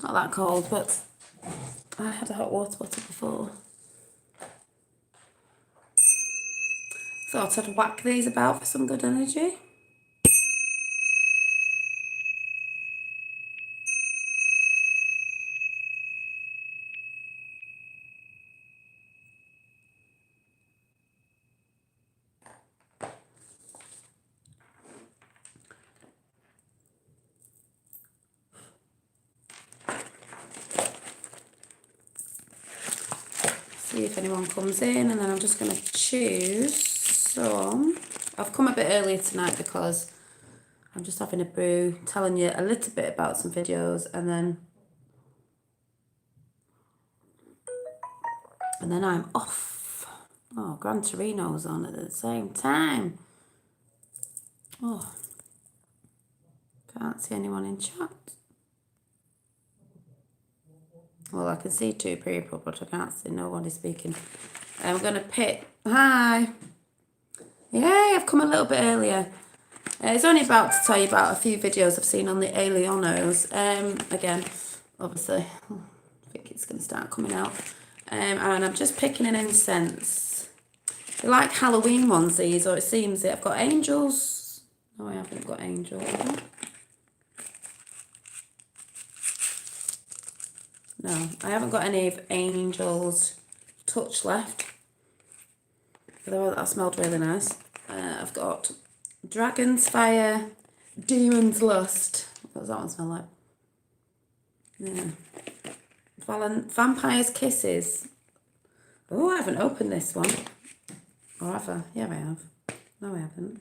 not that cold, but I had a hot water bottle before. Thought I'd whack these about for some good energy. See if anyone comes in, and then I'm just going to choose some. I've come a bit earlier tonight because I'm just having a brew, telling you a little bit about some videos, and then I'm off. Oh, Gran Torino's on at the same time. Oh, can't see anyone in chat. Well, I can see two people, but I can't see nobody speaking. I'm going to pick. Hi. Yay, I've come a little bit earlier. It's only about to tell you about a few videos I've seen on the Alionos. Again, obviously, I think it's going to start coming out. And I'm just picking an incense. They're like Halloween ones, these, or it seems it. I've got angels. No, I haven't got angels. No, I haven't got any of Angel's Touch left. Although that smelled really nice. I've got Dragon's Fire, Demon's Lust. What does that one smell like? Yeah. Vampire's Kisses. Oh, I haven't opened this one. Or have I? Yeah, I have. No, I haven't.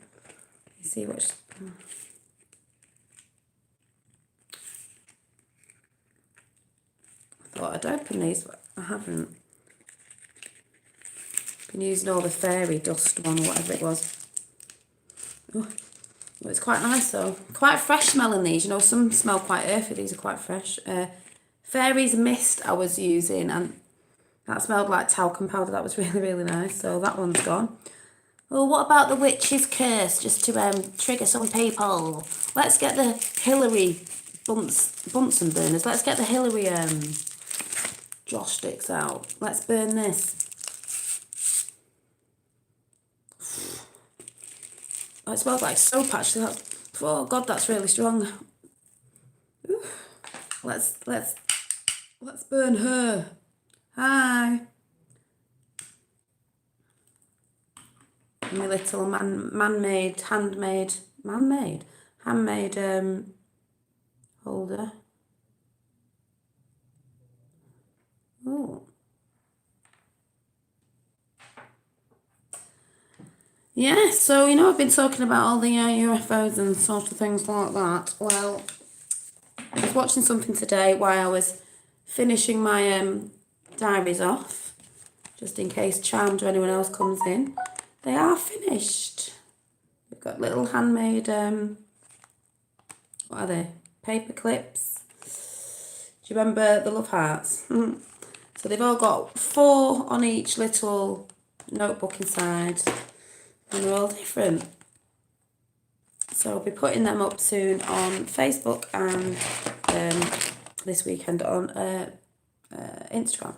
Let's see which... I thought I'd open these, but I haven't. Been using all the fairy dust one, or whatever it was. Oh, it's quite nice though. Quite fresh smelling these. You know, some smell quite earthy. These are quite fresh. Fairy's Mist I was using, and that smelled like talcum powder. That was really, really nice. So that one's gone. Well, what about the Witch's Curse? Just to trigger some people. Let's get the Hillary Bunsen burners. Let's get the Hillary joss sticks out. Let's burn this. Oh, it smells like soap actually. Oh God, that's really strong. Ooh. Let's burn her. Hi. My little handmade holder. Oh. Yeah, so, you know, I've been talking about all the UFOs and sort of things like that. Well, I was watching something today while I was finishing my diaries off, just in case Charmed or anyone else comes in. They are finished. They've got little handmade, what are they? Paper clips. Do you remember the Love Hearts? So they've all got 4 on each little notebook inside. And they're all different. So I'll be putting them up soon on Facebook and this weekend on Instagram.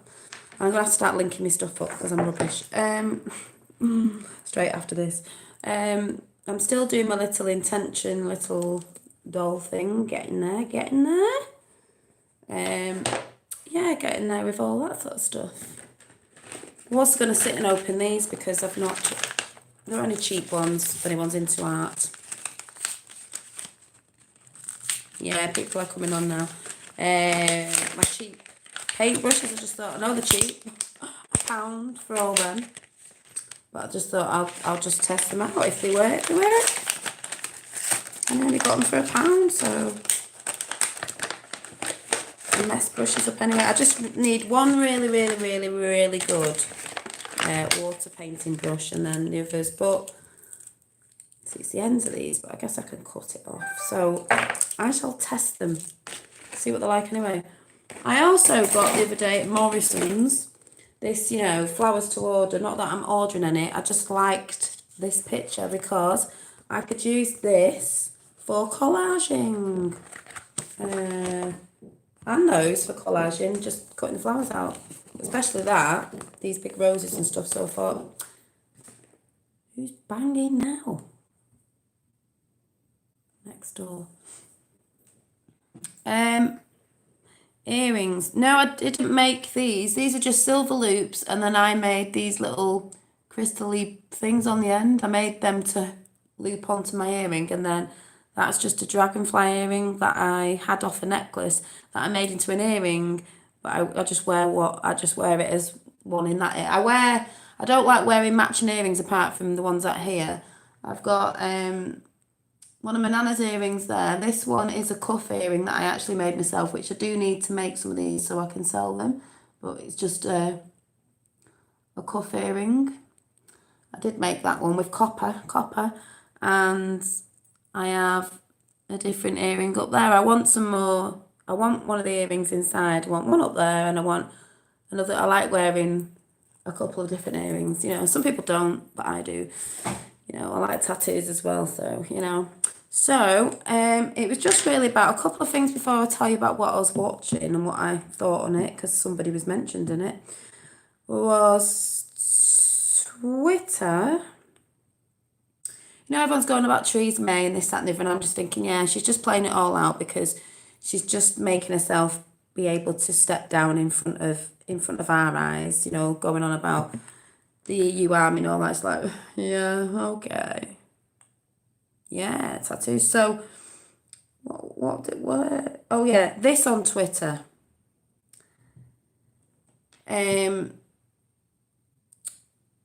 I'm going to have to start linking my stuff up because I'm rubbish. Straight after this. I'm still doing my little intention, little doll thing. Getting there. Yeah, getting there with all that sort of stuff. I was going to sit and open these because I've not... They're only cheap ones if anyone's into art. Yeah, people are coming on now. My cheap paintbrushes, I just thought, I know they're cheap. £1 for all them. But I just thought I'll just test them out. If they work, they work. And then we got them for £1, so... I mess brushes up anyway. I just need one really good water painting brush, and then the others, but see, it's the ends of these, but I guess I can cut it off. So I shall test them, see what they're like anyway. I also got the other day at Morrison's this, you know, flowers to order. Not that I'm ordering any, I just liked this picture because I could use this for collaging. and those for collaging, just cutting the flowers out. Especially that, these big roses and stuff. So I thought, who's banging now? Next door. Earrings. No, I didn't make these. These are just silver loops, and then I made these little crystal-y things on the end. I made them to loop onto my earring, and then that's just a dragonfly earring that I had off a necklace that I made into an earring. But I just wear it as one in that. I don't like wearing matching earrings apart from the ones out here. I've got one of my nana's earrings there. This one is a cuff earring that I actually made myself, which I do need to make some of these so I can sell them. But it's just a cuff earring. I did make that one with copper, and I have a different earring up there. I want some more. I want one of the earrings inside. I want one up there, and I want another. I like wearing a couple of different earrings. You know, some people don't, but I do. You know, I like tattoos as well, so, you know. So, it was just really about a couple of things before I tell you about what I was watching and what I thought on it, because somebody was mentioned in it, was Twitter. You know, everyone's going about Theresa May and this, that, and the other, and I'm just thinking, yeah, she's just playing it all out because she's just making herself be able to step down in front of our eyes, you know, going on about the EU army and all that. It's like, yeah, okay. Yeah, tattoos. So, oh yeah, this on Twitter.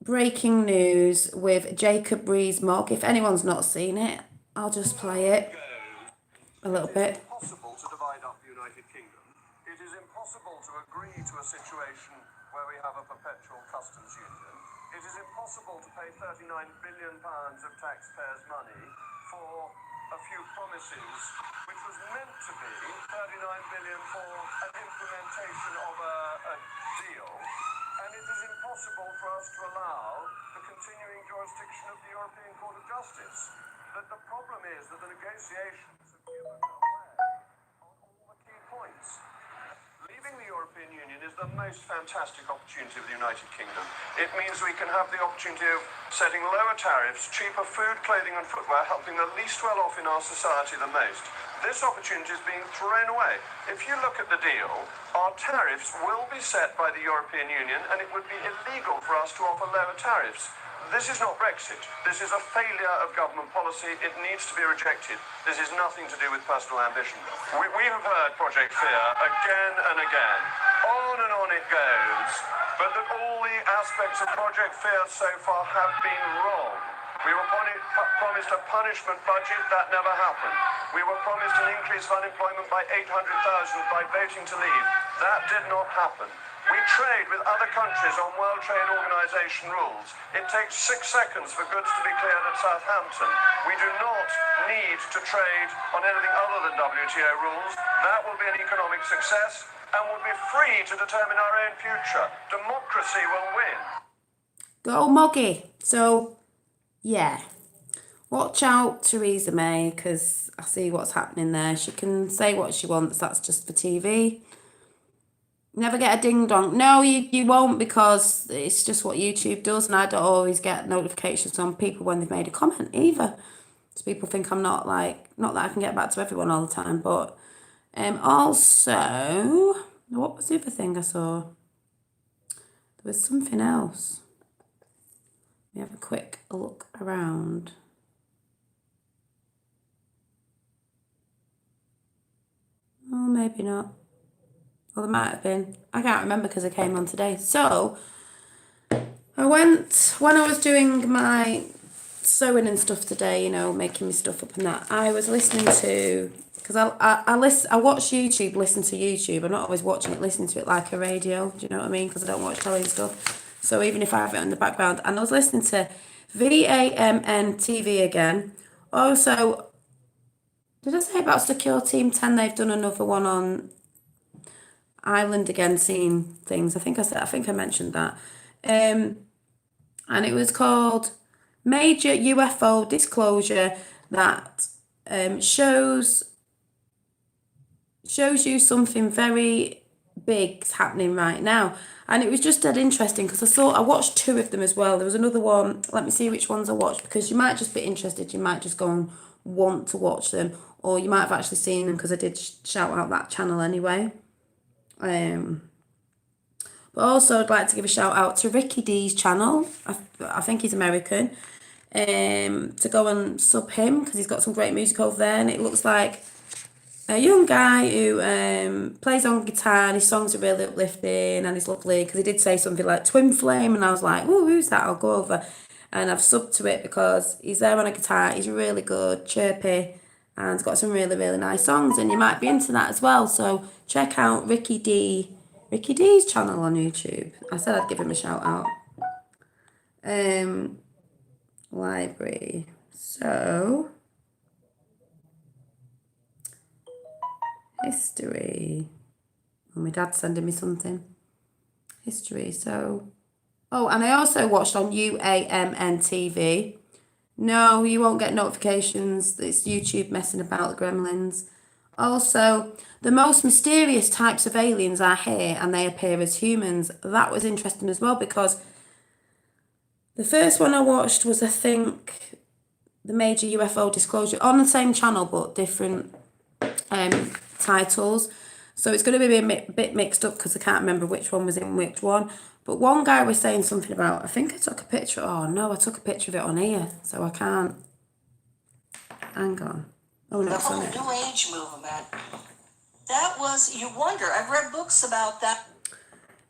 Breaking news with Jacob Rees-Mogg. If anyone's not seen it, I'll just play it a little bit. It is impossible to divide up the United Kingdom. It is impossible to agree to a situation where we have a perpetual customs union. It is impossible to pay £39 billion of taxpayers' money for a few promises, which was meant to be £39 billion for an implementation of a deal. And it is impossible for us to allow the continuing jurisdiction of the European Court of Justice. But the problem is that the negotiations have given away on all the key points. Leaving the European Union is the most fantastic opportunity of the United Kingdom. It means we can have the opportunity of setting lower tariffs, cheaper food, clothing and footwear, helping the least well off in our society the most. This opportunity is being thrown away. If you look at the deal, our tariffs will be set by the European Union, and it would be illegal for us to offer lower tariffs. This is not Brexit. This is a failure of government policy. It needs to be rejected. This is nothing to do with personal ambition. We have heard Project Fear again and again. On it goes. But that all the aspects of Project Fear so far have been wrong. We were promised a punishment budget. That never happened. We were promised an increase of unemployment by 800,000 by voting to leave. That did not happen. We trade with other countries on World Trade Organization rules. It takes 6 seconds for goods to be cleared at Southampton. We do not need to trade on anything other than WTO rules. That will be an economic success and will be free to determine our own future. Democracy will win. Go Moggy. So, yeah. Watch out, Theresa May, because I see what's happening there. She can say what she wants. That's just for TV. Never get a ding dong. No, you won't, because it's just what YouTube does, and I don't always get notifications on people when they've made a comment either. So people think I'm not that I can get back to everyone all the time. But also, what was the other thing I saw? There was something else. Let me have a quick look around. Oh, maybe not. Well, there might have been. I can't remember because I came on today. So, when I was doing my sewing and stuff today, you know, making my stuff up and that, I was listening to, because I watch YouTube, listen to YouTube. I'm not always watching it, listening to it like a radio. Do you know what I mean? Because I don't watch telly and stuff. So even if I have it in the background, and I was listening to VAMN TV again. Also, did I say about Secure Team 10? They've done another one on Ireland again, seeing things. I think I mentioned that. And it was called Major UFO Disclosure that shows shows you something very big's happening right now. And it was just dead interesting because I watched two of them as well. There was another one. Let me see which ones I watched because you might just be interested. You might just go and want to watch them, or you might have actually seen them because I did shout out that channel anyway. But also, I'd like to give a shout out to Ricky D's channel. I think he's American. To go and sub him because he's got some great music over there, and it looks like a young guy who plays on guitar, and his songs are really uplifting and he's lovely because he did say something like Twin Flame, and I was like, oh, who's that? I'll go over. And I've subbed to it because he's there on a guitar, he's really good, chirpy, and he's got some really, really nice songs, and you might be into that as well. So check out Ricky D's channel on YouTube. I said I'd give him a shout out. Library. So history. Oh, my dad's sending me something. History. So, oh, and I also watched on UAMN TV. No, you won't get notifications. It's YouTube messing about the gremlins. Also, the most mysterious types of aliens are here and they appear as humans. That was interesting as well because the first one I watched was, I think, the major UFO disclosure on the same channel but different titles. So it's going to be a bit mixed up because I can't remember which one was in which one. But one guy was saying something about, I think I took a picture. Oh no, I took a picture of it on here, so I can't. Hang on. Oh no, The it's on whole it. New Age movement. That was, you wonder, I've read books about that.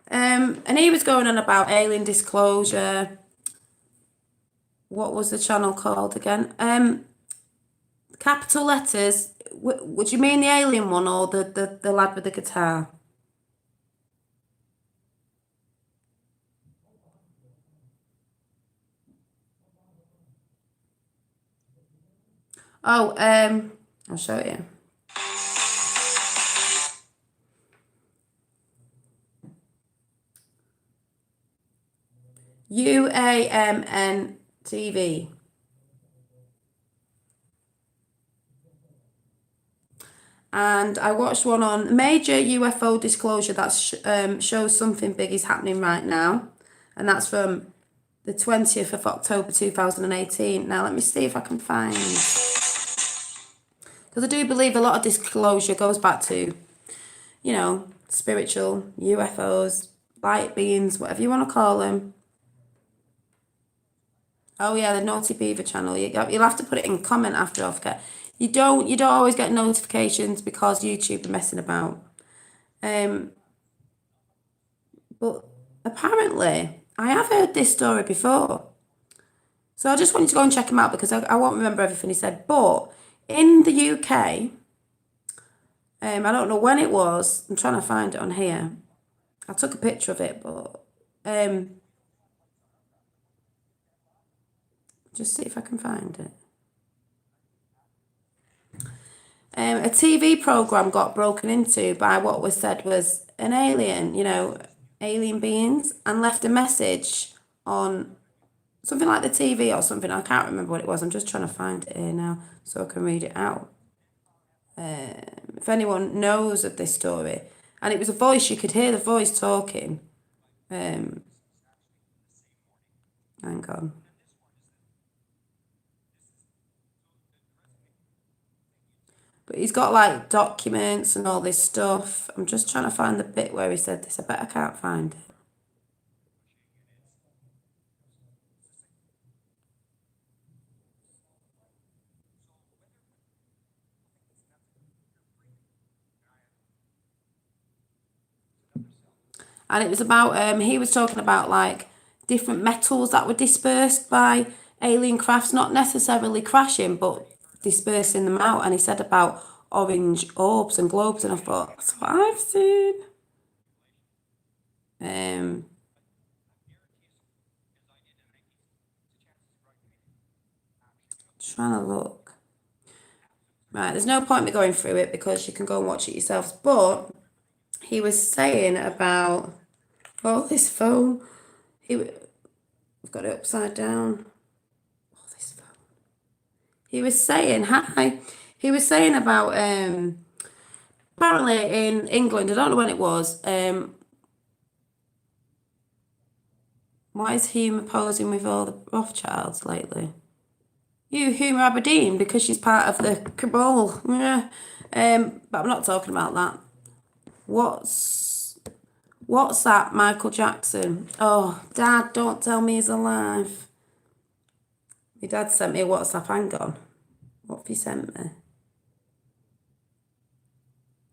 And he was going on about alien disclosure. What was the channel called again? Capital letters. Would you mean the alien one or the lad with the guitar? Oh, I'll show you. UAMN TV. And I watched one on major UFO disclosure that shows something big is happening right now. And that's from the 20th of October 2018. Now, let me see if I can find. Because I do believe a lot of disclosure goes back to, you know, spiritual, UFOs, light beings, whatever you want to call them. Oh yeah, the Naughty Beaver channel. You'll have to put it in comment after I forget. You don't always get notifications because YouTube are messing about. But apparently, I have heard this story before. So I just wanted to go and check him out because I won't remember everything he said. But in the UK, I don't know when it was. I'm trying to find it on here. I took a picture of it, but just see if I can find it. A TV program got broken into by what was said was an alien, alien beings, and left a message on something like the TV or something. I can't remember what it was. I'm just trying to find it here now so I can read it out. If anyone knows of this story, and it was a voice, you could hear the voice talking. Hang on. But he's got like documents and all this stuff. I'm just trying to find the bit where he said this. I bet I can't find it. And it was about, he was talking about like different metals that were dispersed by alien crafts, not necessarily crashing, but dispersing them out. And he said about orange orbs and globes, and I thought, that's what I've seen. Trying to look. Right, there's no point me going through it because you can go and watch it yourselves. But he was saying about, oh, this phone. I've got it upside down. Oh, this phone. He was saying, hi. He was saying about apparently in England, I don't know when it was, why is Humour posing with all the Rothschilds lately? You, Humour Aberdeen, because she's part of the cabal. Yeah. But I'm not talking about that. What's that, Michael Jackson? Oh, Dad, don't tell me he's alive. My dad sent me a WhatsApp. Hang on. What have he sent me?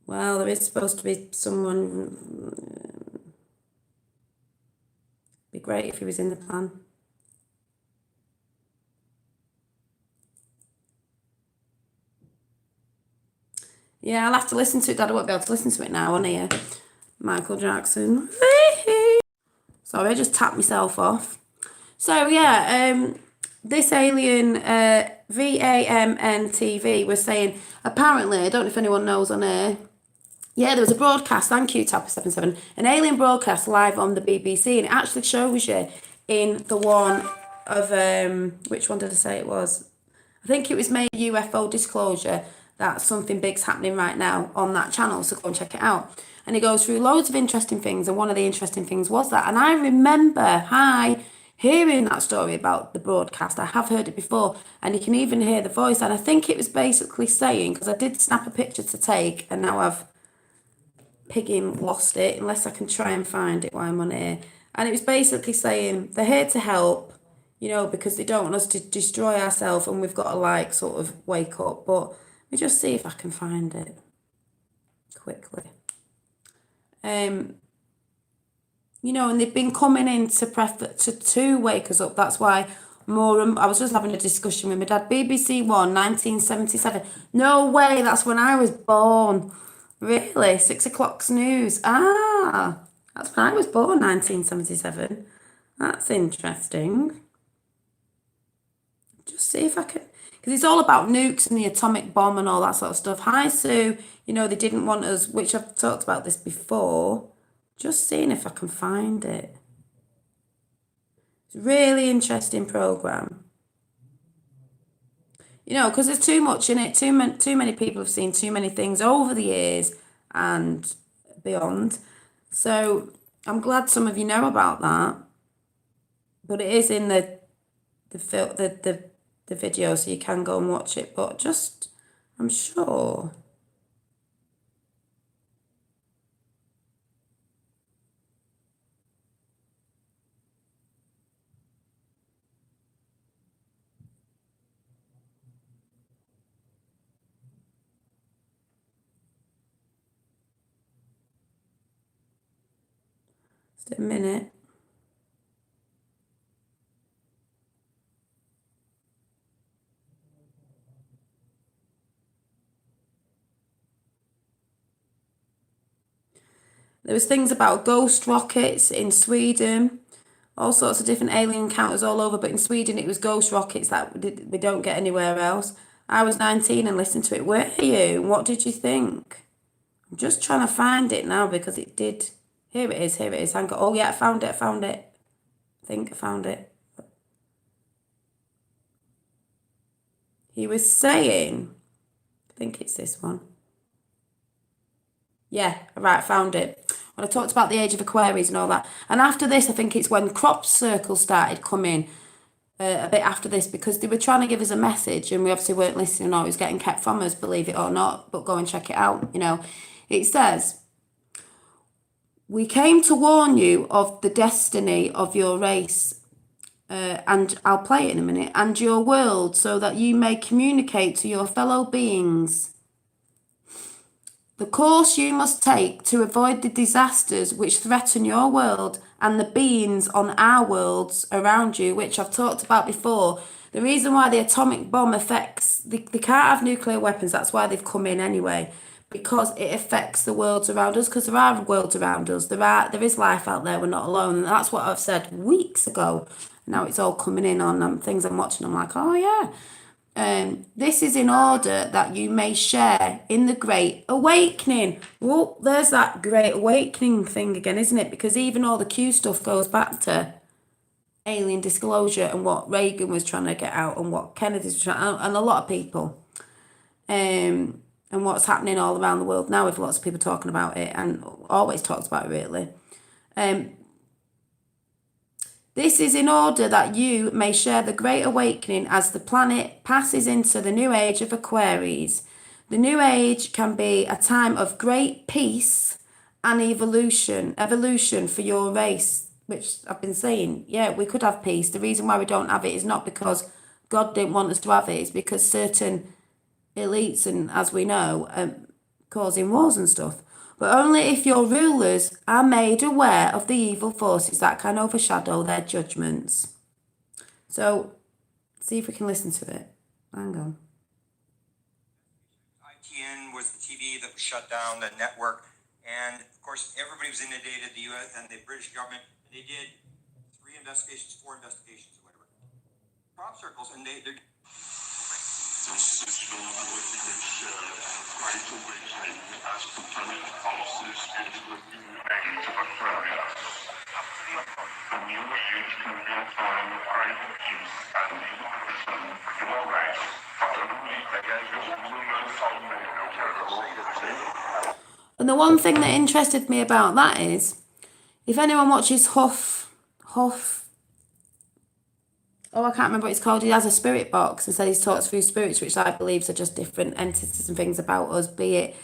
Well, there is supposed to be someone. Be great if he was in the plan. Yeah, I'll have to listen to it, Dad. I won't be able to listen to it now on here. Michael Jackson. Sorry, I just tapped myself off. So, yeah, this alien VAMN-TV was saying, apparently, I don't know if anyone knows on air, yeah, there was a broadcast, thank you, Tapper77, an alien broadcast live on the BBC, and it actually shows you in the one of, which one did I say it was? I think it was made UFO Disclosure, that something big's happening right now on that channel, so go and check it out. And it goes through loads of interesting things, and one of the interesting things was that. And I remember, hearing that story about the broadcast. I have heard it before, and you can even hear the voice. And I think it was basically saying, because I did snap a picture to take, and now I've pigging lost it, unless I can try and find it while I'm on here. And it was basically saying, they're here to help, because they don't want us to destroy ourselves, and we've got to, like, sort of wake up. But let me just see if I can find it quickly. And they've been coming in to wake us up. That's why I was just having a discussion with my dad. BBC One, 1977. No way, that's when I was born. Really? 6 o'clock snooze. That's when I was born, 1977. That's interesting. Just see if I can, because it's all about nukes and the atomic bomb and all that sort of stuff. Hi, Sue. They didn't want us, which I've talked about this before. Just seeing if I can find it. It's a really interesting program. Because there's too much in it. Too many people have seen too many things over the years and beyond. So I'm glad some of you know about that. But it is in the video, so you can go and watch it. But I'm sure. Just a minute. There was things about ghost rockets in Sweden, all sorts of different alien encounters all over, but in Sweden it was ghost rockets that we don't get anywhere else. I was 19 and listened to it. Were you? What did you think? I'm just trying to find it now because it did. Here it is. Hang on. Oh yeah, I found it. I think I found it. He was saying, I think it's this one. Yeah, right, found it. When I talked about the age of Aquarius and all that. And after this, I think it's when crop circles started coming a bit after this, because they were trying to give us a message and we obviously weren't listening, or it was getting kept from us, believe it or not. But go and check it out. It says, we came to warn you of the destiny of your race. And I'll play it in a minute. And your world, so that you may communicate to your fellow beings the course you must take to avoid the disasters which threaten your world and the beings on our worlds around you, which I've talked about before. The reason why the atomic bomb affects, they can't have nuclear weapons, that's why they've come in anyway, because it affects the worlds around us, because there are worlds around us, there is life out there, we're not alone, and that's what I've said weeks ago. Now it's all coming in on things I'm watching, I'm like, oh yeah. This is in order that you may share in the Great Awakening. Well, there's that Great Awakening thing again, isn't it? Because even all the Q stuff goes back to alien disclosure and what Reagan was trying to get out and what Kennedy was trying, and a lot of people. and what's happening all around the world now with lots of people talking about it and always talks about it really. This is in order that you may share the great awakening as the planet passes into the new age of Aquarius. The new age can be a time of great peace and evolution for your race, which I've been saying. Yeah, we could have peace. The reason why we don't have it is not because God didn't want us to have it, it's because certain elites, and as we know, causing wars and stuff. But only if your rulers are made aware of the evil forces that can overshadow their judgments. So, see if we can listen to it. Hang on. ITN was the TV that was shut down, the network, and of course everybody was inundated, the US and the British government. They did 4 investigations or whatever. Crop circles, and they're This is your witness, great awakening as the planet passes into the new age of Aquarius. The new age can be a time of great peace and evolution for your race, but only if your rulers are made aware. And the one thing that interested me about that is, if anyone watches Huff, oh, I can't remember what it's called. He has a spirit box and says he talks through spirits, which I believe are just different entities and things about us, be it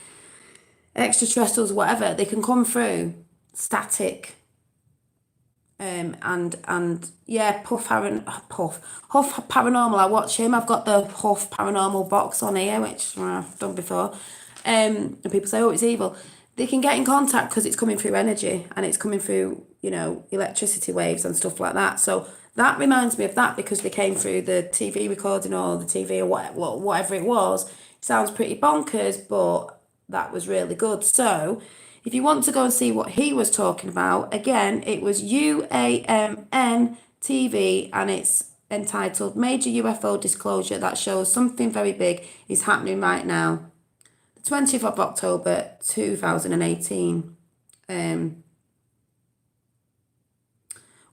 extraterrestrials, whatever. They can come through static. And yeah, Huff Paranormal. I watch him. I've got the Huff Paranormal box on here, which I've done before. And people say, oh, it's evil. They can get in contact because it's coming through energy and it's coming through, electricity waves and stuff like that. So that reminds me of that because they came through the TV recording or the TV or whatever it was. It sounds pretty bonkers, but that was really good. So if you want to go and see what he was talking about, again, it was UAMN TV and it's entitled Major UFO Disclosure that shows something very big is happening right now. The 20th of October 2018.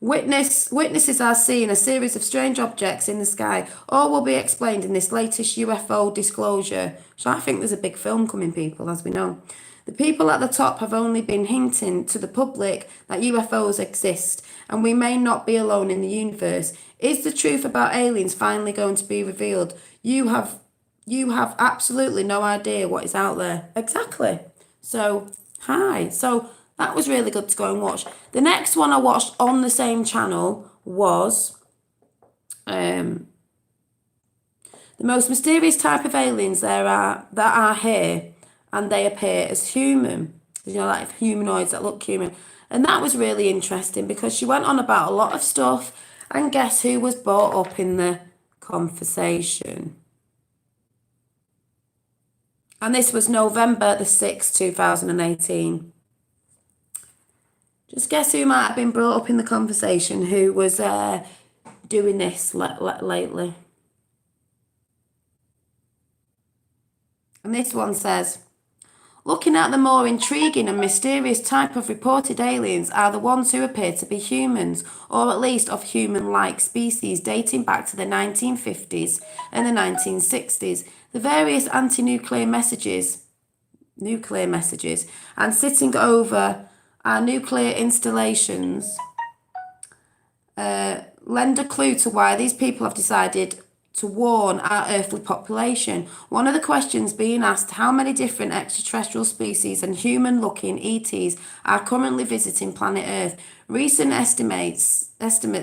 Witnesses are seeing a series of strange objects in the sky. All will be explained in this latest UFO disclosure. So I think there's a big film coming, people, as we know. The people at the top have only been hinting to the public that UFOs exist, and we may not be alone in the universe. Is the truth about aliens finally going to be revealed? You have absolutely no idea what is out there. Exactly. So, hi. So that was really good to go and watch. The next one I watched on the same channel was the most mysterious type of aliens that are here, and they appear as human. Like humanoids that look human. And that was really interesting because she went on about a lot of stuff, and guess who was brought up in the conversation? And this was November the 6th, 2018. Just guess who might have been brought up in the conversation who was doing this lately. And this one says, looking at the more intriguing and mysterious type of reported aliens are the ones who appear to be humans, or at least of human-like species dating back to the 1950s and the 1960s. The various anti-nuclear messages, and sitting over our nuclear installations lend a clue to why these people have decided to warn our earthly population. One of the questions being asked, how many different extraterrestrial species and human-looking ETs are currently visiting planet Earth? Recent estimates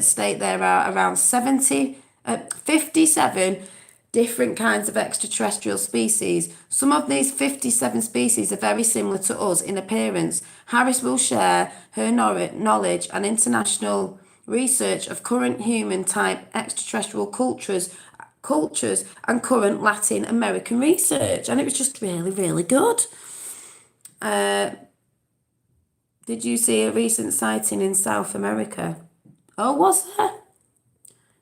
state there are around 57 different kinds of extraterrestrial species. Some of these 57 species are very similar to us in appearance. Harris will share her knowledge and international research of current human-type extraterrestrial cultures and current Latin American research. And it was just really, really good. Did you see a recent sighting in South America? Oh, was there?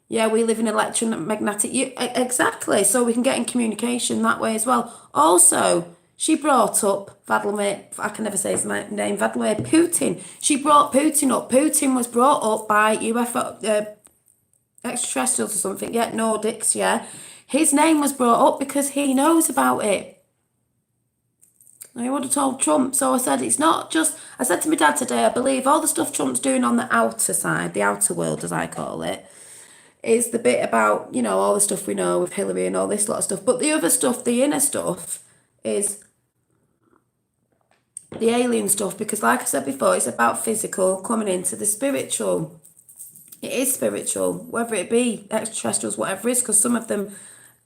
Yeah, we live in electromagnetic... Exactly, so we can get in communication that way as well. Also, she brought up Vladimir... I can never say his name. Vladimir Putin. She brought Putin up. Putin was brought up by UFO... extraterrestrials or something. Yeah, Nordics, yeah. His name was brought up because he knows about it. I would have told Trump. So I said, it's not just, I said to my dad today, I believe all the stuff Trump's doing on the outer side, the outer world, as I call it, is the bit about, you know, all the stuff we know with Hillary and all this lot of stuff. But the other stuff, the inner stuff, is the alien stuff. Because like I said before, it's about physical coming into the spiritual. It is spiritual, whether it be extraterrestrials, whatever it is, because some of them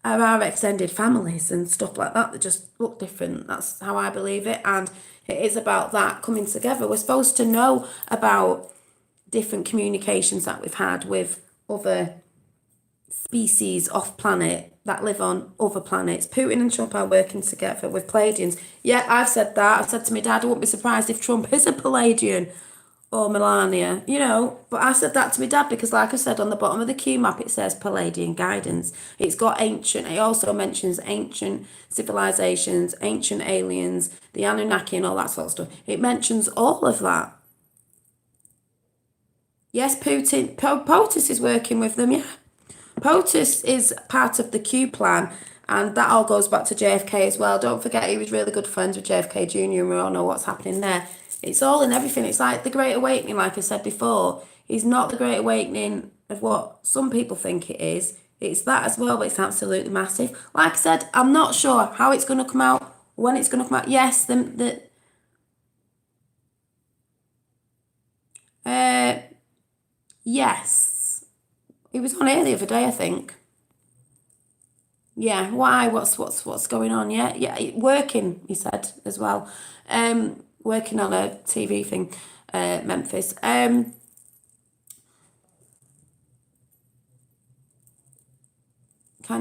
are our extended families and stuff like that that just look different. That's how I believe it. And it is about that coming together. We're supposed to know about different communications that we've had with other species off planet that live on other planets. Putin and Trump are working together with Palladians. Yeah, I've said that. I said to my dad, I wouldn't be surprised if Trump is a Palladian or Melania, you know. But I said that to my dad because, like I said, on the bottom of the Q map, it says Palladian guidance. It's got ancient, it also mentions ancient civilizations, ancient aliens, the Anunnaki and all that sort of stuff. It mentions all of that. Yes, POTUS is working with them, yeah. POTUS is part of the Q plan, and that all goes back to JFK as well. Don't forget, he was really good friends with JFK Jr., and we all know what's happening there. It's all in everything. It's like the Great Awakening, like I said before. It's not the Great Awakening of what some people think it is. It's that as well, but it's absolutely massive. Like I said, I'm not sure how it's going to come out, when it's going to come out. Yes, yes. It was on air the other day, I think. Yeah, why? What's going on? Yeah, yeah, working, he said as well. Working on a TV thing, Memphis. Can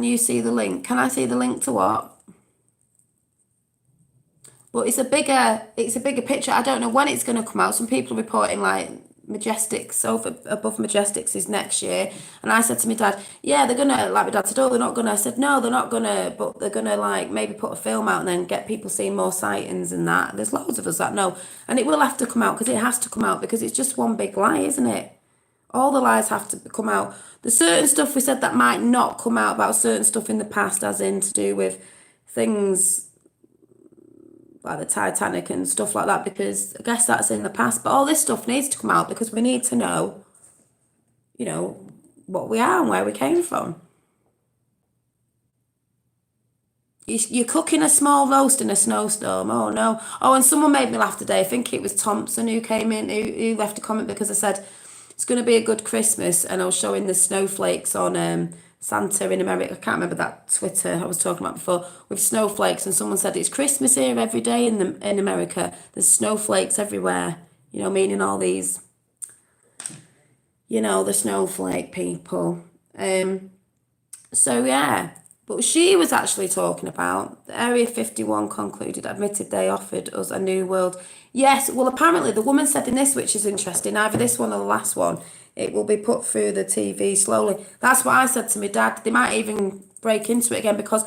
you see the link? Can I see the link to what? But it's a bigger picture. I don't know when it's going to come out. Some people are reporting like Majestics over above Majestics is next year. And I said to my dad, yeah, they're gonna, like my dad said, oh, they're not gonna. I said, no, they're not gonna, but they're gonna like maybe put a film out and then get people seeing more sightings and that. There's loads of us that know. And it will have to come out because it has to come out because it's just one big lie, isn't it? All the lies have to come out. There's certain stuff we said that might not come out about certain stuff in the past, as in to do with things like the Titanic and stuff like that, because I guess that's in the past. But all this stuff needs to come out because we need to know, you know, what we are and where we came from. You're cooking a small roast in a snowstorm. Oh no. Oh, and someone made me laugh today. I think it was Thompson who came in, who left a comment because I said it's going to be a good Christmas, and I was showing the snowflakes on Santa in America. I can't remember that Twitter I was talking about before with snowflakes, and someone said it's Christmas here every day in America. There's snowflakes everywhere. You know, meaning all these, you know, the snowflake people. So yeah. But she was actually talking about the Area 51 concluded, admitted they offered us a new world. Yes, well, apparently the woman said in this, which is interesting, either this one or the last one, it will be put through the TV slowly. That's what I said to my dad. They might even break into it again because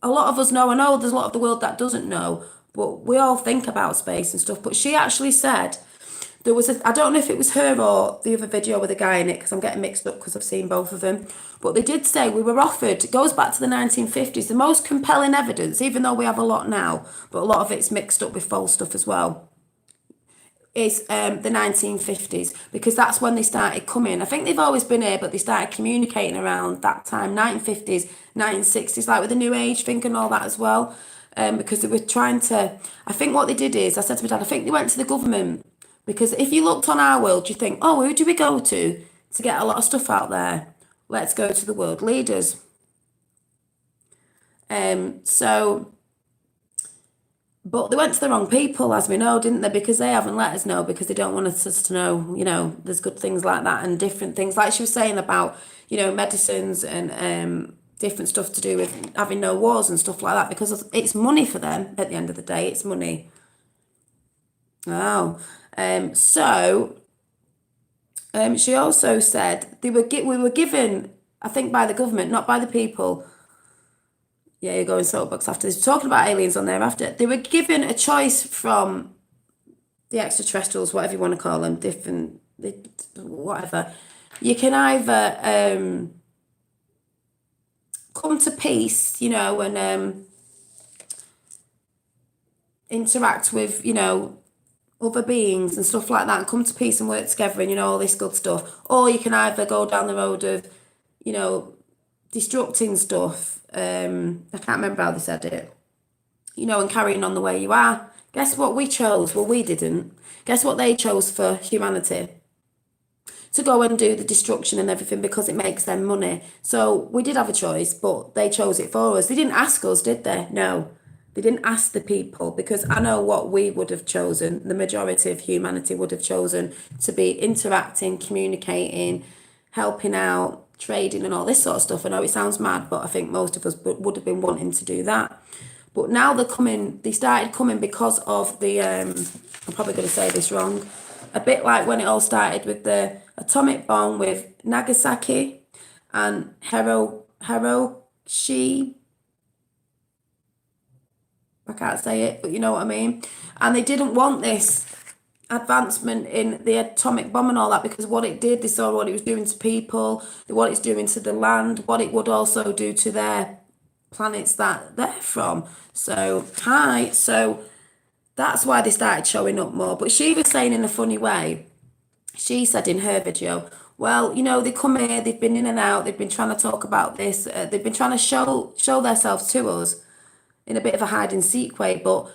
a lot of us know. I know there's a lot of the world that doesn't know, but we all think about space and stuff. But she actually said there was I don't know if it was her or the other video with a guy in it because I'm getting mixed up because I've seen both of them. But they did say we were offered, it goes back to the 1950s, the most compelling evidence, even though we have a lot now, but a lot of it's mixed up with false stuff as well, is the 1950s, because that's when they started coming. I think they've always been here, but they started communicating around that time, 1950s, 1960s, like with the New Age thing and all that as well, because they were trying to, I think what they did is, I said to my dad, I think they went to the government, because if you looked on our world, you think, oh, who do we go to get a lot of stuff out there? Let's go to the world leaders. So, but they went to the wrong people, as we know, didn't they? Because they haven't let us know, because they don't want us to know, you know, there's good things like that and different things. Like she was saying about, you know, medicines and different stuff to do with having no wars and stuff like that, because it's money for them at the end of the day. It's money. Oh, so she also said we were given, I think, by the government, not by the people. Yeah, you're going soapbox after this. Talking about aliens on there after. They were given a choice from the extraterrestrials, whatever you want to call them, whatever. You can either come to peace, you know, and interact with, other beings and stuff like that and come to peace and work together and, all this good stuff. Or you can either go down the road of, destructing stuff. I can't remember how they said it. And carrying on the way you are. Guess what we chose? Well, we didn't. Guess what they chose for humanity? To go and do the destruction and everything because it makes them money. So we did have a choice, but they chose it for us. They didn't ask us, did they? No. They didn't ask the people, because I know what we would have chosen. The majority of humanity would have chosen to be interacting, communicating, helping out, trading and all this sort of stuff. I know it sounds mad, but I think most of us would have been wanting to do that. But now they started coming because of the, I'm probably going to say this wrong, a bit like when it all started with the atomic bomb with Nagasaki and Hiroshima. I can't say it, but you know what I mean. And they didn't want this advancement in the atomic bomb and all that, because what it did, they saw what it was doing to people, what it's doing to the land, what it would also do to their planets that they're from. So that's why they started showing up more. But she was saying in a funny way, she said in her video, well, they come here, they've been in and out, they've been trying to talk about this, they've been trying to show themselves to us in a bit of a hide and seek way, but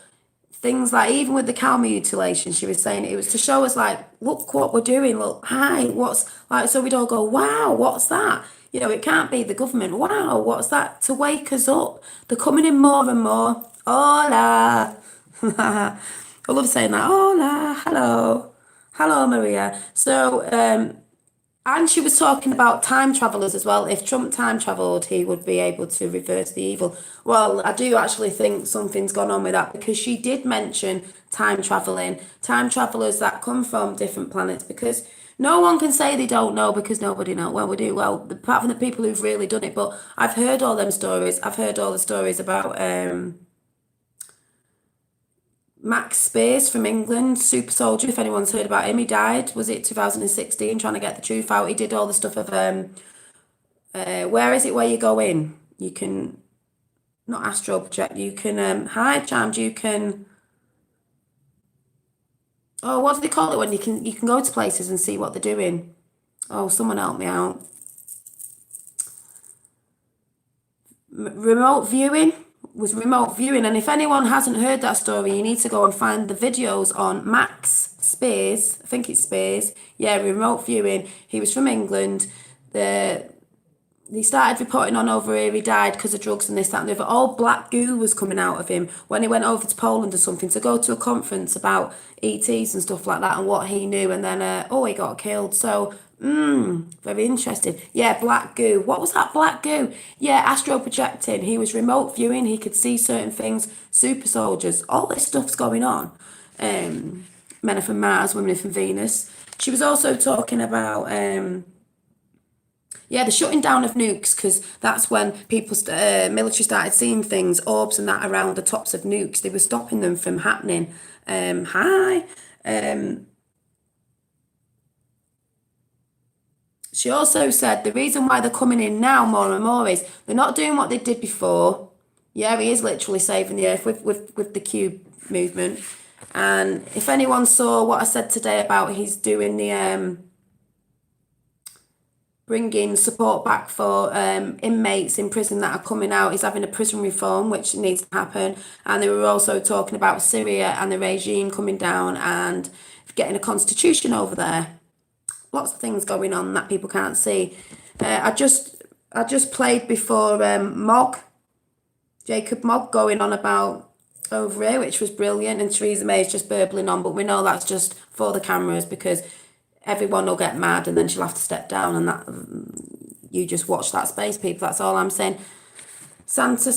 things like, even with the cow mutilation, she was saying it was to show us, like, look what we're doing, look, hi, what's, like, so we'd all go, wow, what's that? It can't be the government, wow, what's that? To wake us up. They're coming in more and more. Hola. I love saying that. Hola, hello, Maria. So, and she was talking about time travelers as well. If Trump time travelled, he would be able to reverse the evil. Well, I do actually think something's gone on with that, because she did mention time travelling, time travellers that come from different planets, because no one can say they don't know, because nobody knows. Well, we do. Well, apart from the people who've really done it. But I've heard all them stories. I've heard all the stories about Max Spears from England, super soldier, if anyone's heard about him. He died, was it 2016, trying to get the truth out. He did all the stuff of, where is it where you go in? You can, not astral project, you can hide charms, you can, oh, what do they call it when you can go to places and see what they're doing? Oh, someone help me out. Remote viewing? Was remote viewing. And if anyone hasn't heard that story, you need to go and find the videos on Max Spears. I think it's Spears. Yeah, remote viewing. He was from England. They started reporting on over here he died because of drugs and this, that and the other. All black goo was coming out of him when he went over to Poland or something to go to a conference about ETs and stuff like that and what he knew, and then he got killed. So very interesting. Yeah, black goo. What was that black goo? Yeah, astral projecting. He was remote viewing. He could see certain things. Super soldiers. All this stuff's going on. Men are from Mars, women are from Venus. She was also talking about the shutting down of nukes, because that's when people, military started seeing things, orbs and that around the tops of nukes. They were stopping them from happening. She also said the reason why they're coming in now more and more is they're not doing what they did before. Yeah, he is literally saving the earth with the cube movement. And if anyone saw what I said today about he's doing the bringing support back for inmates in prison that are coming out, he's having a prison reform, which needs to happen. And they were also talking about Syria and the regime coming down and getting a constitution over there. Lots of things going on that people can't see. I just played before Jacob Mogg going on about over here, which was brilliant, and Theresa May's just burbling on, but we know that's just for the cameras, because everyone will get mad and then she'll have to step down, and that you just watch that space, people. That's all I'm saying. Santa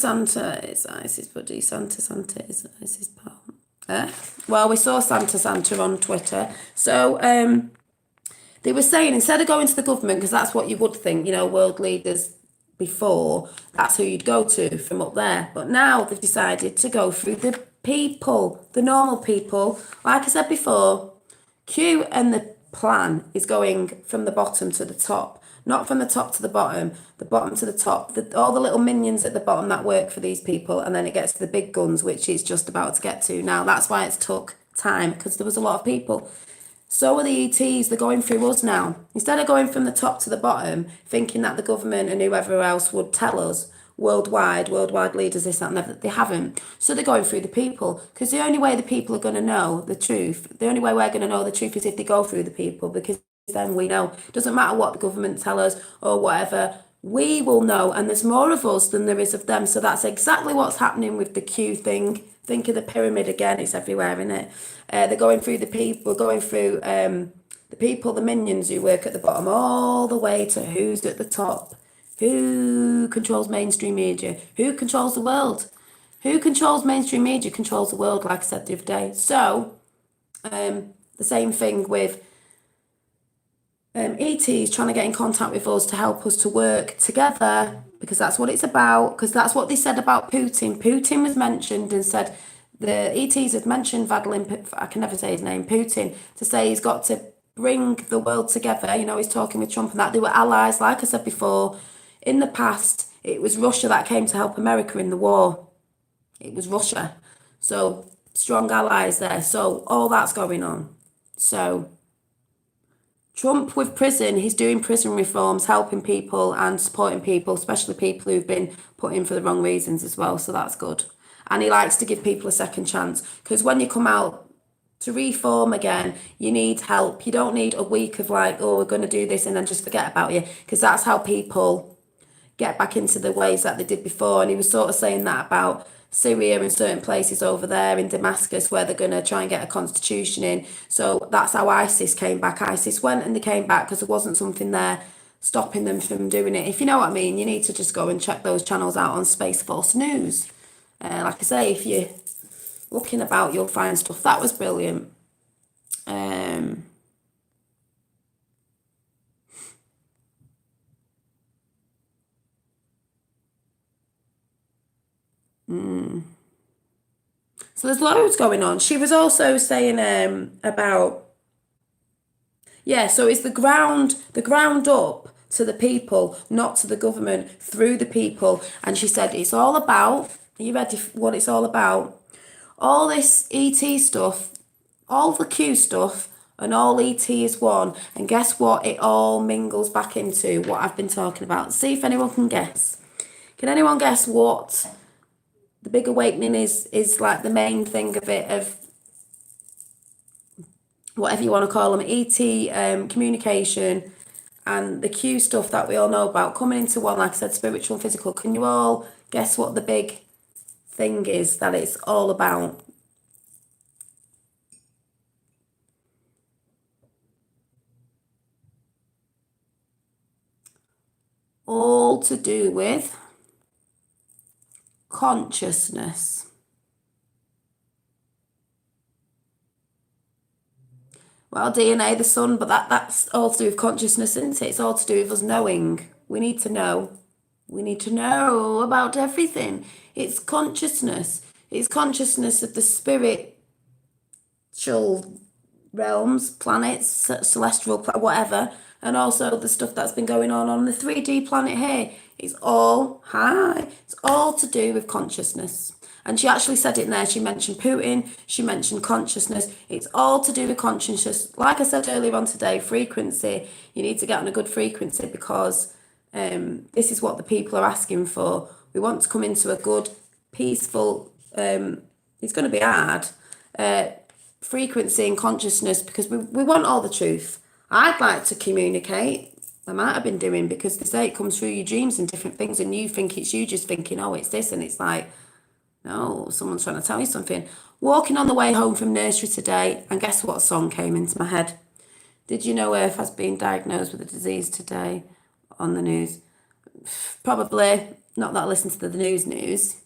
is Isis buddy. Santa is Isis pal. Well, we saw Santa on Twitter. So they were saying, instead of going to the government, because that's what you would think, world leaders before, that's who you'd go to from up there. But now they've decided to go through the people, the normal people. Like I said before, Q and the plan is going from the bottom to the top. not from the top to the bottom to the top, all the little minions at the bottom that work for these people, and then it gets to the big guns, which it's just about to get to now. That's why it's took time, because there was a lot of people. So are the ETs, they're going through us now. Instead of going from the top to the bottom, thinking that the government and whoever else would tell us, worldwide leaders, this, that, and that, they haven't. So they're going through the people, because the only way the people are going to know the truth, the only way we're going to know the truth is if they go through the people, because then we know. It doesn't matter what the government tell us or whatever, we will know, and there's more of us than there is of them. So that's exactly what's happening with the Q thing. Think of the pyramid again, it's everywhere, isn't it? They're going through the people, going through the people, the minions who work at the bottom, all the way to who's at the top. Who controls mainstream media? Who controls the world? Who controls mainstream media controls the world, like I said the other day. So, the same thing with ETs trying to get in contact with us to help us to work together, because that's what it's about, because that's what they said about Putin. Putin was mentioned and said, the ETs had mentioned Vladimir, I can never say his name, Putin, to say he's got to bring the world together. You know, he's talking with Trump and that. They were allies, like I said before. In the past, it was Russia that came to help America in the war. It was Russia. So, strong allies there. So, all that's going on. So, Trump with prison, he's doing prison reforms, helping people and supporting people, especially people who've been put in for the wrong reasons as well. So, that's good. And he likes to give people a second chance, because when you come out to reform again, you need help. You don't need a week of like, oh, we're going to do this and then just forget about you, because that's how people get back into the ways that they did before. And he was sort of saying that about Syria and certain places over there in Damascus where they're going to try and get a constitution in. So that's how ISIS came back. ISIS went and they came back because there wasn't something there stopping them from doing it. If you know what I mean, you need to just go and check those channels out on Space Force News. Like I say, if you're looking about, you'll find stuff. That was brilliant. So there's loads going on. She was also saying about, yeah, so it's the ground up to the people, not to the government, through the people. And she said it's all about, are you ready for what it's all about? All this ET stuff, all the Q stuff, and all ET is one. And guess what? It all mingles back into what I've been talking about. See if anyone can guess. Can anyone guess what the big awakening is like the main thing of it, of whatever you want to call them, ET communication and the Q stuff that we all know about coming into one, like I said, spiritual and physical. Can you all guess what the big thing is that it's all about? All to do with consciousness. Well, DNA, the sun, but that's all to do with consciousness, isn't it? It's all to do with us knowing. We need to know. We need to know about everything. It's consciousness. It's consciousness of the spiritual realms, planets, celestial, whatever, and also the stuff that's been going on the 3D planet here. It's all It's all to do with consciousness. And she actually said it in there. She mentioned Putin. She mentioned consciousness. It's all to do with consciousness. Like I said earlier on today, frequency. You need to get on a good frequency, because this is what the people are asking for. We want to come into a good, peaceful, it's going to be hard, frequency and consciousness, because we want all the truth. I'd like to communicate. I might have been doing, because they say it comes through your dreams and different things, and you think it's you just thinking, oh, it's this, and it's like, no, someone's trying to tell you something. Walking on the way home from nursery today, and guess what song came into my head? Did you know Earth has been diagnosed with a disease today on the news? Probably, not that I listen to the news.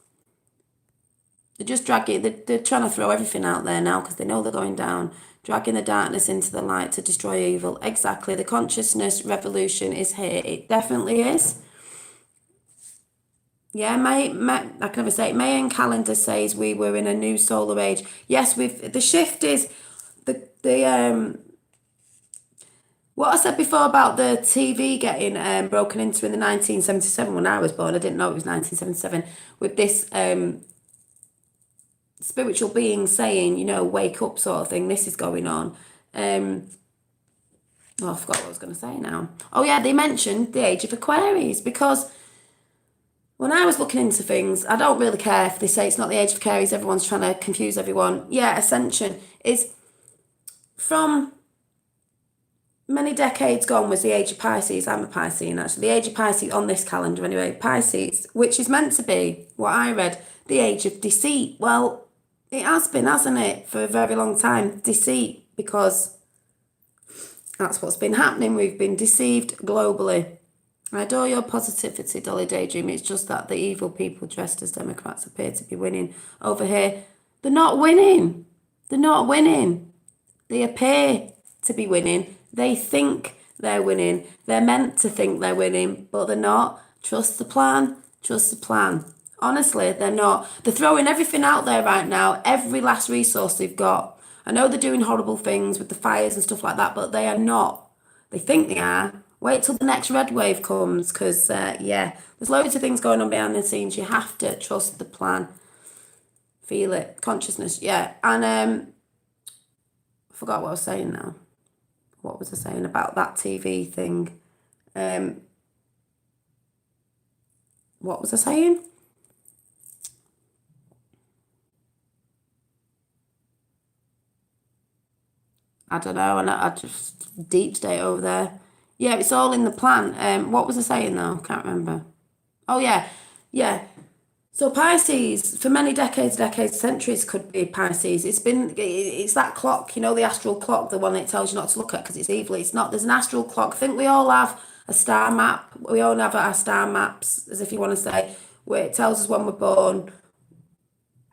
They're just dragging, they're trying to throw everything out there now because they know they're going down. Dragging the darkness into the light to destroy evil. Exactly, the consciousness revolution is here. It definitely is. Yeah, May I can never say it. Mayan calendar says we were in a new solar age. Yes, the shift is the What I said before about the TV getting broken into in the 1977 when I was born, I didn't know it was 1977, with this spiritual being saying, you know, wake up sort of thing, this is going on. Oh, I forgot what I was going to say now. Oh yeah, they mentioned the age of Aquarius, because when I was looking into things, I don't really care if they say it's not the age of Aquarius, everyone's trying to confuse everyone. Yeah, Ascension is from many decades gone was the age of Pisces. I'm a Piscean actually. The age of Pisces on this calendar anyway, Pisces, which is meant to be, what I read, the age of deceit. Well, it has been, hasn't it, for a very long time, deceit, because that's what's been happening. We've been deceived globally. I adore your positivity, Dolly Daydream. It's just that the evil people dressed as Democrats appear to be winning over here. They're not winning. They're not winning. They appear to be winning. They think they're winning. They're meant to think they're winning, but they're not. Trust the plan. Trust the plan. Honestly, they're not. They're throwing everything out there right now, every last resource they've got. I know they're doing horrible things with the fires and stuff like that, but they are not. They think they are. Wait till the next red wave comes, because, yeah, there's loads of things going on behind the scenes. You have to trust the plan. Feel it. Consciousness, yeah. And I forgot what I was saying now. What was I saying about that TV thing? What was I saying? I don't know, and I just deep state over there. Yeah, it's all in the plan. What was I saying though? Can't remember. Oh yeah, yeah. So Pisces, for many decades, centuries, could be Pisces. It's that clock, you know, the astral clock, the one that tells you not to look at because it's evil. It's not. There's an astral clock. I think we all have a star map. We all have our star maps, as if you want to say, where it tells us when we're born.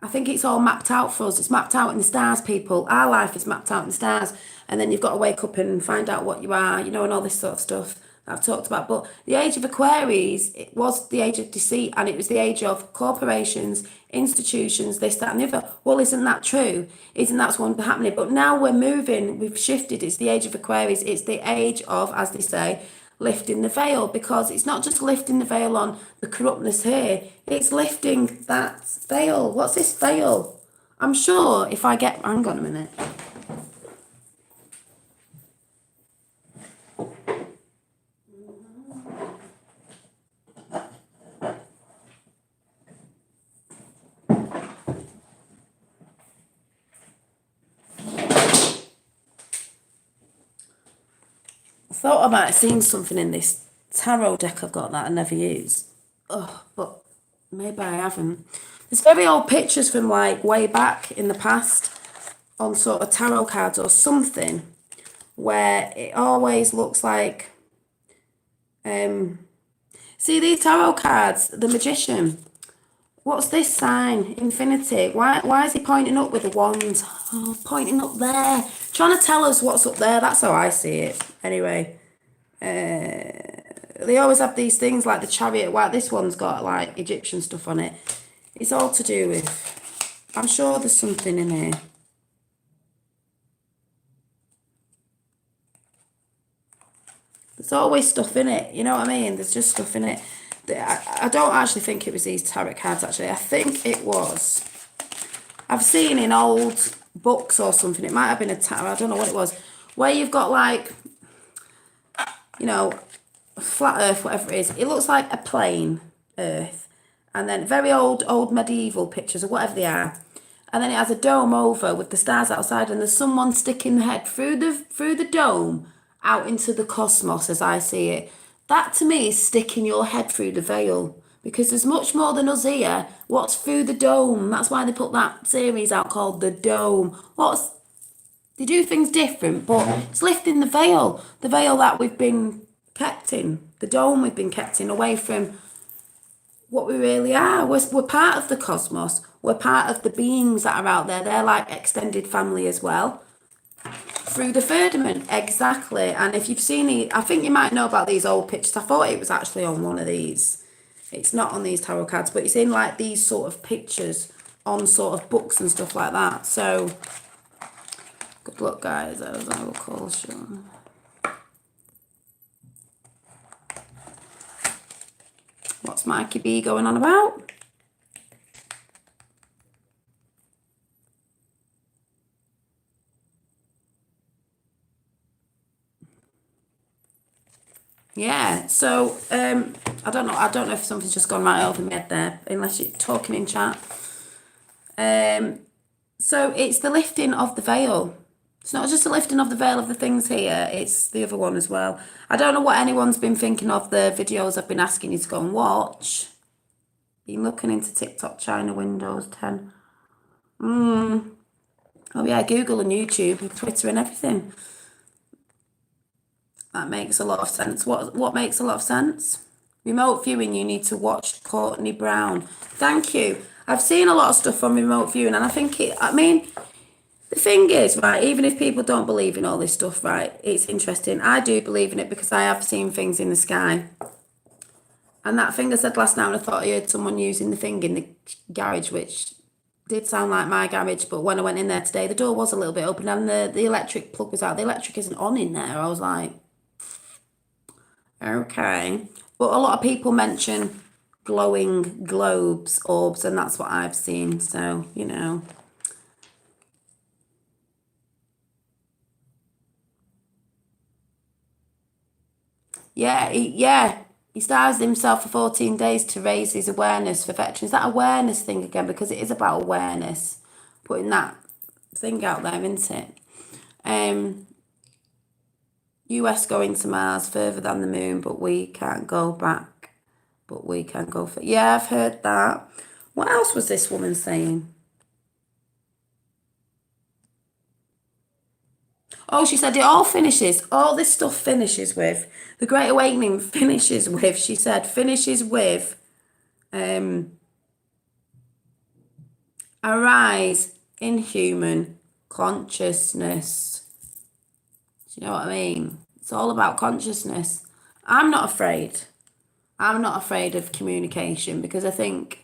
I think it's all mapped out for us. It's mapped out in the stars, people. Our life is mapped out in the stars. And then you've got to wake up and find out what you are, you know, and all this sort of stuff that I've talked about. But the age of Aquarius, it was the age of deceit, and it was the age of corporations, institutions, this, that, and the other. Well, isn't that true? Isn't that what's happening? But now we're moving, we've shifted. It's the age of Aquarius. It's the age of, as they say, lifting the veil, because it's not just lifting the veil on the corruptness here, it's lifting that veil. What's this veil? I'm sure if I get, hang on a minute. I thought I might have seen something in this tarot deck I've got that I never use. Oh, but maybe I haven't. There's very old pictures from like way back in the past on sort of tarot cards or something, where it always looks like, see these tarot cards, the Magician. What's this sign? Infinity. Why is he pointing up with the wand? Oh, pointing up there. Trying to tell us what's up there. That's how I see it. Anyway. They always have these things like the chariot. Wow, this one's got like Egyptian stuff on it. It's all to do with, I'm sure there's something in here. There's always stuff in it, you know what I mean? There's just stuff in it. I don't actually think it was these tarot cards, actually. I think it was. I've seen in old books or something, it might have been a tarot, I don't know what it was, where you've got like, you know, flat earth, whatever it is. It looks like a plain earth. And then very old medieval pictures or whatever they are. And then it has a dome over with the stars outside, and there's someone sticking their head through the dome out into the cosmos, as I see it. That to me is sticking your head through the veil, because there's much more than us here. What's through the dome? That's why they put that series out called The Dome. They do things different, but it's lifting the veil that we've been kept in, the dome we've been kept in, away from what we really are. We're part of the cosmos. We're part of the beings that are out there. They're like extended family as well. Through the firmament, exactly. And if you've seen it, I think you might know about these old pictures. I thought it was actually on one of these. It's not on these tarot cards, but it's in like these sort of pictures on sort of books and stuff like that. So, good luck, guys. As I will call Sean. What's Mikey B going on about? Yeah, so I don't know if something's just gone right over my head there, unless you're talking in chat. So it's the lifting of the veil. It's not just the lifting of the veil of the things here, it's the other one as well. I don't know what anyone's been thinking of the videos I've been asking you to go and watch. Been looking into TikTok, China, Windows 10. Oh yeah, Google and YouTube and Twitter and everything. That makes a lot of sense. What makes a lot of sense? Remote viewing, you need to watch Courtney Brown. Thank you. I've seen a lot of stuff on remote viewing, and I think the thing is, right, even if people don't believe in all this stuff, right, it's interesting. I do believe in it because I have seen things in the sky. And that thing I said last night, when I thought I heard someone using the thing in the garage, which did sound like my garage, but when I went in there today, the door was a little bit open and the electric plug was out. The electric isn't on in there. I was like, okay. But a lot of people mention glowing globes, orbs, and that's what I've seen. So, you know. Yeah, he starves himself for 14 days to raise his awareness for veterans. That awareness thing again, because it is about awareness, putting that thing out there, isn't it? US going to Mars further than the moon, but we can't go back. But we can go for... Yeah, I've heard that. What else was this woman saying? Oh, she said it all finishes, all this stuff finishes with, the Great Awakening finishes with, she said, finishes with, arise in human consciousness. Do you know what I mean? It's all about consciousness. I'm not afraid. I'm not afraid of communication because I think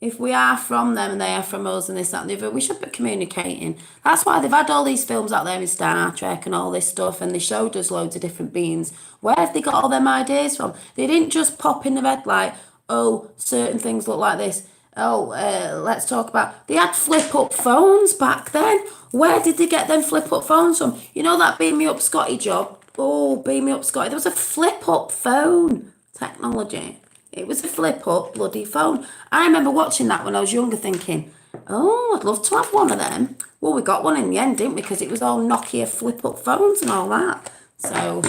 if we are from them and they are from us and this, that and the other, we should be communicating. That's why they've had all these films out there in Star Trek and all this stuff, and they showed us loads of different beings. Where have they got all them ideas from? They didn't just pop in the red light, oh, certain things look like this. Oh, let's talk about... They had flip-up phones back then. Where did they get them flip-up phones from? You know that Beam Me Up Scotty job? Oh, Beam Me Up Scotty. There was a flip-up phone technology. It was a flip-up bloody phone. I remember watching that when I was younger thinking, oh, I'd love to have one of them. Well, we got one in the end, didn't we? Because it was all Nokia flip-up phones and all that. So,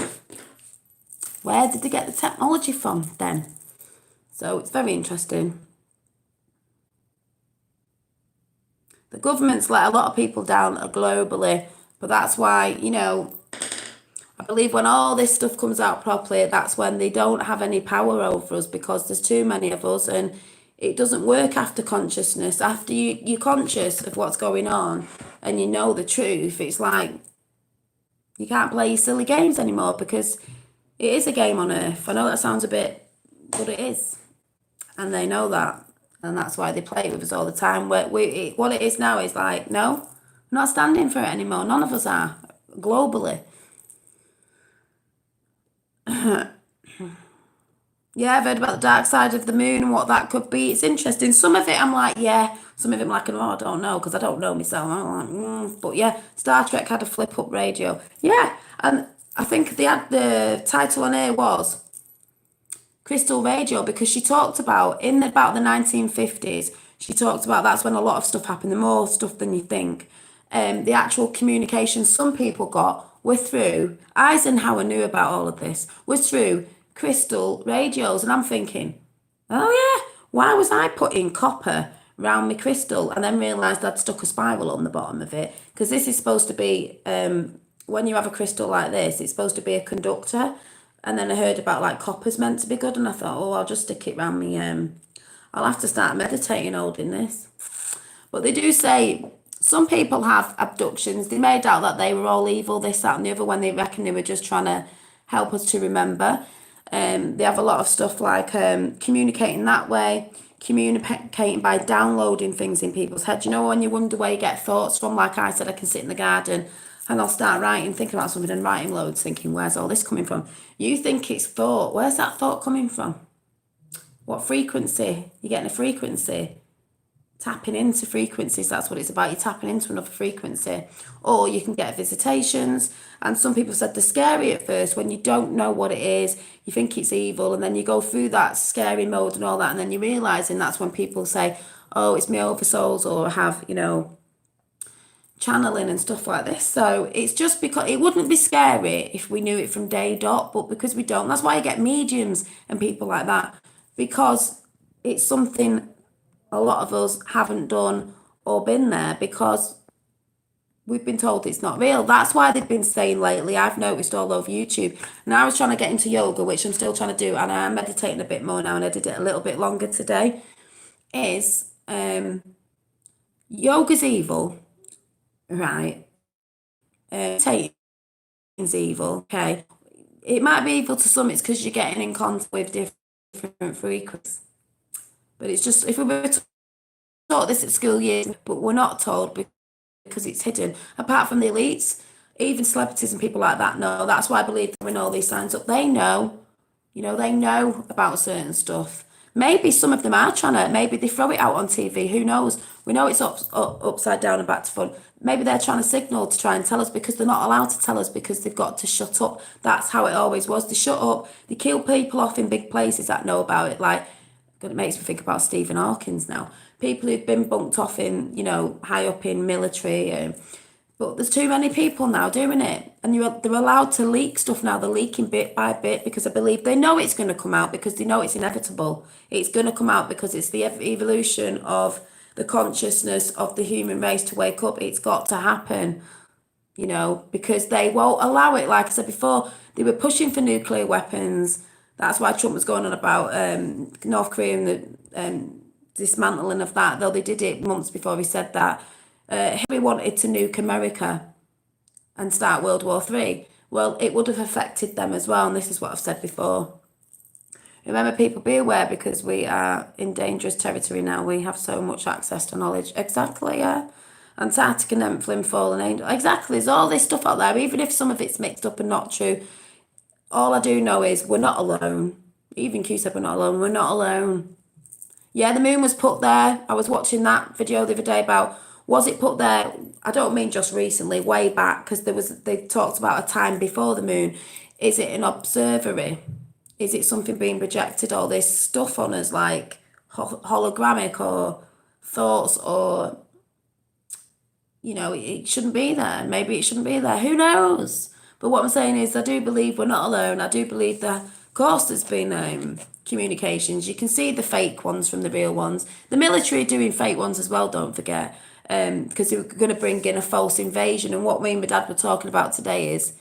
where did they get the technology from then? So, it's very interesting. The government's let a lot of people down globally, but that's why, you know, I believe when all this stuff comes out properly, that's when they don't have any power over us because there's too many of us and it doesn't work after consciousness. After you're conscious of what's going on and you know the truth, it's like you can't play your silly games anymore because it is a game on Earth. I know that sounds a bit, but it is. And they know that. And that's why they play it with us all the time. What it is now is like, no, I'm not standing for it anymore. None of us are, globally. Yeah, I've heard about the dark side of the moon and what that could be. It's interesting. Some of it I'm like, yeah. Some of it I'm like, oh, I don't know, because I don't know myself. I'm like, But yeah, Star Trek had a flip-up radio. Yeah, and I think the title on here was Crystal Radio, because she talked about, in about the 1950s, she talked about that's when a lot of stuff happened, the more stuff than you think. The actual communication some people got were through, Eisenhower knew about all of this, was through crystal radios. And I'm thinking, oh yeah, why was I putting copper around my crystal and then realised I'd stuck a spiral on the bottom of it? Because this is supposed to be, when you have a crystal like this, it's supposed to be a conductor. And then I heard about like copper's meant to be good, and I thought, oh, I'll just stick it around me. I'll have to start meditating holding this. But they do say some people have abductions. They made out that they were all evil, this, that, and the other, when they reckon they were just trying to help us to remember. They have a lot of stuff like communicating that way, communicating by downloading things in people's heads. You know, when you wonder where you get thoughts from, like I said, I can sit in the garden and I'll start writing, thinking about something and writing loads, thinking, where's all this coming from? You think it's thought. Where's that thought coming from? What frequency? You're getting a frequency. Tapping into frequencies, that's what it's about. You're tapping into another frequency. Or you can get visitations. And some people said they're scary at first when you don't know what it is. You think it's evil, and then you go through that scary mode and all that, and then you're realising that's when people say, oh, it's me oversouls, or have, channeling and stuff like this. So it's just because it wouldn't be scary if we knew it from day dot, but because we don't, that's why you get mediums and people like that, because it's something a lot of us haven't done or been there, because we've been told it's not real. That's why they've been saying lately, I've noticed all over YouTube. And I was trying to get into yoga, which I'm still trying to do, and I am meditating a bit more now, and I did it a little bit longer today, is yoga's evil, right? Meditating's evil, okay? It might be evil to some, it's because you're getting in contact with different frequencies. But it's just, if we were taught this at school years, but we're not told because it's hidden. Apart from the elites, even celebrities and people like that know. That's why I believe when all these signs up, they know, they know about certain stuff. Maybe some of them are trying to, maybe they throw it out on TV, who knows? We know it's upside down and back to front. Maybe they're trying to signal to try and tell us, because they're not allowed to tell us, because they've got to shut up. That's how it always was. They shut up, they kill people off in big places that know about it. Like, it makes me think about Stephen Hawkins now. People who've been bunked off in, high up in military. But there's too many people now doing it. And they're allowed to leak stuff now. They're leaking bit by bit, because I believe they know it's going to come out, because they know it's inevitable. It's going to come out because it's the evolution of the consciousness of the human race to wake up. It's got to happen, because they won't allow it. Like I said before, they were pushing for nuclear weapons. That's why Trump was going on about North Korea and the dismantling of that, though they did it months before he said that. Hillary wanted to nuke America and start World War III. Well, it would have affected them as well, and this is what I've said before. Remember, people, be aware, because we are in dangerous territory now. We have so much access to knowledge. Exactly, yeah. Antarctica, Nephilim, Fallen Angel. Exactly, there's all this stuff out there, even if some of it's mixed up and not true. All I do know is we're not alone. Even Q said we're not alone. We're not alone. Yeah, the moon was put there. I was watching that video the other day about, was it put there? I don't mean just recently, way back, because they talked about a time before the moon. Is it an observatory? Is it something being projected, all this stuff on us, like hologramic or thoughts, or, it shouldn't be there. Maybe it shouldn't be there. Who knows? But what I'm saying is, I do believe we're not alone. I do believe that, of course, there's been communications. You can see the fake ones from the real ones. The military are doing fake ones as well, don't forget, because they were going to bring in a false invasion. And what me and my dad were talking about today is,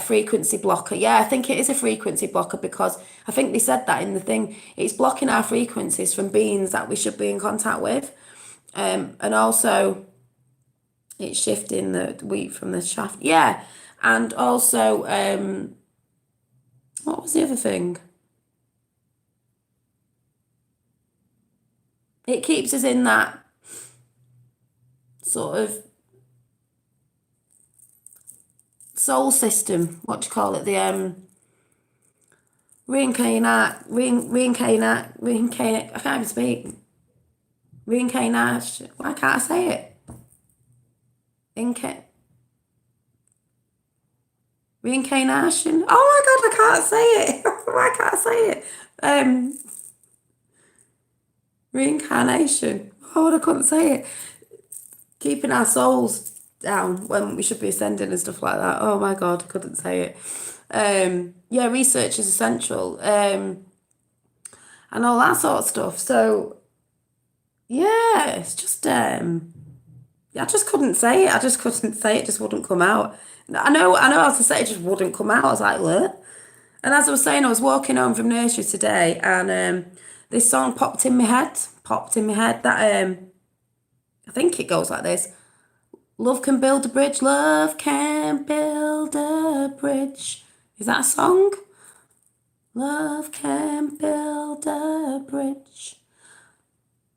frequency blocker. Yeah, I think it is a frequency blocker, because I think they said that in the thing. It's blocking our frequencies from beings that we should be in contact with. And also, it's shifting the wheat from the shaft. Yeah. And also, what was the other thing? It keeps us in that sort of soul system. What do you call it? The reincarnate. I can't even speak. Reincarnation. Why can't I say it? Reincarnation. Oh my God, I can't say it. Why can't I say it? Reincarnation. Oh, I couldn't say it. Keeping our souls down when we should be ascending and stuff like that. Oh my God, I couldn't say it. Research is essential. And all that sort of stuff. So, yeah, it's just, I just couldn't say it. It just wouldn't come out. I know how to say it, just wouldn't come out. I was like, what? And as I was saying, I was walking home from nursery today, and this song popped in my head. That I think it goes like this: love can build a bridge, love can build a bridge. Is that a song? Love can build a bridge.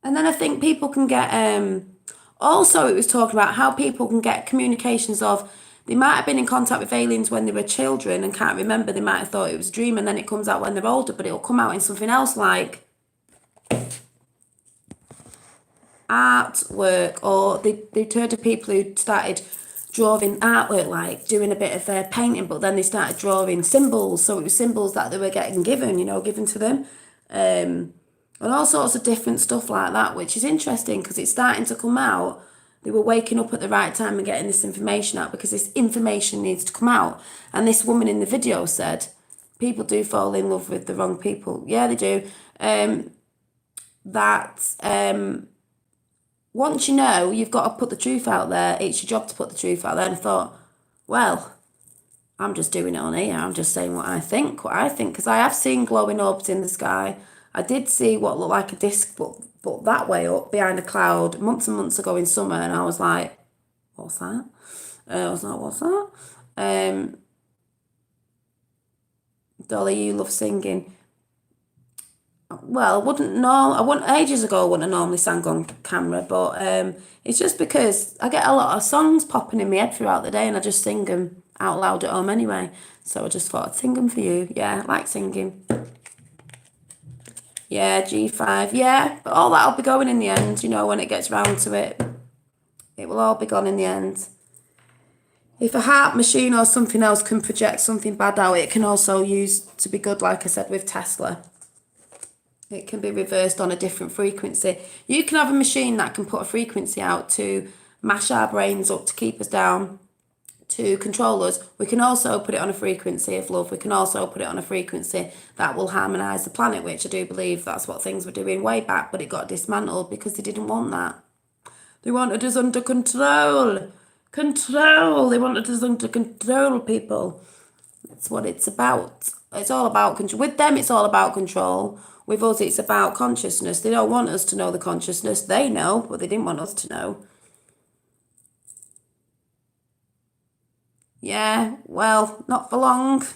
And then I think people can get also, it was talking about how people can get communications of, they might have been in contact with aliens when they were children and can't remember. They might have thought it was a dream, and then it comes out when they're older, but it'll come out in something else, like artwork, or they'd heard of people who started drawing artwork, like doing a bit of painting, but then they started drawing symbols. So it was symbols that they were getting given, given to them. And all sorts of different stuff like that, which is interesting because it's starting to come out. They were waking up at the right time and getting this information out because this information needs to come out. And this woman in the video said, people do fall in love with the wrong people. Yeah, they do. Once you know, you've got to put the truth out there. It's your job to put the truth out there. And I thought, well, I'm just doing it on here. I'm just saying what I think, because I have seen glowing orbs in the sky. I did see what looked like a disc, but that way up behind a cloud months and months ago in summer, and I was like, what's that? I was like, what's that? Dolly, you love singing. Well, ages ago, I wouldn't have normally sang on camera, but it's just because I get a lot of songs popping in my head throughout the day, and I just sing them out loud at home anyway. So I just thought I'd sing them for you. Yeah, I like singing. Yeah, G5. Yeah, but all that'll be going in the end, when it gets round to it. It will all be gone in the end. If a heart machine or something else can project something bad out, it can also use to be good, like I said, with Tesla. It can be reversed on a different frequency. You can have a machine that can put a frequency out to mash our brains up, to keep us down, to control us. We can also put it on a frequency of love. We can also put it on a frequency that will harmonise the planet, which I do believe that's what things were doing way back, but it got dismantled because they didn't want that. They wanted us under control. They wanted us under control, people. That's what it's about. It's all about control. With them, it's all about control. With us, it's about consciousness. They don't want us to know the consciousness. They know, but they didn't want us to know. Yeah, well, not for long.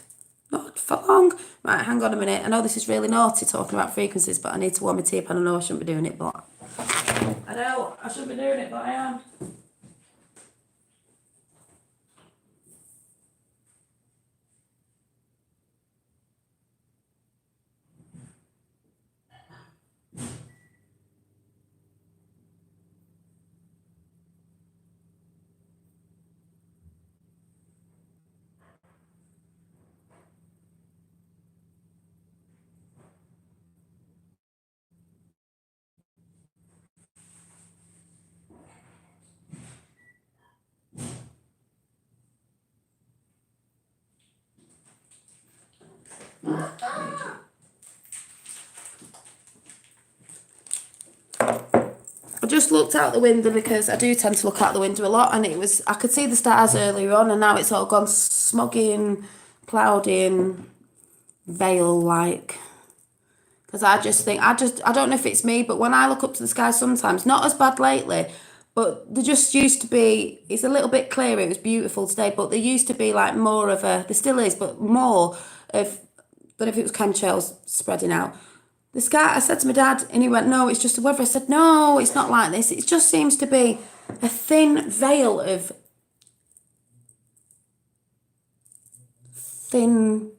Not for long. Right, hang on a minute. I know this is really naughty talking about frequencies, but I need to warm my tea up, and I know I shouldn't be doing it, but... I know, I shouldn't be doing it, but I am. I just looked out the window because I do tend to look out the window a lot, and I could see the stars earlier on, and now it's all gone smoggy and cloudy and veil-like. Because I don't know if it's me, but when I look up to the sky sometimes, not as bad lately, but there just used to be, it's a little bit clearer, it was beautiful today, but there used to be like more of there still is, but more of, than if it was chemtrails spreading out. The sky, I said to my dad, and he went, no, it's just the weather. I said, no, it's not like this. It just seems to be a thin veil of thin,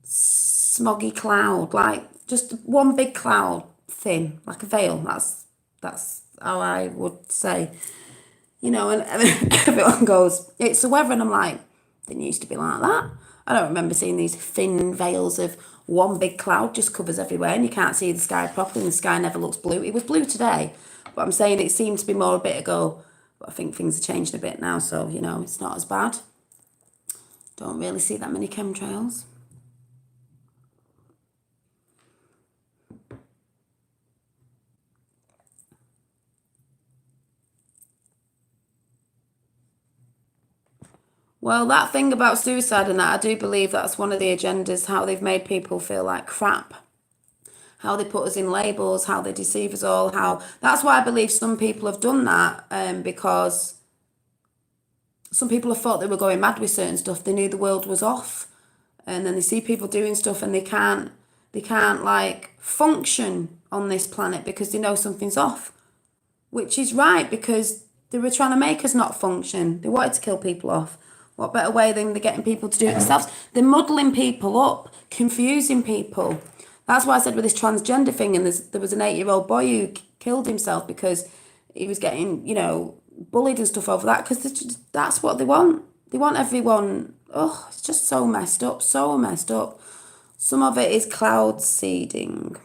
smoggy cloud, like just one big cloud, thin, like a veil. That's how I would say. And everyone goes, it's the weather, and I'm like, didn't used to be like that. I don't remember seeing these thin veils of one big cloud just covers everywhere, and you can't see the sky properly, and the sky never looks blue. It was blue today, but I'm saying it seemed to be more a bit ago, but I think things are changing a bit now, so, it's not as bad. Don't really see that many chemtrails. Well, that thing about suicide and that, I do believe that's one of the agendas, how they've made people feel like crap, how they put us in labels, how they deceive us all, that's why I believe some people have done that, because some people have thought they were going mad with certain stuff. They knew the world was off, and then they see people doing stuff and they can't like function on this planet because they know something's off, which is right, because they were trying to make us not function. They wanted to kill people off. What better way than they're getting people to do it themselves? They're muddling people up, confusing people. That's why I said with this transgender thing, and there was an 8-year-old boy who killed himself because he was getting, bullied and stuff over that, because that's what they want. They want everyone, oh, it's just so messed up, so messed up. Some of it is cloud seeding.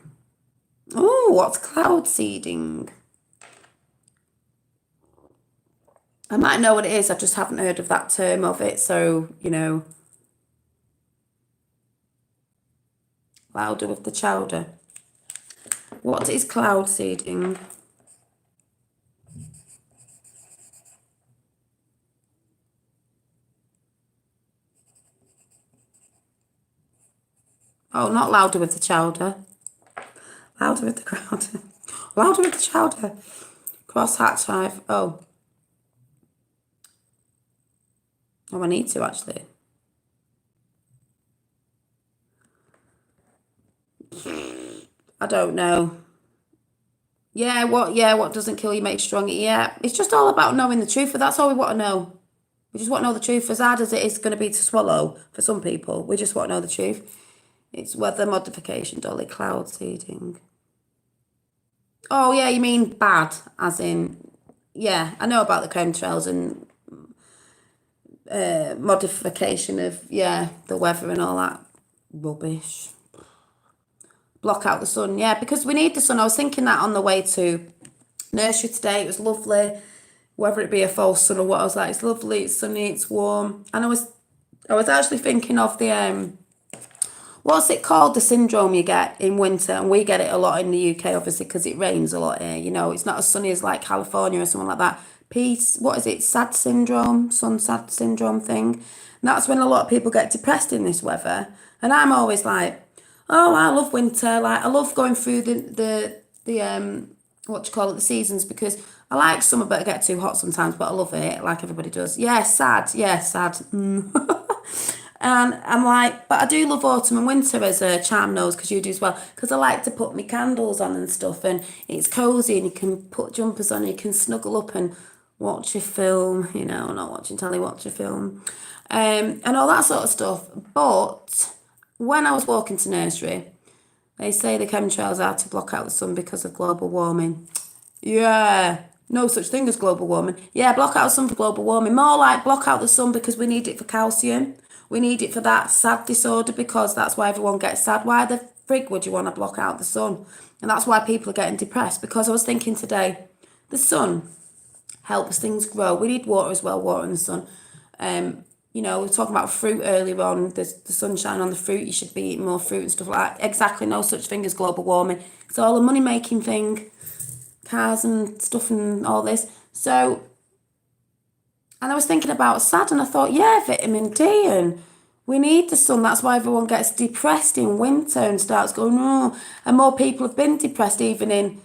Oh, what's cloud seeding? I might know what it is, I just haven't heard of that term of it, so, louder with the chowder. What is cloud seeding? Oh, not louder with the chowder. Louder with the crowd. Louder with the chowder. Cross hatch 5. Oh. Oh, I need to actually. I don't know. Yeah, what doesn't kill you makes stronger. Yeah, it's just all about knowing the truth, but that's all we want to know. We just want to know the truth, as hard as it is going to be to swallow for some people. We just want to know the truth. It's weather modification, Dolly, cloud seeding. Oh, yeah, you mean bad, as in, yeah, I know about the chemtrails and modification of, the weather and all that rubbish. Block out the sun, yeah, because we need the sun. I was thinking that on the way to nursery today. It was lovely, whether it be a false sun or what. I was like, it's lovely, it's sunny, it's warm. And I was actually thinking of the what's it called, the syndrome you get in winter, and we get it a lot in the UK, obviously, because it rains a lot here. It's not as sunny as like California or something like that. What is it, sad syndrome, sun sad syndrome thing. And that's when a lot of people get depressed in this weather. And I'm always like, oh, I love winter. Like, I love going through the the seasons, because I like summer, but I get too hot sometimes, but I love it, like everybody does. Yeah, sad. And I'm like, but I do love autumn and winter, as Charm knows, because you do as well, because I like to put my candles on and stuff, and it's cozy, and you can put jumpers on, and you can snuggle up and watch a film, not watching telly, watch a film, and all that sort of stuff. But when I was walking to nursery, they say the chemtrails are to block out the sun because of global warming. Yeah, no such thing as global warming. Yeah, block out the sun for global warming. More like block out the sun because we need it for calcium. We need it for that sad disorder, because that's why everyone gets sad. Why the frig would you want to block out the sun? And that's why people are getting depressed, because I was thinking today, the sun helps things grow. We need water as well, water in the sun. We were talking about fruit earlier on, the sunshine on the fruit, you should be eating more fruit and stuff like that. Exactly, no such thing as global warming. It's all a money-making thing, cars and stuff and all this. So, and I was thinking about sad, and I thought, yeah, vitamin D, and we need the sun. That's why everyone gets depressed in winter and starts going, oh. And more people have been depressed even in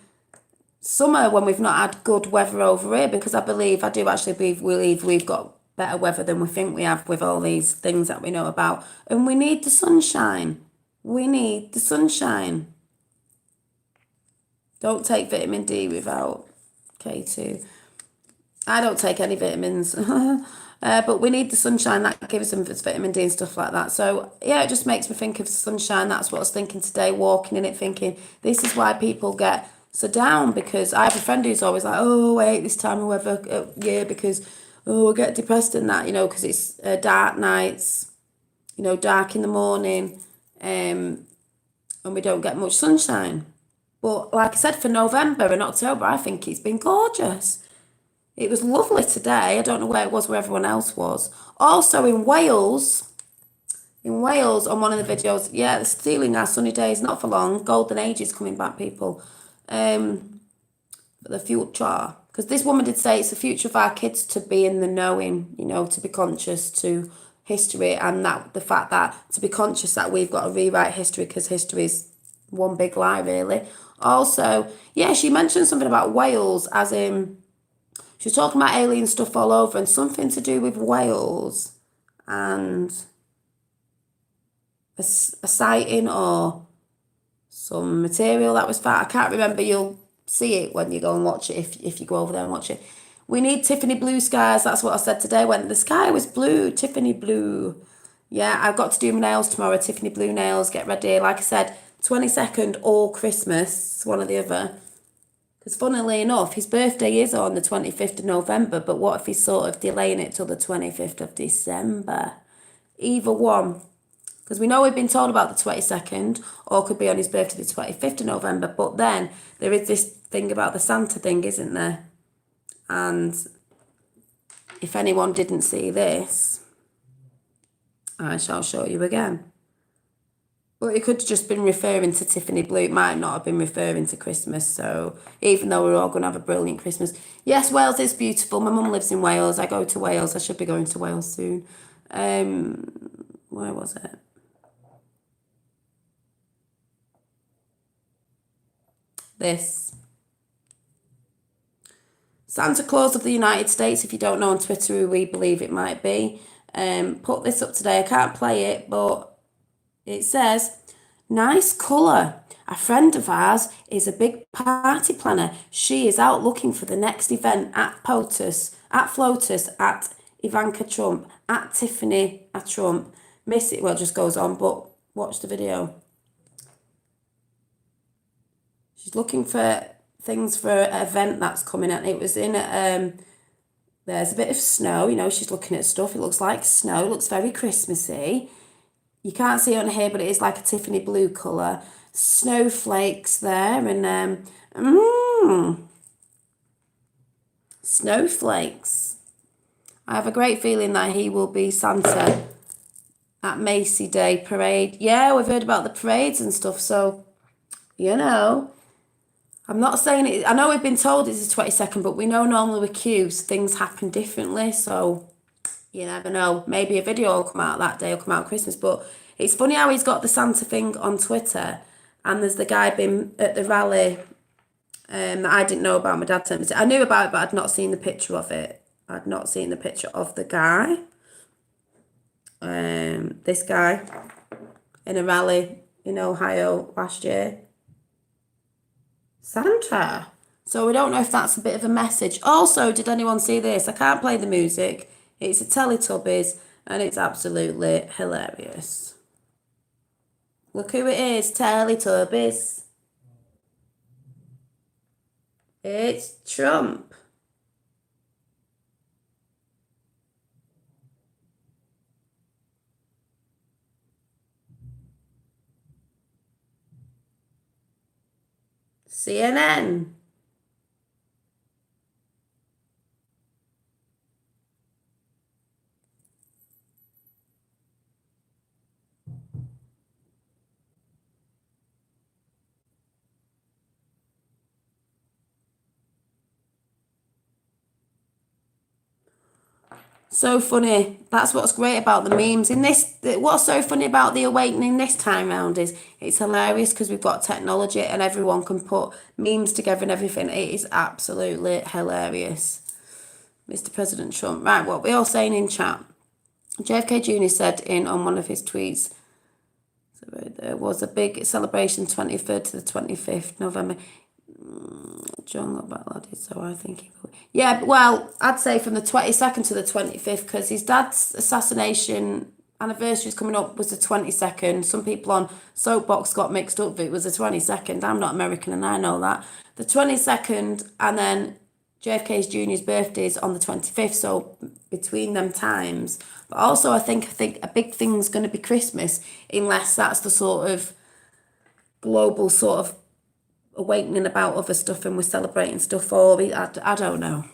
summer when we've not had good weather over here, because I do actually believe we've got better weather than we think we have with all these things that we know about. And we need the sunshine. We need the sunshine. Don't take vitamin D without K2. I don't take any vitamins. But we need the sunshine. That gives them vitamin D and stuff like that. So, yeah, it just makes me think of sunshine. That's what I was thinking today, walking in it, thinking this is why people get so down, because I have a friend who's always like, oh, I hate this time of weather, because I get depressed in that, because it's dark nights, dark in the morning, and we don't get much sunshine. But like I said, for November and October, I think it's been gorgeous. It was lovely today. I don't know where it was, where everyone else was. Also in Wales, on one of the videos, yeah, they're stealing our sunny days, not for long. Golden age is coming back, people. For the future. Because this woman did say it's the future of our kids to be in the knowing, to be conscious to history, and that the fact that to be conscious that we've got to rewrite history, because history is one big lie, really. Also, yeah, she mentioned something about Wales, as in, she was talking about alien stuff all over, and something to do with Wales and a sighting or some material that was found. I can't remember. You'll see it when you go and watch it, if you go over there and watch it. We need Tiffany blue skies. That's what I said today, when the sky was blue, Tiffany blue. Yeah, I've got to do my nails tomorrow, Tiffany blue nails, get ready. Like I said, 22nd or Christmas, one or the other. Because funnily enough, his birthday is on the 25th of November, but what if he's sort of delaying it till the 25th of December? Either one. Because we know we've been told about the 22nd, or could be on his birthday the 25th of November, but then there is this thing about the Santa thing, isn't there? And if anyone didn't see this, I shall show you again. But it could have just been referring to Tiffany Blue. It might not have been referring to Christmas. So even though we're all going to have a brilliant Christmas. Yes, Wales is beautiful. My mum lives in Wales. I go to Wales. I should be going to Wales soon. Where was it? This. Santa Claus of the United States, if you don't know on Twitter who we believe it might be. Put this up today. I can't play it, but it says, nice colour. A friend of ours is a big party planner. She is out looking for the next event at POTUS, at FLOTUS, at Ivanka Trump, at Tiffany at Trump. Miss it, well, it just goes on, but watch the video. She's looking for things for an event that's coming out. It was in, there's a bit of snow, you know, she's looking at stuff. It looks like snow, it looks very Christmassy. You can't see it on here, but it is like a Tiffany blue colour. Snowflakes there, and snowflakes. I have a great feeling that he will be Santa at Macy Day Parade. Yeah, we've heard about the parades and stuff, so, you know. I'm not saying it, I know we've been told it's the 22nd, but we know normally with Qs, things happen differently, so you never know. Maybe a video will come out that day, will come out Christmas, but it's funny how he's got the Santa thing on Twitter, and there's the guy been at the rally that I didn't know about. My dad sent me to. I knew about it, but I'd not seen the picture of it. I'd not seen the picture of the guy. This guy in a rally in Ohio last year. Santa. So we don't know if that's a bit of a message. Also, did anyone see this? I can't play the music. It's a Teletubbies, and it's absolutely hilarious. Look who it is, Teletubbies. It's Trump. CNN. So funny. That's what's great about the memes. What's so funny about the awakening this time round is it's hilarious because we've got technology and everyone can put memes together and everything. It is absolutely hilarious. Mr. President Trump. Right, what we're all saying in chat. JFK Jr. said on one of his tweets, so there was a big celebration 23rd to the 25th November. John got back laddie, so I think he will. Yeah, well, I'd say from the 22nd to the 25th, because his dad's assassination anniversary is coming up was the 22nd. Some people on Soapbox got mixed up, but it was the 22nd. I'm not American and I know that. The 22nd, and then JFK Jr.'s birthday is on the 25th, so between them times. But also I think a big thing's going to be Christmas, unless that's the sort of global sort of awakening about other stuff and we're celebrating stuff, or I don't know.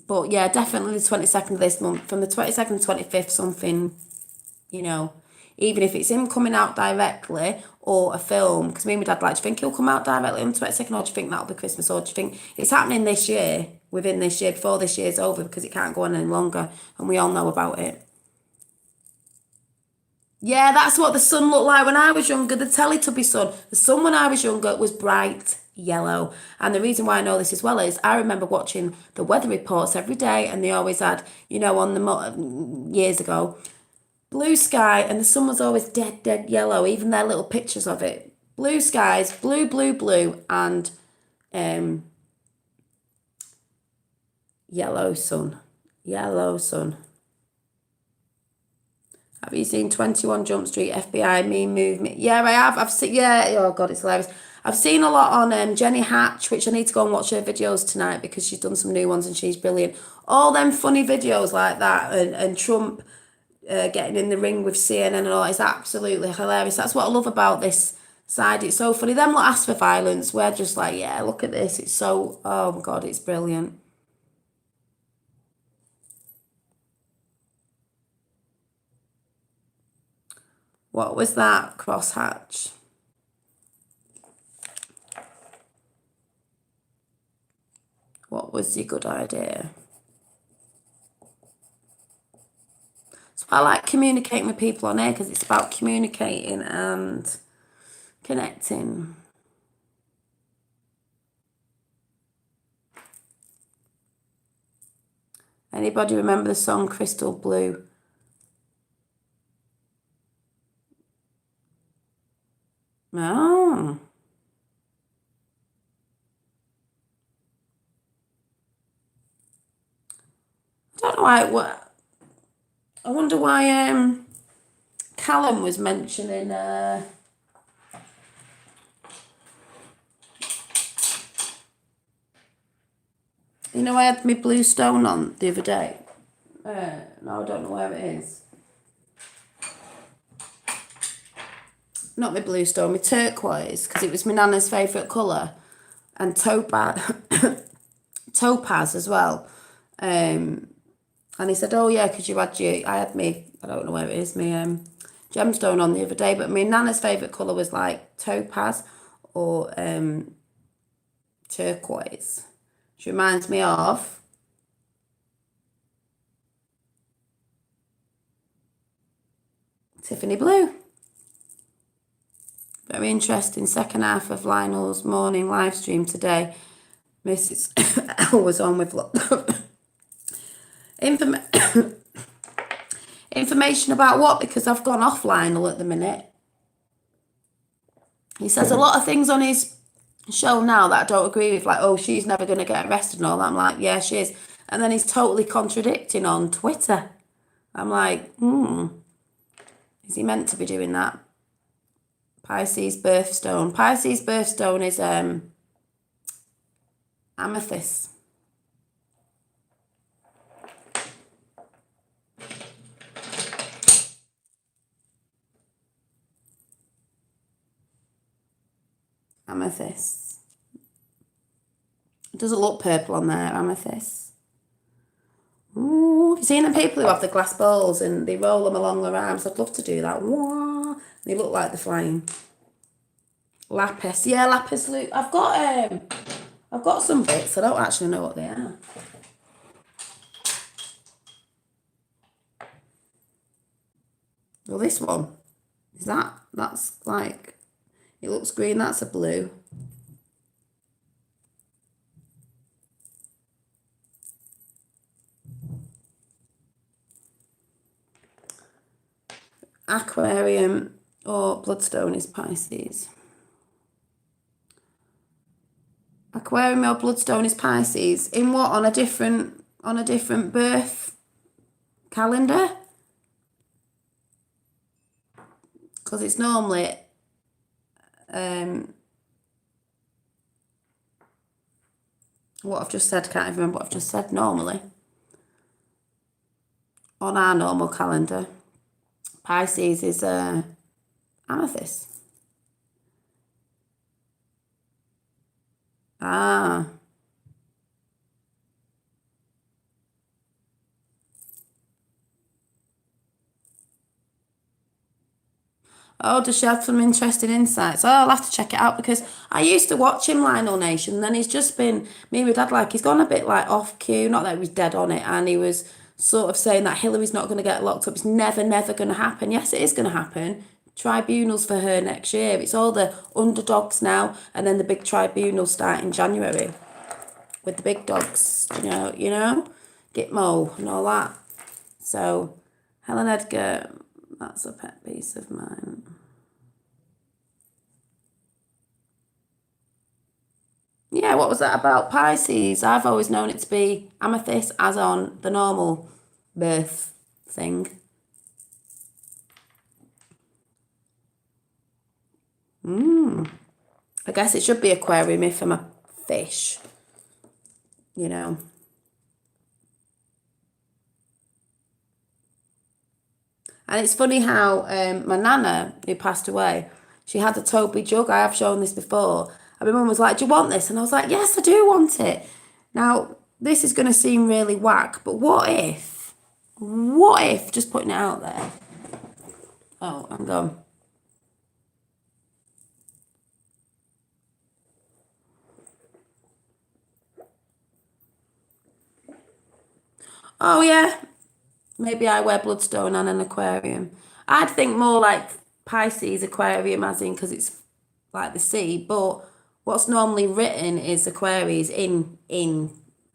But yeah, definitely the 22nd of this month. From the 22nd to 25th, something, even if it's him coming out directly or a film, because me and my dad like, do you think he'll come out directly on the 22nd, or do you think that'll be Christmas, or do you think it's happening this year, within this year, before this year's over, because it can't go on any longer, and we all know about it. Yeah, that's what the sun looked like when I was younger, the Teletubby sun. The sun when I was younger was bright yellow. And the reason why I know this as well is I remember watching the weather reports every day, and they always had, on the years ago, blue sky, and the sun was always dead yellow, even their little pictures of it. Blue skies, blue, and yellow sun. Have you seen 21 Jump Street FBI meme movement? Yeah, I have. I've seen, yeah, oh God, it's hilarious. I've seen a lot on Jenny Hatch, which I need to go and watch her videos tonight because she's done some new ones and she's brilliant. All them funny videos like that and Trump getting in the ring with CNN and all, it's absolutely hilarious. That's what I love about this side. It's so funny. Them lot ask for violence. We're just like, yeah, look at this. It's so, oh my God, it's brilliant. What was that, crosshatch? What was your good idea? So I like communicating with people on here because it's about communicating and connecting. Anybody remember the song Crystal Blue? Oh. I don't know why. What? I wonder why Callum was mentioning. You know, I had my blue stone on the other day. No, I don't know where it is. Not my blue stone, my turquoise, because it was my nana's favourite colour, and topaz as well. And he said, "Oh yeah, because I had me, I don't know where it is, my gemstone on the other day, but my nana's favourite colour was like topaz or turquoise, which reminds me of Tiffany Blue." Very interesting second half of Lionel's morning live stream today. Mrs. L was on with information about what? Because I've gone off Lionel at the minute. He says a lot of things on his show now that I don't agree with, like, oh, she's never going to get arrested and all that. I'm like, yeah, she is. And then he's totally contradicting on Twitter. I'm like, is he meant to be doing that? Pisces birthstone. Pisces birthstone is amethyst. Amethyst. It doesn't look purple on there, amethyst. Ooh, have you seen the people who have the glass bowls and they roll them along their arms? I'd love to do that. Wah. They look like they're flying. Lapis. Yeah, lapis. I've got some bits. I don't actually know what they are. Well, this one is that's like, it looks green. That's a blue. Aquarium or bloodstone is Pisces. Aquarium or bloodstone is Pisces. In what? On a different birth calendar? Because it's normally what I've just said, can't even remember what I've just said. Normally on our normal calendar, Pisces is amethyst. Ah. Oh, does she have some interesting insights? Oh, I'll have to check it out because I used to watch him, Lionel Nation, and then he's just been, me and my dad, like, he's gone a bit like off cue, not that he was dead on it, and he was sort of saying that Hillary's not going to get locked up. It's never going to happen. Yes, it is going to happen. Tribunals for her next year. It's all the underdogs now, and then the big tribunals start in January with the big dogs, you know, Gitmo and all that. So, Helen Edgar, that's a pet piece of mine. Yeah, what was that about Pisces? I've always known it to be amethyst, as on the normal birth thing. I guess it should be aquarium if I'm a fish, you know. And it's funny how my nana, who passed away, she had a Toby jug. I have shown this before. And my mum was like, do you want this? And I was like, yes, I do want it. Now, this is going to seem really whack, but what if, just putting it out there. Oh, I'm gone. Oh, yeah, maybe I wear bloodstone on an aquarium. I'd think more like Pisces aquarium, as in because it's like the sea. But what's normally written is Aquarius in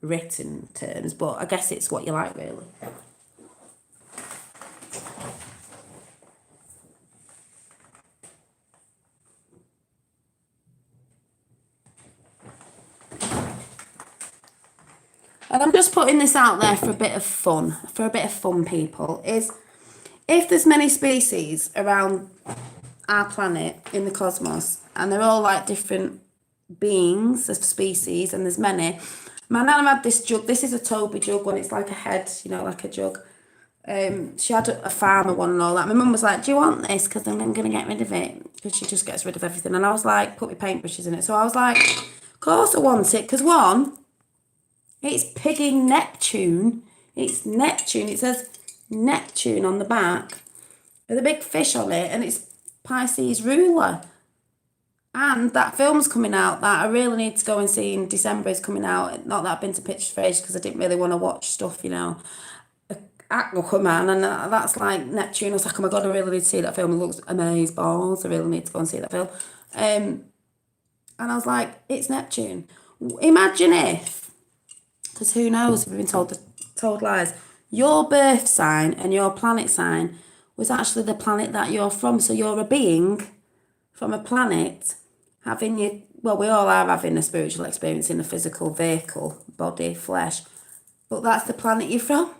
written terms. But I guess it's what you like, really. And I'm just putting this out there for a bit of fun, people, is if there's many species around our planet in the cosmos, and they're all like different beings of species, and there's many. My nana had this jug. This is a Toby jug when it's like a head, you know, like a jug. She had a farmer one and all that. My mum was like, do you want this? Because then I'm going to get rid of it. Because she just gets rid of everything. And I was like, put my paintbrushes in it. So I was like, of course I want it. Because one, it's pigging Neptune. It's Neptune. It says Neptune on the back with a big fish on it. And it's Pisces ruler. And that film's coming out that I really need to go and see in December is coming out. Not that I've been to pictures for ages because I didn't really want to watch stuff, you know. Aquaman, and that's like Neptune. I was like, oh my god, I really need to see that film. It looks amazing balls. I really need to go and see that film. And I was like, it's Neptune. Imagine if, because who knows, we've been told lies. Your birth sign and your planet sign was actually the planet that you're from. So you're a being from a planet having you. Well, we all are having a spiritual experience in a physical vehicle, body, flesh, but that's the planet you're from.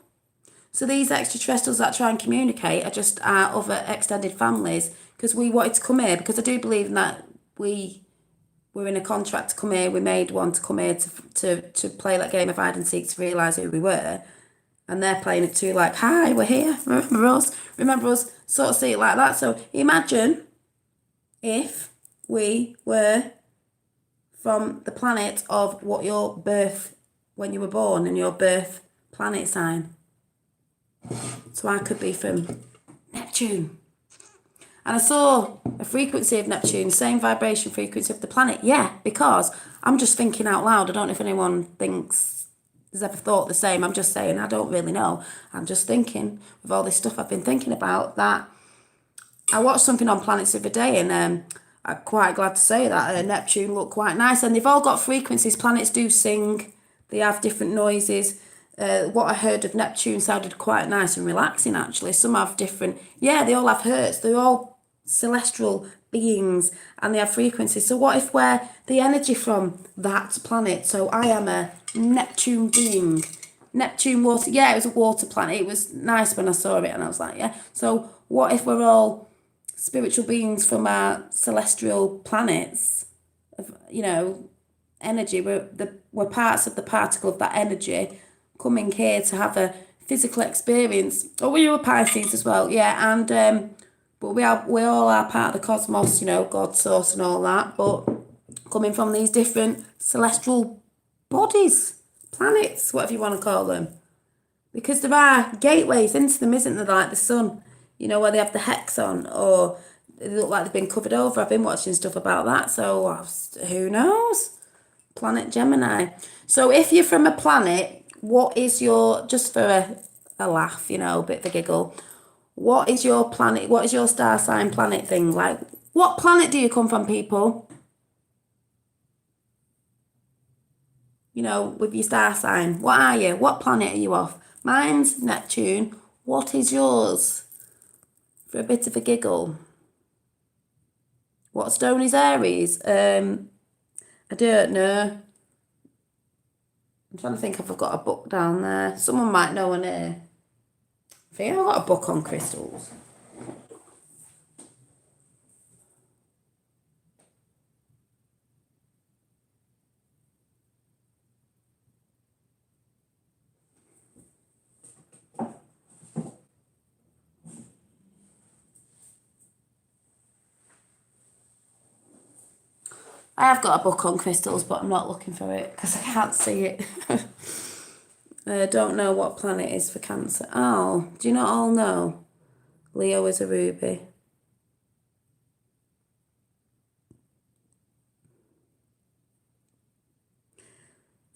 So these extraterrestrials that try and communicate are just our other extended families because we wanted to come here because I do believe that we were in a contract to come here. We made one to come here to play that game of hide and seek to realise who we were. And they're playing it too like, hi, we're here. Remember us, sort of see it like that. So imagine if we were from the planet of what your birth, when you were born and your birth planet sign. So I could be from Neptune. And I saw a frequency of Neptune, same vibration frequency of the planet. Yeah, because I'm just thinking out loud. I don't know if anyone has ever thought the same. I'm just saying, I don't really know. I'm just thinking, with all this stuff I've been thinking about, that I watched something on planets the other day, and I'm quite glad to say that Neptune looked quite nice. And they've all got frequencies. Planets do sing. They have different noises. What I heard of Neptune sounded quite nice and relaxing, actually. Some have different, yeah, they all have hertz. They're all celestial beings and they have frequencies. So what if we're the energy from that planet? So I am a Neptune being. Neptune water, yeah, it was a water planet. It was nice when I saw it and I was like, yeah. So what if we're all spiritual beings from our celestial planets? You know, energy, we're parts of the particle of that energy coming here to have a physical experience. Oh, we were Pisces as well, yeah, and but we all are part of the cosmos, you know, God, source and all that, but coming from these different celestial bodies, planets, whatever you want to call them. Because there are gateways into them, isn't there, like the sun, you know, where they have the hex on, or they look like they've been covered over. I've been watching stuff about that, so who knows? Planet Gemini. So if you're from a planet, what is your, just for a laugh, you know, a bit of a giggle, what is your planet, what is your star sign planet thing? Like, what planet do you come from, people? You know, with your star sign. What are you? What planet are you off? Mine's Neptune. What is yours? For a bit of a giggle. What stone is Aries? I don't know. I'm trying to think if I've got a book down there. Someone might know an I think I've got a book on crystals. I have got a book on crystals, but I'm not looking for it because I can't see it. I don't know what planet is for Cancer. Oh, do you not all know? Leo is a ruby.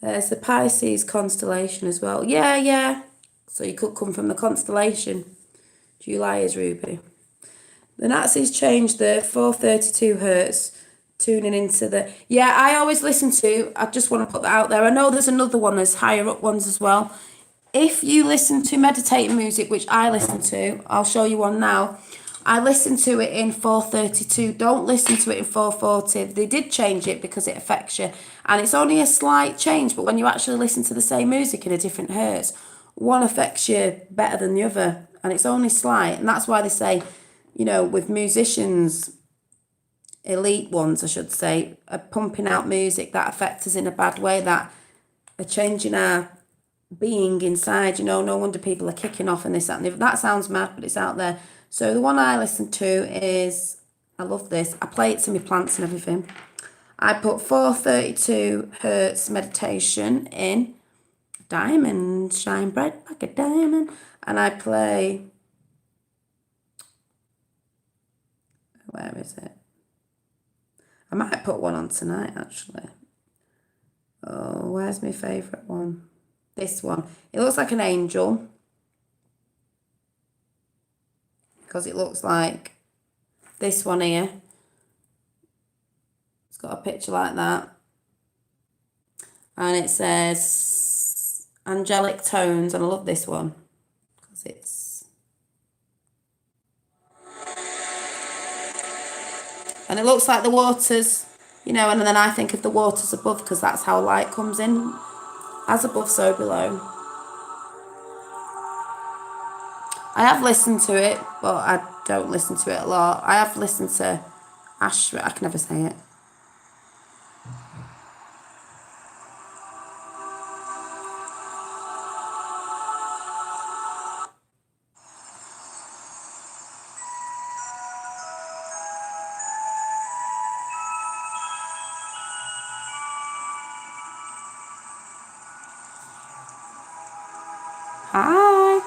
There's the Pisces constellation as well. Yeah, yeah. So you could come from the constellation. July is ruby. The Nazis changed the 432 hertz tuning into the... Yeah, I always listen to... I just want to put that out there. I know there's another one, there's higher up ones as well. If you listen to meditating music, which I listen to, I'll show you one now. I listen to it in 432. Don't listen to it in 440. They did change it because it affects you. And it's only a slight change, but when you actually listen to the same music in a different hertz, one affects you better than the other. And it's only slight. And that's why they say, you know, with musicians, elite ones, I should say, are pumping out music that affects us in a bad way, that are changing our being inside. You know, no wonder people are kicking off and this, that, and the other. That sounds mad, but it's out there. So the one I listen to is, I love this. I play it to my plants and everything. I put 432 hertz meditation in. Diamond, shine bright like a diamond. And I play... Where is it? I might put one on tonight, actually. Oh, where's my favourite one? This one. It looks like an angel. Because it looks like this one here. It's got a picture like that. And it says angelic tones. And I love this one. Because it's... And it looks like the waters, you know, and then I think of the waters above because that's how light comes in. As above, so below. I have listened to it, but I don't listen to it a lot. I have listened to Ashra, I can never say it. Hi.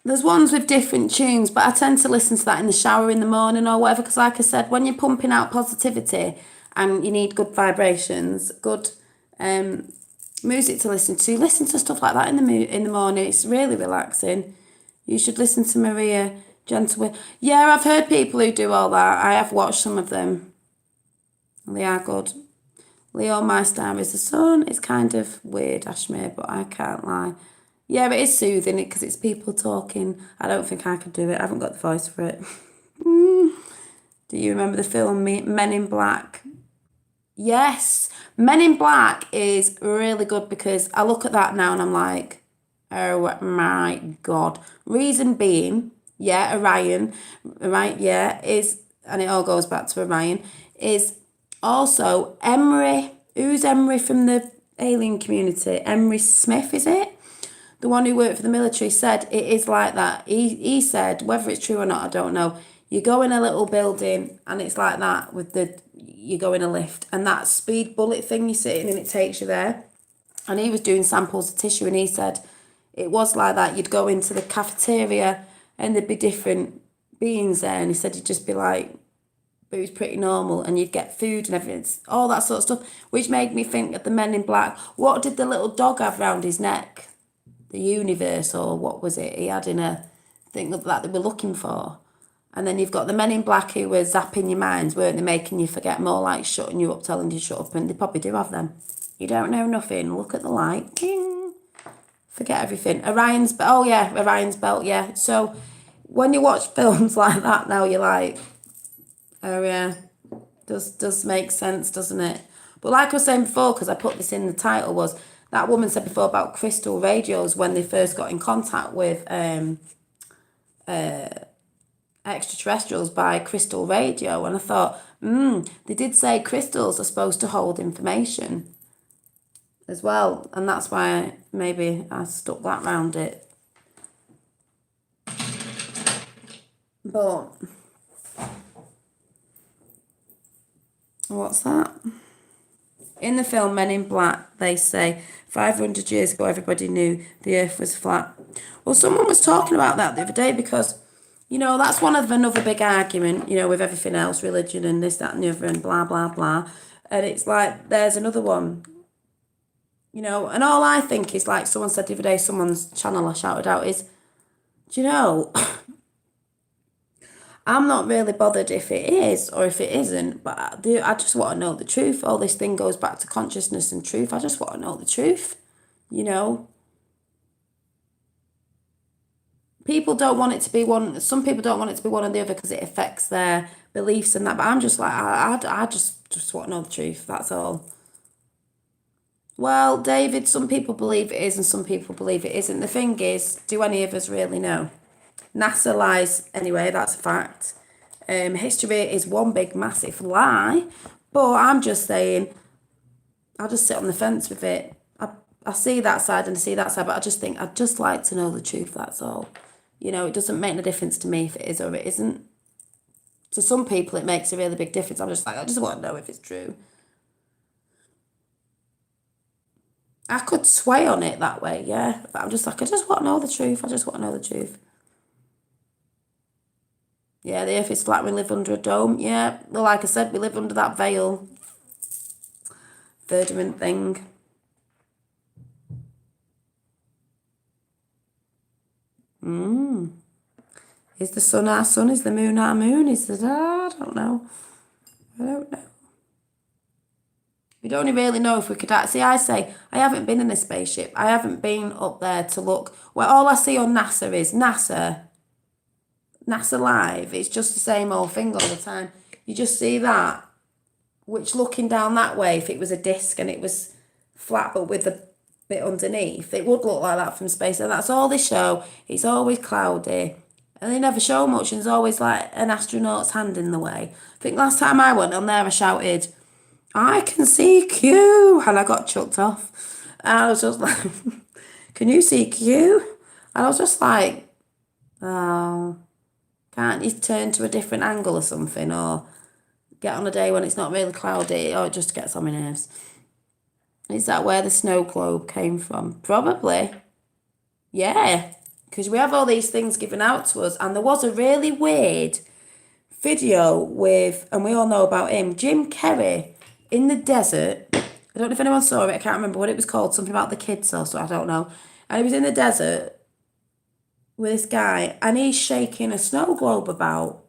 There's ones with different tunes, but I tend to listen to that in the shower in the morning or whatever, because like I said, when you're pumping out positivity and you need good vibrations, good music to listen to stuff like that in the morning. It's really relaxing. You should listen to Maria Gentlewill. Yeah, I've heard people who do all that. I have watched some of them. They are good. Leo, my star is the sun. It's kind of weird, Ashmere, but I can't lie. Yeah, but it's soothing it because it's people talking. I don't think I could do it. I haven't got the voice for it. Do you remember the film Men in Black? Yes. Men in Black is really good because I look at that now and I'm like, oh my God. Reason being, yeah, Orion, right, yeah, is, and it all goes back to Orion, is also Emery. Who's Emery from the alien community? Emery Smith, is it? The one who worked for the military said it is like that. He said, whether it's true or not, I don't know. You go in a little building and it's like that with you go in a lift and that speed bullet thing you're sitting in, it takes you there. And he was doing samples of tissue and he said it was like that. You'd go into the cafeteria and there'd be different beings there. And he said you'd just be like, but it was pretty normal and you'd get food and everything, all that sort of stuff, which made me think of the Men in Black. What did the little dog have round his neck? The universe, or what was it he had in a thing that they were looking for. And then you've got the Men in Black who were zapping your minds, weren't they, making you forget, more like shutting you up, telling you to shut up, and they probably do have them. You don't know nothing, look at the light, ding. Forget everything. Orion's belt, yeah. So when you watch films like that now, you're like, Oh yeah, does make sense, doesn't it? But like I was saying before, because I put this in the title, was that woman said before about crystal radios when they first got in contact with extraterrestrials by crystal radio, and I thought, they did say crystals are supposed to hold information as well, and that's why maybe I stuck that round it. But what's that? In the film Men in Black, they say 500 years ago everybody knew the earth was flat. Well, someone was talking about that the other day because, that's one of another big argument, with everything else, religion and this, that and the other and blah, blah, blah. And it's like, there's another one, and all I think is like someone said the other day, someone's channel I shouted out is, do you know, I'm not really bothered if it is or if it isn't, but I just want to know the truth. All this thing goes back to consciousness and truth. I just want to know the truth, People don't want it to be one, some people don't want it to be one or the other because it affects their beliefs and that, but I'm just like, I just want to know the truth, that's all. Well, David, some people believe it is and some people believe it isn't. The thing is, do any of us really know? NASA lies anyway, that's a fact. History is one big massive lie, but I'm just saying, I'll just sit on the fence with it. I see that side and I see that side, but I just think I'd just like to know the truth, that's all. It doesn't make no difference to me if it is or it isn't. To some people, it makes a really big difference. I'm just like, I just want to know if it's true. I could sway on it that way, yeah. But I'm just like, I just want to know the truth. I just want to know the truth. Yeah, the earth is flat. We live under a dome. Yeah, well, like I said, we live under that veil. Firmament thing. Is the sun our sun? Is the moon our moon? Is the... I don't know. We don't really know if we could... See, I say, I haven't been in a spaceship. I haven't been up there to look. Well, all I see on NASA is NASA Live. It's just the same old thing all the time. You just see that. Which, looking down that way, if it was a disc and it was flat but with a bit underneath, it would look like that from space. And that's all they show. It's always cloudy. And they never show much, and there's always like an astronaut's hand in the way. I think last time I went on there, I shouted, I can see Q, and I got chucked off. And I was just like, can you see Q? And I was just like, oh, can't you turn to a different angle or something, or get on a day when it's not really cloudy, or it just gets on my nerves. Is that where the snow globe came from? Probably. Yeah, because we have all these things given out to us, and there was a really weird video with, and we all know about him, Jim Carrey in the desert. I don't know if anyone saw it. I can't remember what it was called. Something about the kids or so. I don't know. And he was in the desert with this guy, and he's shaking a snow globe about.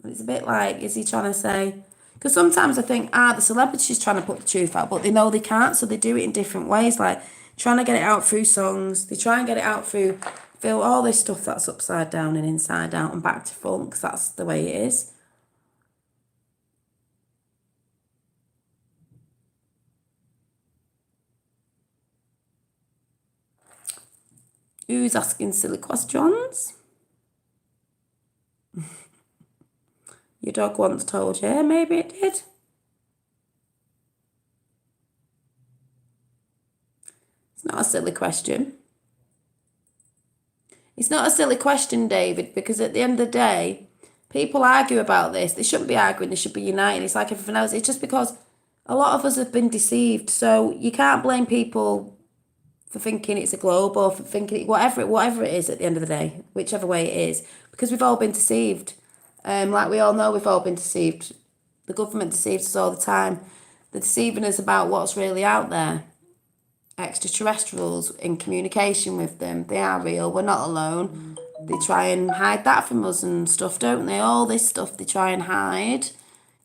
And it's a bit like, is he trying to say? Because sometimes I think, the celebrity's trying to put the truth out, but they know they can't, so they do it in different ways, like trying to get it out through songs. They try and get it out through all this stuff that's upside down and inside out and back to front, because that's the way it is. Who's asking silly questions? Your dog once told you, maybe it did. It's not a silly question. It's not a silly question, David, because at the end of the day, people argue about this. They shouldn't be arguing, they should be united. It's like everything else. It's just because a lot of us have been deceived. So you can't blame people for thinking it's a globe or for thinking whatever it is at the end of the day, whichever way it is, because we've all been deceived. Like we all know, we've all been deceived. The government deceives us all the time. They're deceiving us about what's really out there. Extraterrestrials, in communication with them, they are real. We're not alone. They try and hide that from us and stuff, don't they? All this stuff they try and hide.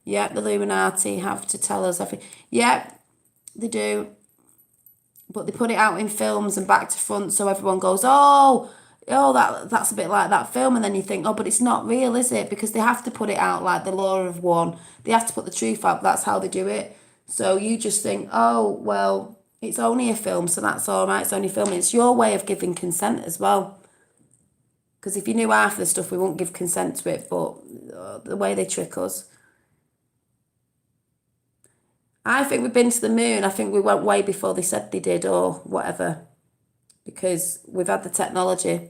Yep, the Illuminati have to tell us everything. Yep, they do. But they put it out in films and back to front, so everyone goes, oh, oh, that's a bit like that film, and then you think, oh, but it's not real, is it? Because they have to put it out like the law of one. They have to put the truth out. That's how they do it. So you just think, oh, well, it's only a film, so that's all right. It's only filming. It's your way of giving consent as well. Because if you knew half the stuff, we wouldn't give consent to it. But the way they trick us. I think we've been to the moon. I think we went way before they said they did or whatever. Because we've had the technology.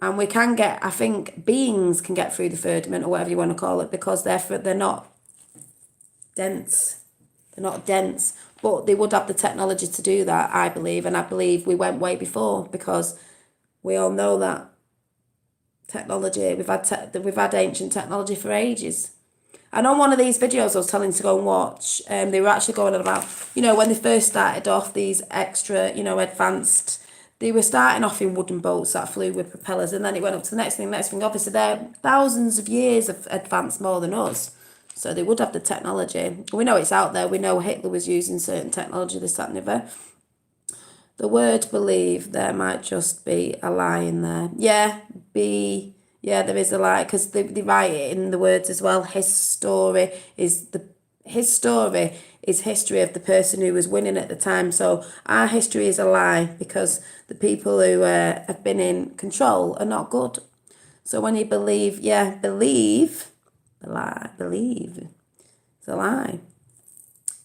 And we can get, I think, beings can get through the firmament or whatever you want to call it, because they're not dense. They're not dense. But they would have the technology to do that, I believe. And I believe we went way before, because we all know that technology, we've had ancient technology for ages. And on one of these videos I was telling to go and watch, they were actually going on about, when they first started off, these extra, advanced, they were starting off in wooden boats that flew with propellers, and then it went up to the next thing. Obviously, they're thousands of years of advanced more than us. So they would have the technology. We know it's out there. We know Hitler was using certain technology, this, that, and the other. The word believe, there might just be a lie in there. Yeah, there is a lie, because they write it in the words as well. His story is history of the person who was winning at the time. So our history is a lie, because the people who have been in control are not good. So when you believe, believe, the lie, believe, it's a lie.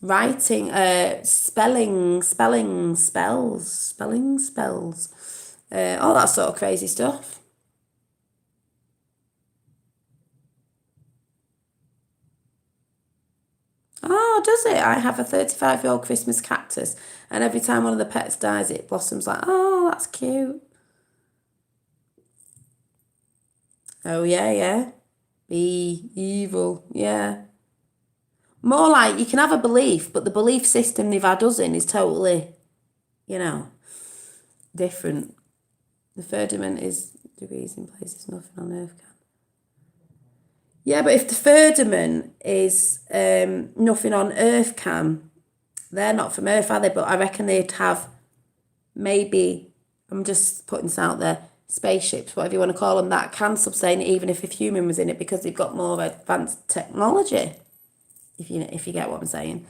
Writing, spells, all that sort of crazy stuff. Oh, does it? I have a 35-year-old Christmas cactus, and every time one of the pets dies, it blossoms like, oh, that's cute. Oh, yeah. Be evil, yeah. More like you can have a belief, but the belief system they've had us in is totally, different. The firmament is degrees in places nothing on earth can. Yeah, but if the firmament is nothing on earth can, they're not from earth, are they? But I reckon they'd have, maybe, I'm just putting this out there, spaceships, whatever you want to call them, that can sustain it even if a human was in it, because they've got more advanced technology. If you get what I'm saying.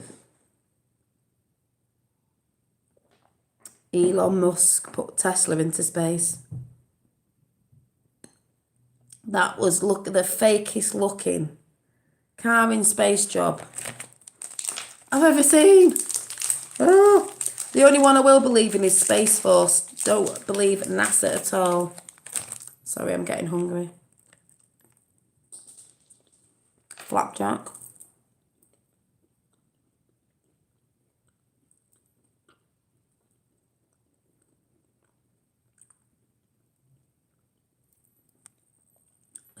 Elon Musk put Tesla into space. That was the fakest looking car in space job I've ever seen. Oh, the only one I will believe in is Space Force. Don't believe NASA at all. Sorry, I'm getting hungry. Flapjack.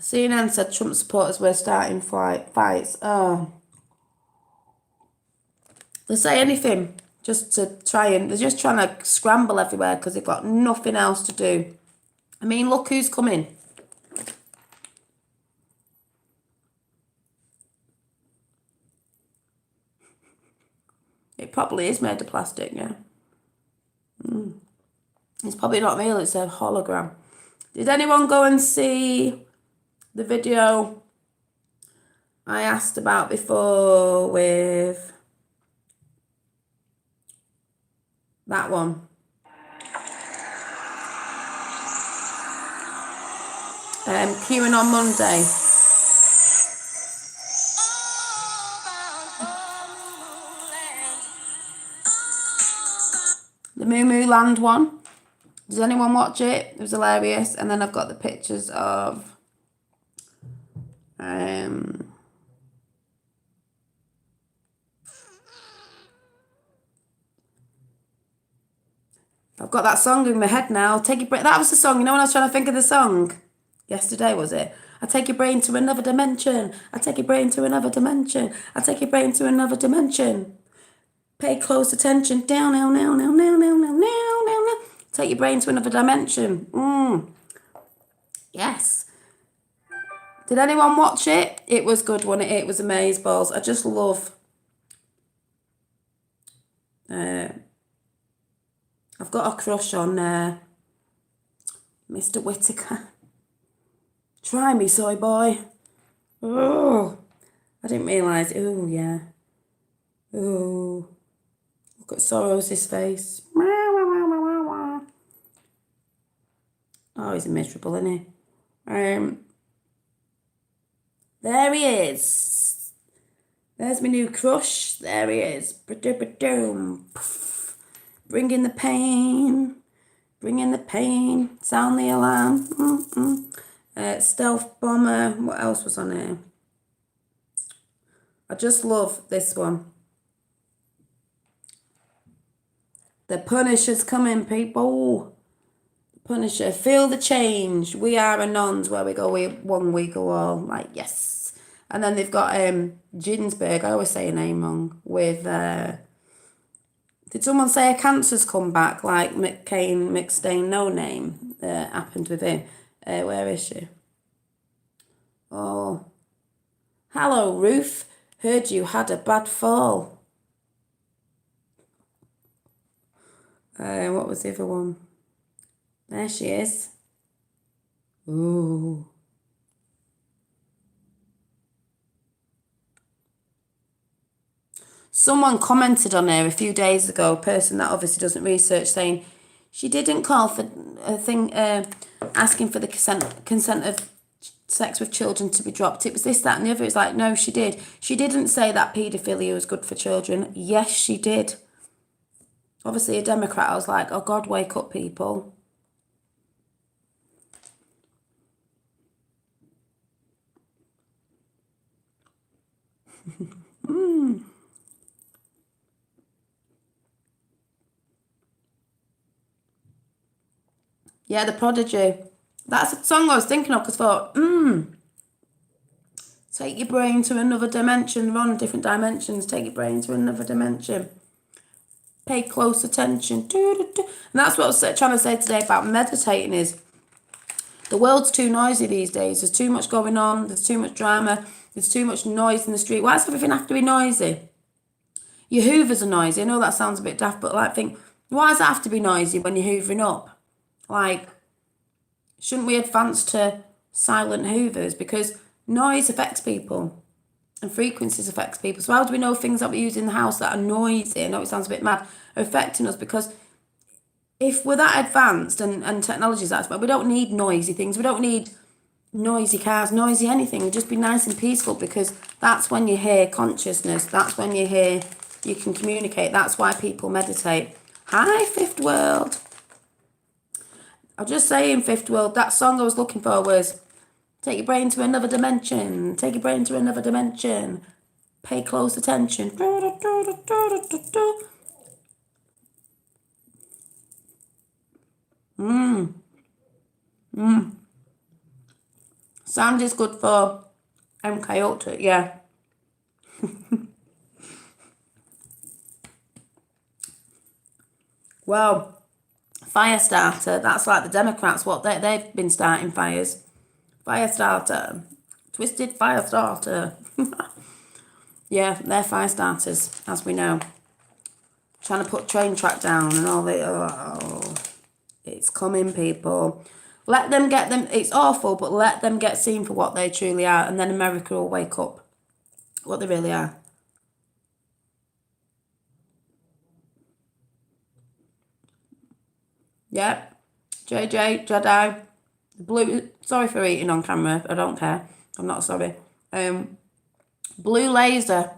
CNN said Trump supporters were starting fights. Oh. They'll say anything just to try, and they're just trying to scramble everywhere because they've got nothing else to do. I mean, look who's coming. It probably is made of plastic, yeah. It's probably not real, it's a hologram. Did anyone go and see the video I asked about before with that one? Kieran on Monday. The Moo Moo Land one. Does anyone watch it? It was hilarious. And then I've got the pictures of I've got that song in my head now. Take your break. That was the song. When I was trying to think of the song yesterday, was it? I take your brain to another dimension. I take your brain to another dimension. I take your brain to another dimension. Pay close attention. Down, now, now, now, now, now, now, now, now, now. Take your brain to another dimension. Yes. Did anyone watch it? It was good, wasn't it? It was amazeballs. I just love. I've got a crush on Mr. Whittaker. Try me, soy boy. Oh, I didn't realise. Oh, yeah. Oh, look at Sorrow's face. Oh, he's miserable, isn't he? There he is. There's my new crush. There he is. Ba-doom. Bring in the pain. Bring in the pain. Sound the alarm. Stealth bomber. What else was on here? I just love this one. The Punisher's coming, people. Punisher, feel the change. We are Anons, where we go one, we go all. Like, yes. And then they've got Ginsberg, I always say a name wrong, with, did someone say a cancer's come back, like McStain, no name, happened with him. Where is she? Oh. Hello, Ruth. Heard you had a bad fall. What was the other one? There she is. Ooh. Someone commented on her a few days ago, a person that obviously doesn't research, saying she didn't call for a thing asking for the consent of sex with children to be dropped. It was this, that and the other. It's like, no, she did. She didn't say that paedophilia was good for children. Yes, she did. Obviously a Democrat, I was like, oh God, wake up, people. Yeah, The Prodigy. That's a song I was thinking of because I thought, take your brain to another dimension. We're on different dimensions. Take your brain to another dimension. Pay close attention. And that's what I was trying to say today about meditating is the world's too noisy these days. There's too much going on. There's too much drama. There's too much noise in the street. Why does everything have to be noisy? Your hoovers are noisy. I know that sounds a bit daft, but like think, why does it have to be noisy when you're hoovering up? Like, shouldn't we advance to silent hoovers? Because noise affects people and frequencies affects people. So how do we know things that we use in the house that are noisy, I know it sounds a bit mad, are affecting us? Because if we're that advanced and technology is that, but we don't need noisy things. We don't need noisy cars, noisy anything. Just be nice and peaceful, because that's when you hear consciousness. That's when you can communicate. That's why people meditate. Hi, Fifth World. I'll just say in Fifth World, that song I was looking for was take your brain to another dimension. Take your brain to another dimension. Pay close attention. Sound is good for MK Ultra, yeah. Well, Firestarter, that's like the Democrats, what they've been starting fires. Firestarter. Twisted Firestarter. Yeah, they're fire starters, as we know. Trying to put train track down and all the... Oh, it's coming, people. Let them get them... It's awful, but let them get seen for what they truly are, and then America will wake up. What they really are. Yep. JJ, Jedi. Blue... Sorry for eating on camera. I don't care. I'm not sorry. Blue laser.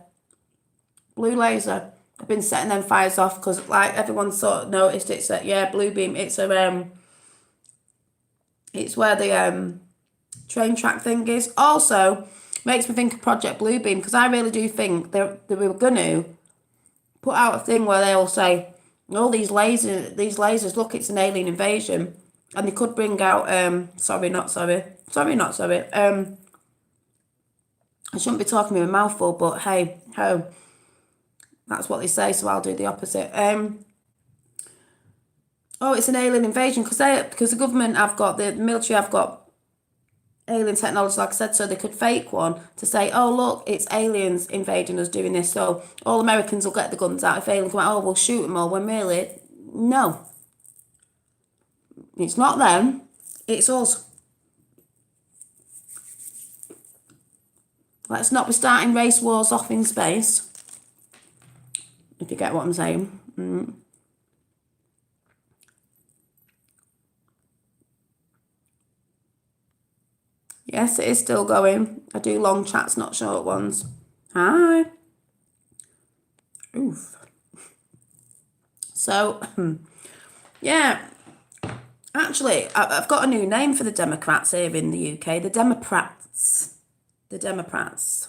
Blue laser. I've been setting them fires off because, like, everyone sort of noticed it's a, yeah, blue beam. It's a, it's where the, train track thing is. Also, makes me think of Project Bluebeam, because I really do think they were going to put out a thing where they'll say, oh, these lasers, look, it's an alien invasion. And they could bring out, I shouldn't be talking with a mouthful, but hey, ho. That's what they say, so I'll do the opposite. Oh, it's an alien invasion, because the government have got, the military have got alien technology, like I said, so they could fake one to say, oh, look, it's aliens invading us doing this, so all Americans will get the guns out. If aliens come out, oh, we'll shoot them all, when really, no. It's not them. It's us. Let's not be starting race wars off in space, if you get what I'm saying. Yes, it is still going. I do long chats, not short ones. Hi. Oof. So, yeah. Actually, I've got a new name for the Democrats here in the UK. The Democrats. The Democrats.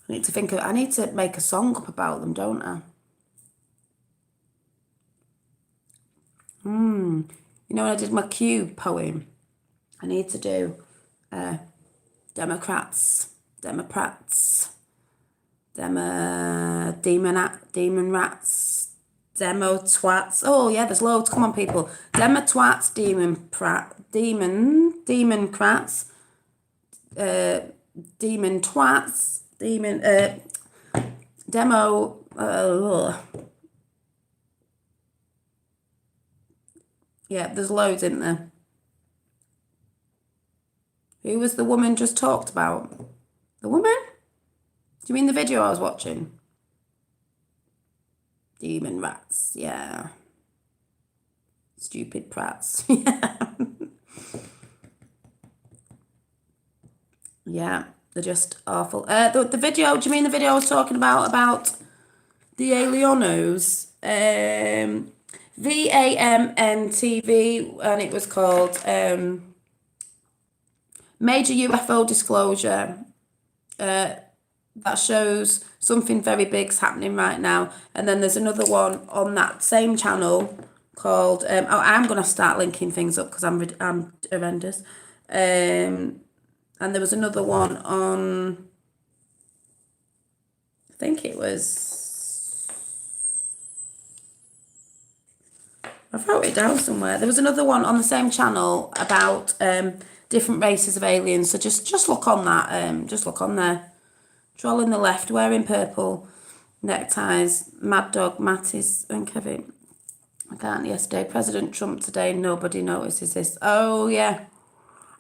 I need to make a song up about them, don't I? You know, when I did my Q poem, I need to do Democrats, demon rats, demo twats. Oh yeah, there's loads. Come on, people. Demo twats, demon crats, demon twats, demo. Yeah, there's loads in there. Who was the woman just talked about? The woman? Do you mean the video I was watching? Demon rats, yeah. Stupid prats, yeah. Yeah, they're just awful. The video, do you mean the video I was talking about the Alienos? VAMN TV, and it was called Major UFO Disclosure. That shows something very big's happening right now. And then there's another one on that same channel called I'm gonna start linking things up because I'm horrendous. And there was another one on, I think it was, I wrote it down somewhere. There was another one on the same channel about different races of aliens. So just look on that. Just look on there. Troll in the left, wearing purple neckties. Mad Dog, Mattis and Kevin. I can't yesterday. President Trump today. Nobody notices this. Oh yeah.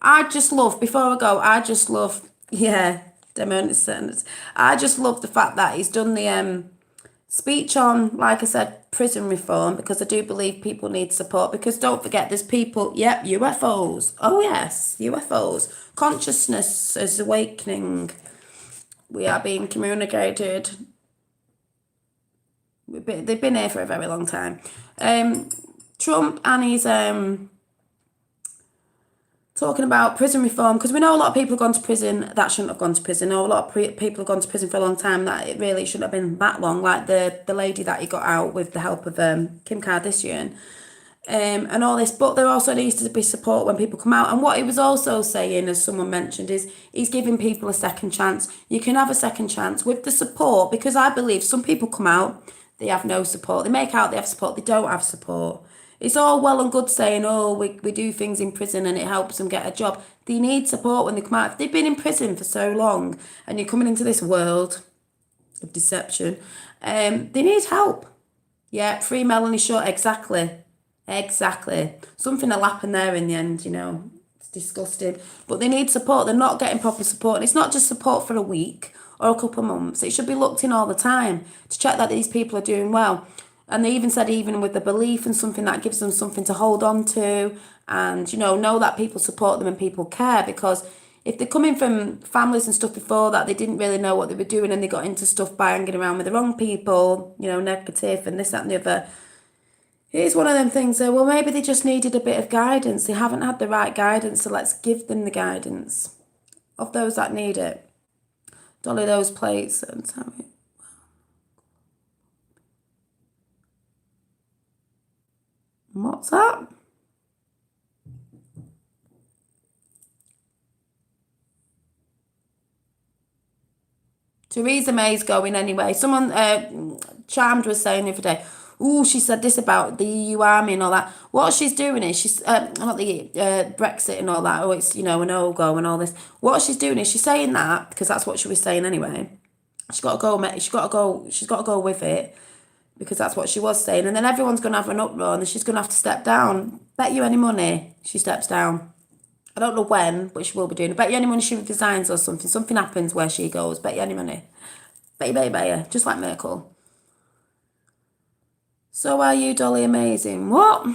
I just love, before I go, yeah, I just love the fact that he's done the speech on, like I said, prison reform, because I do believe people need support, because don't forget, there's people, yep, UFOs. Oh yes, UFOs. Consciousness is awakening. We are being communicated. They've been here for a very long time. Trump and his talking about prison reform, because we know a lot of people have gone to prison that shouldn't have gone to prison. A lot of people have gone to prison for a long time that it really shouldn't have been that long, like the lady that he got out with the help of Kim Kardashian. And all this, but there also needs to be support when people come out. And what he was also saying, as someone mentioned, is he's giving people a second chance. You can have a second chance with the support, because I believe some people come out, they have no support. They make out they have support, they don't have support. It's all well and good saying, oh, we do things in prison and it helps them get a job. They need support when they come out. If they've been in prison for so long and you're coming into this world of deception, they need help. Yeah, free Melanie Short, exactly. Something will happen there in the end, you know. It's disgusting. But they need support. They're not getting proper support. And it's not just support for a week or a couple of months. It should be looked in all the time to check that these people are doing well. And they even said, even with the belief and something, that gives them something to hold on to, and, you know that people support them and people care. Because if they're coming from families and stuff before that, they didn't really know what they were doing and they got into stuff by hanging around with the wrong people, negative and this, that and the other. It's one of them things that, well, maybe they just needed a bit of guidance. They haven't had the right guidance, so let's give them the guidance of those that need it. Dolly those plates and tell me. What's that? Theresa May's going anyway. Someone, Charmed was saying the other day, she said this about the EU army and all that. What she's doing is, she's, not the Brexit and all that, it's, a no-go and all this. What she's doing is, she's saying that, because that's what she was saying anyway. She's got to go with it. because that's what she was saying. And then everyone's going to have an uproar and then she's going to have to step down. Bet you any money she steps down. I don't know when, but she will be doing it. Bet you any money she resigns or something. Something happens where she goes. Bet you any money. Bet you. Just like Merkel. So are you, Dolly, amazing? What?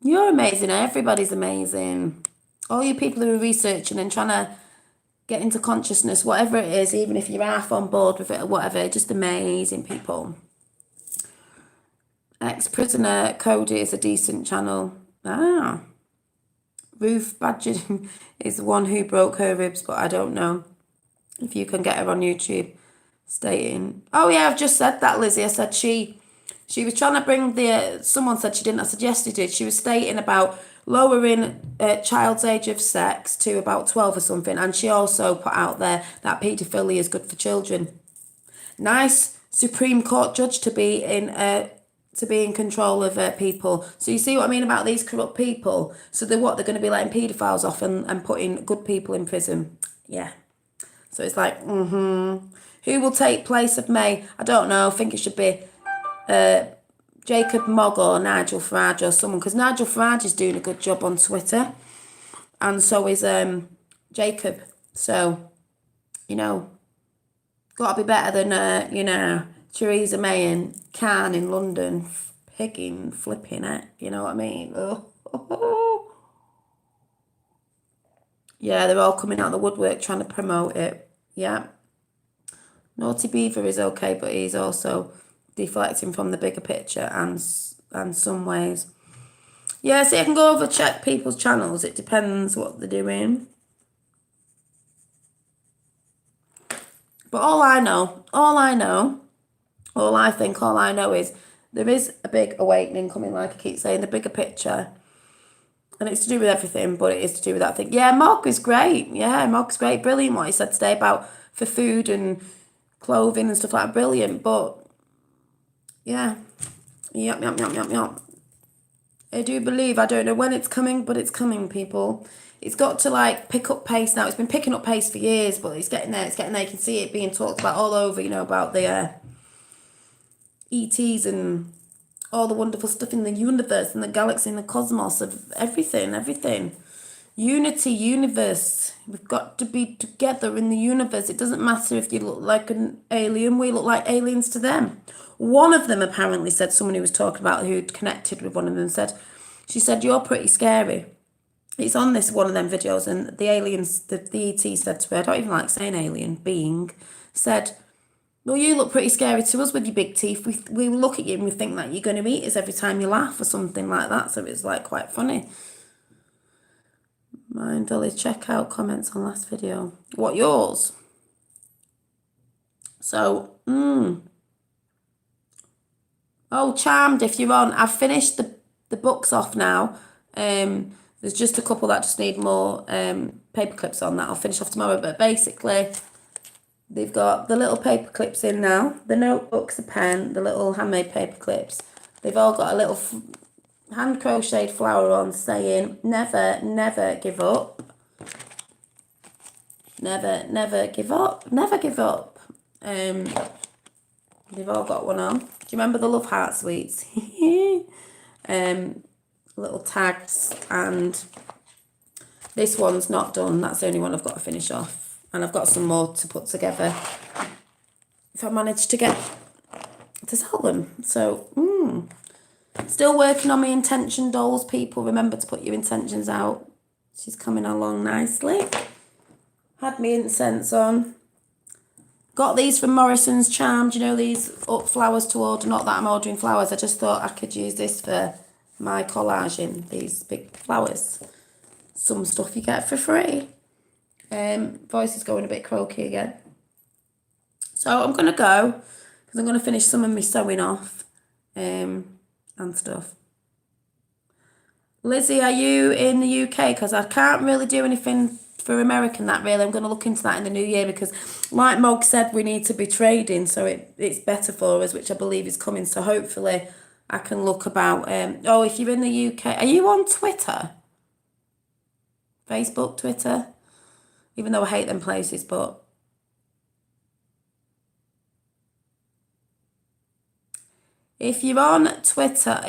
You're amazing. Everybody's amazing. All you people who are researching and trying to get into consciousness, whatever it is, even if you're half on board with it or whatever, just amazing people. Ex-prisoner Cody is a decent channel. Ah. Ruth Badger is the one who broke her ribs, but I don't know if you can get her on YouTube stating. Oh yeah, I've just said that, Lizzie. I said she was trying to bring someone said she didn't. I said yes, she did. She was stating about lowering child's age of sex to about 12 or something. And she also put out there that paedophilia is good for children. Nice Supreme Court judge to be in control of people. So you see what I mean about these corrupt people? So they're going to be letting paedophiles off and putting good people in prison. Yeah. So it's like, who will take place of May? I don't know. I think it should be Jacob Mogg or Nigel Farage or someone, because Nigel Farage is doing a good job on Twitter, and so is Jacob. So, got to be better than Theresa May and Khan in London pigging, flipping it. You know what I mean? Oh. Yeah, they're all coming out of the woodwork trying to promote it. Yeah. Naughty Beaver is okay, but he's also deflecting from the bigger picture and some ways. Yeah, see, I can go over check people's channels. It depends what they're doing. But all I know is there is a big awakening coming, like I keep saying, the bigger picture. And it's to do with everything, but it is to do with that thing. Yeah, Mog is great. Yeah, Mog's great. Brilliant what he said today about for food and clothing and stuff like that. Brilliant. But yeah. Yep. I do believe, I don't know when it's coming, but it's coming, people. It's got to pick up pace now. It's been picking up pace for years, but it's getting there. You can see it being talked about all over, about the ETs and all the wonderful stuff in the universe and the galaxy and the cosmos of everything. Unity, universe. We've got to be together in the universe. It doesn't matter if you look like an alien. We look like aliens to them. One of them apparently said, someone who was talking about who'd connected with one of them she said, you're pretty scary. It's on this one of them videos, and the aliens, the ET said to her, I don't even like saying alien, being, said, well, you look pretty scary to us with your big teeth. We look at you and we think that you're going to eat us every time you laugh or something like that. So it's quite funny. Mind, Dolly, check out comments on last video. What, yours? So, Oh, Charmed, if you're on. I've finished the books off now. There's just a couple that just need more paper clips on that. I'll finish off tomorrow. But basically, they've got the little paper clips in now. The notebooks, the pen, the little handmade paper clips. They've all got a little hand crocheted flower on saying, never, never give up. Never, never give up. Never give up. They've all got one on. Do you remember the Love Heart Sweets? Little tags, and this one's not done. That's the only one I've got to finish off, and I've got some more to put together if I manage to get to sell them. So still working on my intention dolls, people. Remember to put your intentions out. She's coming along nicely. Had me incense on. Got these from Morrison's Charmed, these up flowers to order. Not that I'm ordering flowers, I just thought I could use this for my collaging, these big flowers. Some stuff you get for free. Voice is going a bit croaky again. So I'm going to go, because I'm going to finish some of my sewing off and stuff. Lizzie, are you in the UK? Because I can't really do anything for American that really. I'm going to look into that in the new year, because like Mog said, we need to be trading, so it's better for us, which I believe is coming. So hopefully I can look about if you're in the UK, are you on Twitter? Facebook, Twitter? Even though I hate them places, but If you're on Twitter,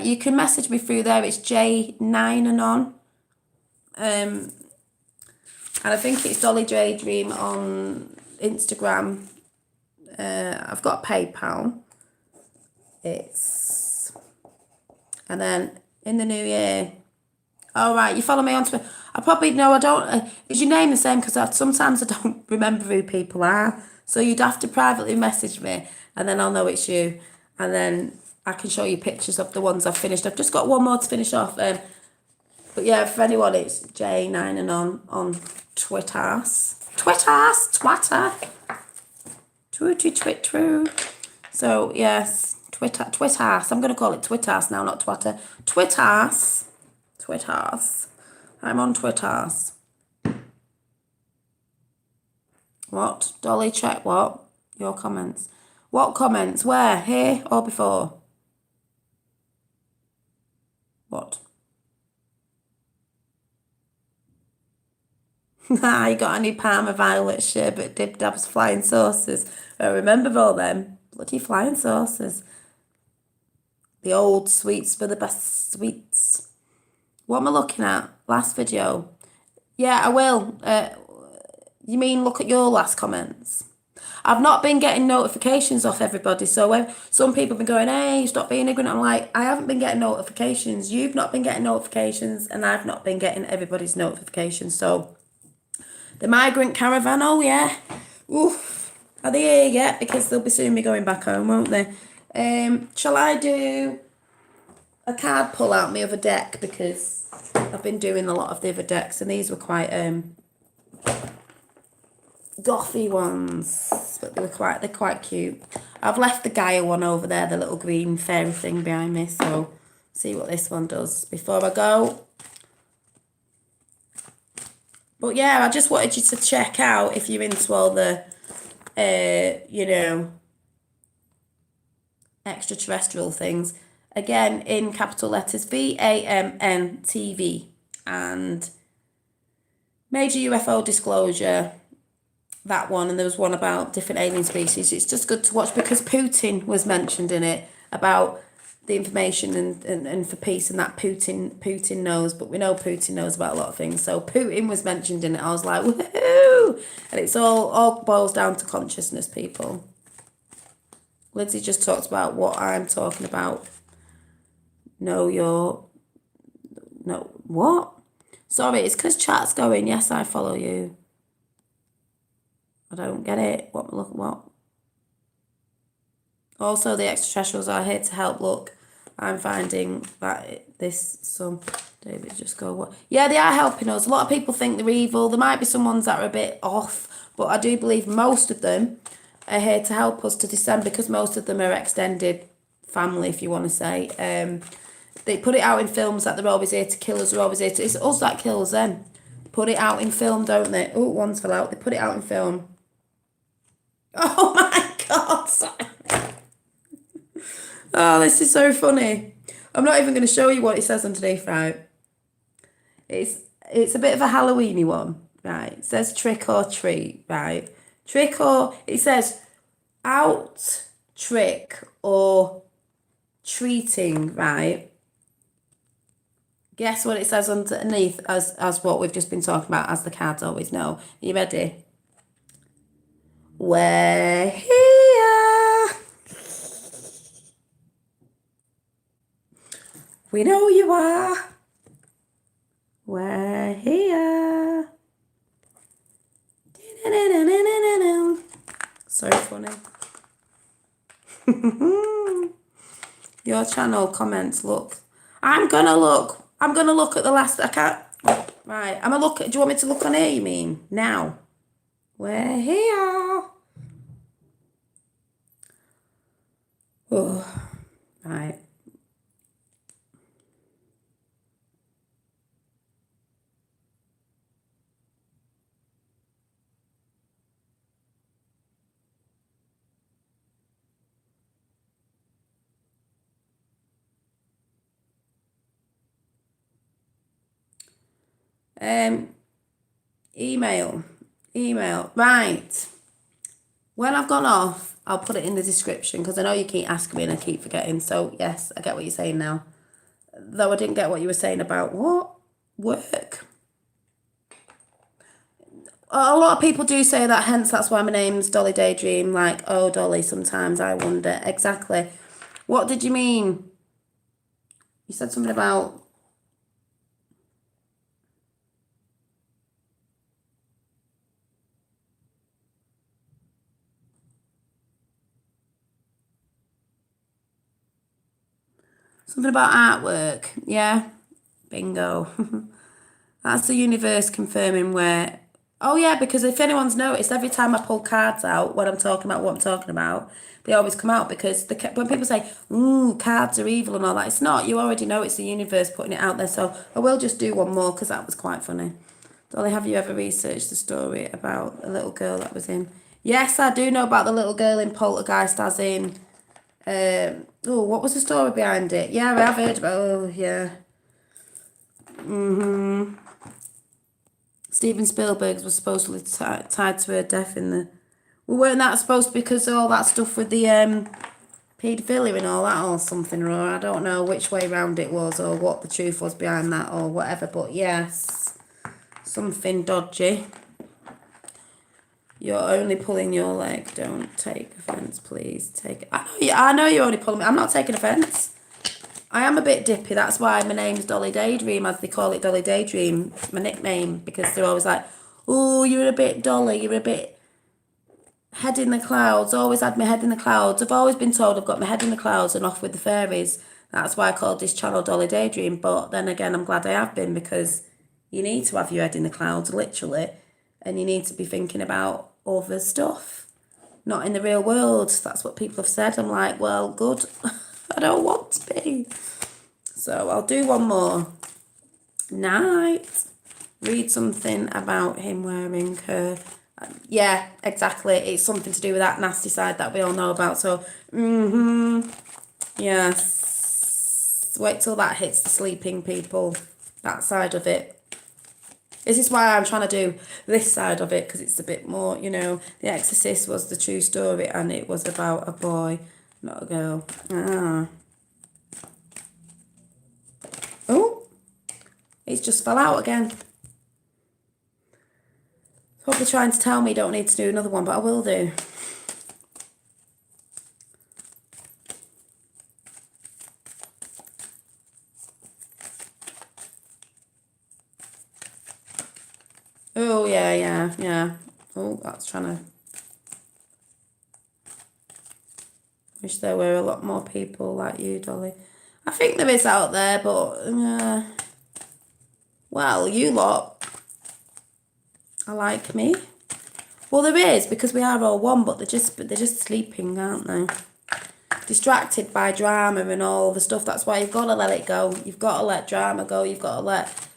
you can message me through there. It's J9anon. And I think it's Dolly J Dream on Instagram. I've got PayPal. And then in the new year. All right, you follow me on Twitter. I probably no, I don't. Is your name the same? Because sometimes I don't remember who people are. So you'd have to privately message me, and then I'll know it's you, and then I can show you pictures of the ones I've finished. I've just got one more to finish off. But yeah, for anyone, it's J9anon on Twitter. Twitter. True. So yes, Twitter. I'm gonna call it Twitters now, not Twitter. Twitters. I'm on Twitters. What? Dolly, check what? Your comments. What comments? Where? Here or before? What? I got a new Parma Violet sherbet dib dabs flying sauces. I remember all them bloody flying sauces. The old sweets were the best sweets. What am I looking at? Last video. Yeah, I will. You mean look at your last comments? I've not been getting notifications off everybody. So when some people have been going, hey, stop being ignorant. I'm like, I haven't been getting notifications. You've not been getting notifications. And I've not been getting everybody's notifications. So the migrant caravan, oh yeah. Oof. Are they here yet? Because they'll be soon be going back home, won't they? Shall I do a card pull out my other deck? Because I've been doing a lot of the other decks. And these were quite gothy ones, but they're quite cute. I've left the Gaia one over there, the little green fairy thing behind me, so see what this one does before I go. But yeah, I just wanted you to check out if you're into all the extraterrestrial things. Again, in capital letters, VAMN and Major UFO Disclosure, that one, and there was one about different alien species. It's just good to watch because Putin was mentioned in it about the information and for peace, and that Putin knows, but we know Putin knows about a lot of things. So Putin was mentioned in it. I was like, woohoo! And it's all boils down to consciousness, people. Lindsay just talked about what I'm talking about. What? Sorry, it's because chat's going. Yes, I follow you. I don't get it. What? Also, the extraterrestrials are here to help. Look, I'm finding that David, just go, what? Yeah, they are helping us. A lot of people think they're evil. There might be some ones that are a bit off, but I do believe most of them are here to help us to descend, because most of them are extended family, if you want to say. They put it out in films that they're always here to kill us. They're always here to... It's us that kills them. Put it out in film, don't they? Oh, one's fell out. They put it out in film. Oh my God, sorry. Oh, this is so funny. I'm not even going to show you what it says underneath, right? It's a bit of a Halloweeny one, right? It says trick or treat, right? It says out, trick, or treating, right? Guess what it says underneath as what we've just been talking about, as the cards always know. Are you ready? We're here. We know you are. We're here. So funny. Your channel comments, look. I'm gonna look at the last. I can't. Right. I'm gonna look. Do you want me to look on here? You mean now? We're here. Oh, right. Email. Right. When I've gone off, I'll put it in the description because I know you keep asking me and I keep forgetting. So, yes, I get what you're saying now. Though I didn't get what you were saying about what? Work. A lot of people do say that, hence that's why my name's Dolly Daydream. Like, oh, Dolly, sometimes I wonder. Exactly. What did you mean? You said something about... Something about artwork. Yeah. Bingo. That's the universe confirming where... Oh, yeah, because if anyone's noticed, every time I pull cards out when I'm talking about what I'm talking about, they always come out because when people say, ooh, cards are evil and all that, it's not. You already know it's the universe putting it out there. So I will just do one more because that was quite funny. Dolly, have you ever researched the story about a little girl that was in... Yes, I do know about the little girl in Poltergeist as in... what was the story behind it? Yeah, I have heard about... Oh, yeah. Steven Spielberg was supposedly tied to her death in the... Well, weren't that supposed to be because of all that stuff with the paedophilia and all that or something, or I don't know which way round it was or what the truth was behind that or whatever, but yes, something dodgy. You're only pulling your leg. Don't take offence, please. I know you're only pulling me. I'm not taking offence. I am a bit dippy. That's why my name's Dolly Daydream, as they call it, Dolly Daydream. My nickname, because they're always like, oh, you're a bit Dolly. You're a bit head in the clouds. Always had my head in the clouds. I've always been told I've got my head in the clouds and off with the fairies. That's why I called this channel Dolly Daydream. But then again, I'm glad I have been because you need to have your head in the clouds, literally. And you need to be thinking about other stuff, not in the real world. That's what people have said. I'm like, well, good. I don't want to be. So I'll do one more. Night. Read something about him wearing her... Yeah, exactly. It's something to do with that nasty side that we all know about. So, yes. Wait till that hits the sleeping people. That side of it. This is why I'm trying to do this side of it, because it's a bit more, you know, The Exorcist was the true story and it was about a boy, not a girl. Oh, it's just fell out again. Probably trying to tell me don't need to do another one, but I will do. Oh, yeah. Oh, that's trying to... Wish there were a lot more people like you, Dolly. I think there is out there, but... well, you lot are like me. Well, there is, because we are all one, but they're just sleeping, aren't they? Distracted by drama and all the stuff. That's why you've got to let it go. You've got to let drama go. You've got to let...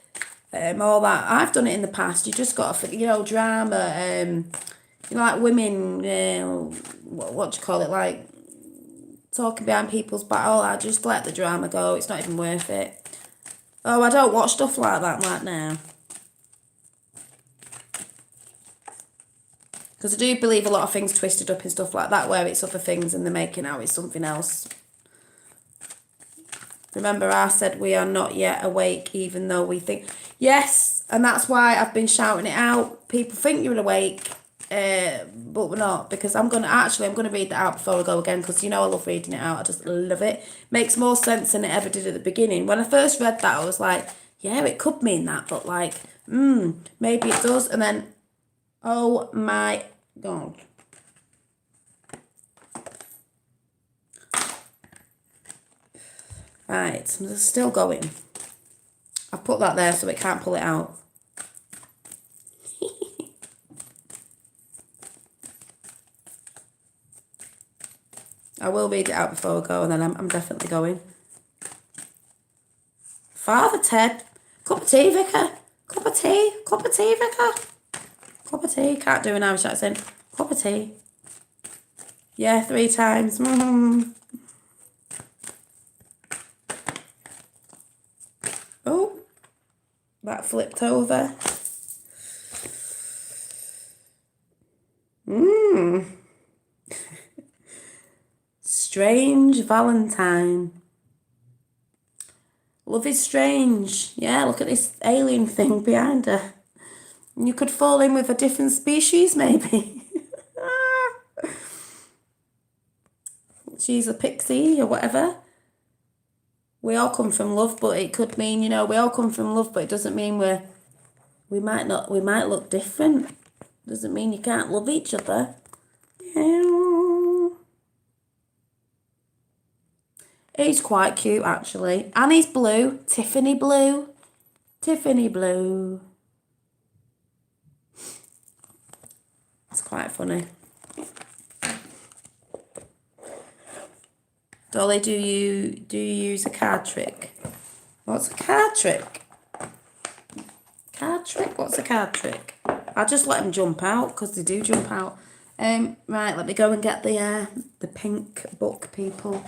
all that. I've done it in the past. You just got to, you know, drama, you know, like women, what do you call it, like talking behind people's back, all that. Just let the drama go. It's not even worth it. Oh, I don't watch stuff like that right now. Because I do believe a lot of things twisted up and stuff like that, where it's other things and they're making out it's something else. Remember, I said we are not yet awake, even though we think... Yes, and that's why I've been shouting it out. People think you're awake, but we're not. Because I'm going to read that out before I go again, because, you know, I love reading it out. I just love it. Makes more sense than it ever did at the beginning. When I first read that, I was like, yeah, it could mean that, but, like, maybe it does. And then, oh, my God. Right, I'm still going. I've put that there so it can't pull it out. I will read it out before I go, and then I'm definitely going. Father Ted, cup of tea, Vicar. Cup of tea, Vicar. Cup of tea. Can't do an Irish accent. Cup of tea. Yeah, 3 times. Oh, that flipped over. strange Valentine. Love is strange. Yeah, look at this alien thing behind her. You could fall in with a different species, maybe. She's a pixie or whatever. We all come from love, but it could mean, you know, we all come from love, but it doesn't mean we might look different. Doesn't mean you can't love each other. He's quite cute, actually. And he's blue. Tiffany blue. Tiffany blue. It's quite funny. Dolly, do you use a card trick? What's a card trick? Card trick? What's a card trick? I'll just let them jump out, because they do jump out. Right, let me go and get the pink book, people.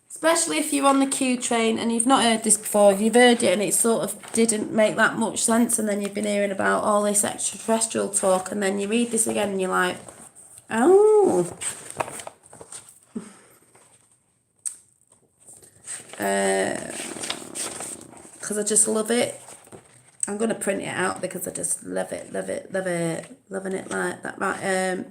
Especially if you're on the Q train and you've not heard this before. If you've heard it and it sort of didn't make that much sense, and then you've been hearing about all this extraterrestrial talk, and then you read this again and you're like, oh. Because I just love it. I'm going to print it out because I just love it. Loving it like that. Right.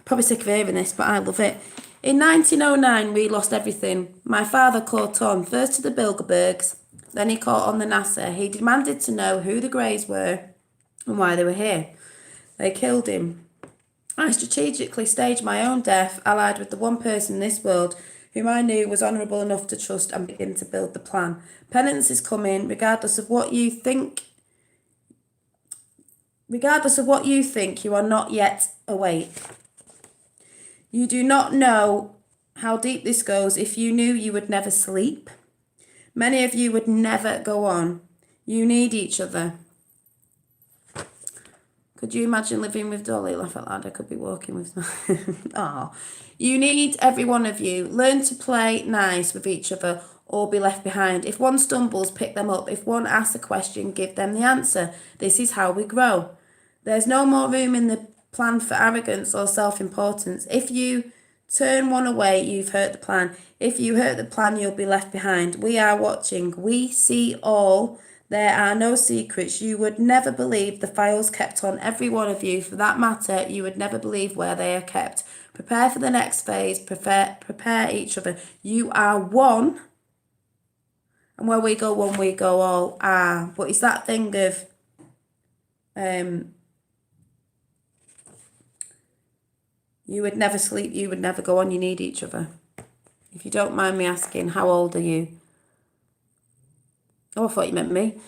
Probably sick of hearing this, but I love it. In 1909, we lost everything. My father caught on, first to the Bilderbergs, then he caught on the NASA. He demanded to know who the Greys were and why they were here. They killed him. I strategically staged my own death, allied with the one person in this world whom I knew was honourable enough to trust, and begin to build the plan. Penance is coming, regardless of what you think. Regardless of what you think, you are not yet awake. You do not know how deep this goes. If you knew, you would never sleep. Many of you would never go on. You need each other. Could you imagine living with Dolly? Laugh out loud, I could be walking with oh. You need every one of you. Learn to play nice with each other or be left behind. If one stumbles, pick them up. If one asks a question, give them the answer. This is how we grow. There's no more room in the plan for arrogance or self-importance. If you turn one away, you've hurt the plan. If you hurt the plan, you'll be left behind. We are watching. We see all. There are no secrets. You would never believe the files kept on every one of you. For that matter, you would never believe where they are kept. Prepare for the next phase. Prepare each other. You are one. And where we go one, we go all. But it's that thing of you would never sleep, you would never go on, you need each other. If you don't mind me asking, how old are you? Oh, I thought you meant me.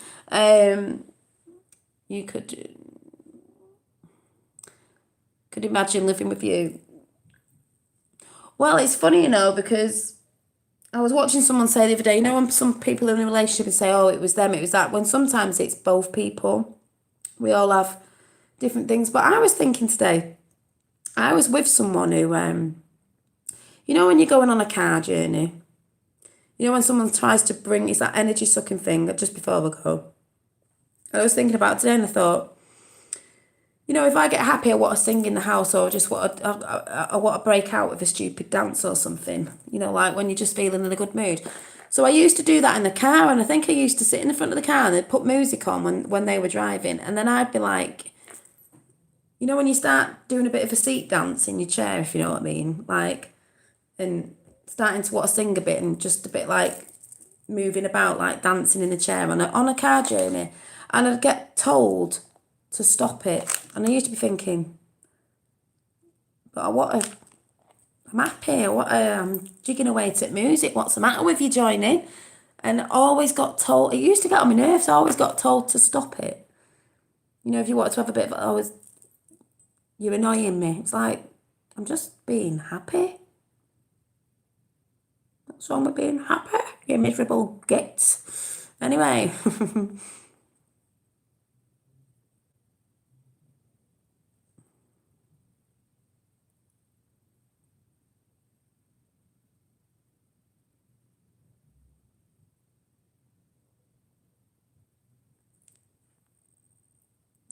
You could imagine living with you. Well, it's funny, you know, because I was watching someone say the other day, you know, when some people in a relationship and say, oh, it was them, it was that, when sometimes it's both people. We all have different things. But I was thinking today, I was with someone who, you know, when you're going on a car journey, you know, when someone tries to bring, it's that energy sucking thing just before we go. I was thinking about it today and I thought, you know, if I get happy, I want to sing in the house, or just I want to break out with a stupid dance or something, you know, like when you're just feeling in a good mood. So I used to do that in the car, and I think I used to sit in the front of the car and they'd put music on when they were driving, and then I'd be like, you know, when you start doing a bit of a seat dance in your chair, if you know what I mean, like, and starting to want to sing a bit and just a bit like moving about, like dancing in the chair on a car journey, and I'd get told to stop it, and I used to be thinking, but I'm happy, I'm jigging away to music, what's the matter with you joining? And I always got told, it used to get on my nerves, I always got told to stop it. You know, if you wanted to have a bit of, you're annoying me. It's like, I'm just being happy. What's wrong with being happy? You miserable gits. Anyway.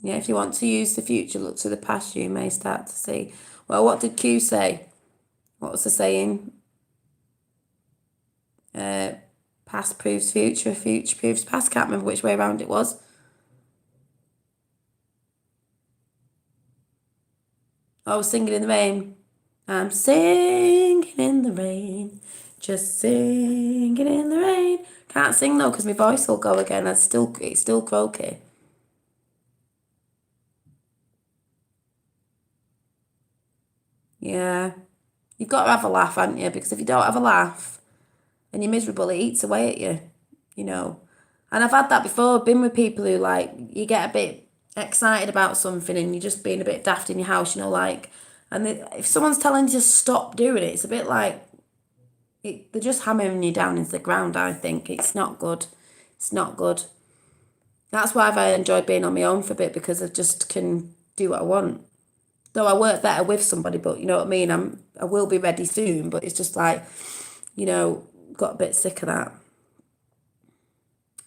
Yeah, if you want to use the future, look to the past, you may start to see. Well, what did Q say? What was the saying? Past proves future, future proves past. Can't remember which way around it was. I was singing in the rain. I'm singing in the rain, just singing in the rain. Can't sing though because my voice will go again. It's still croaky. Yeah, you've got to have a laugh, haven't you? Because if you don't have a laugh and you're miserable, it eats away at you, you know. And I've had that before. I've been with people who like you get a bit excited about something and you're just being a bit daft in your house, you know, like. And if someone's telling you to stop doing it, it's a bit like they're just hammering you down into the ground. I think it's not good. It's not good. That's why I've enjoyed being on my own for a bit because I just can do what I want. Though I work better with somebody, but you know what I mean. I will be ready soon, but it's just like, you know, got a bit sick of that.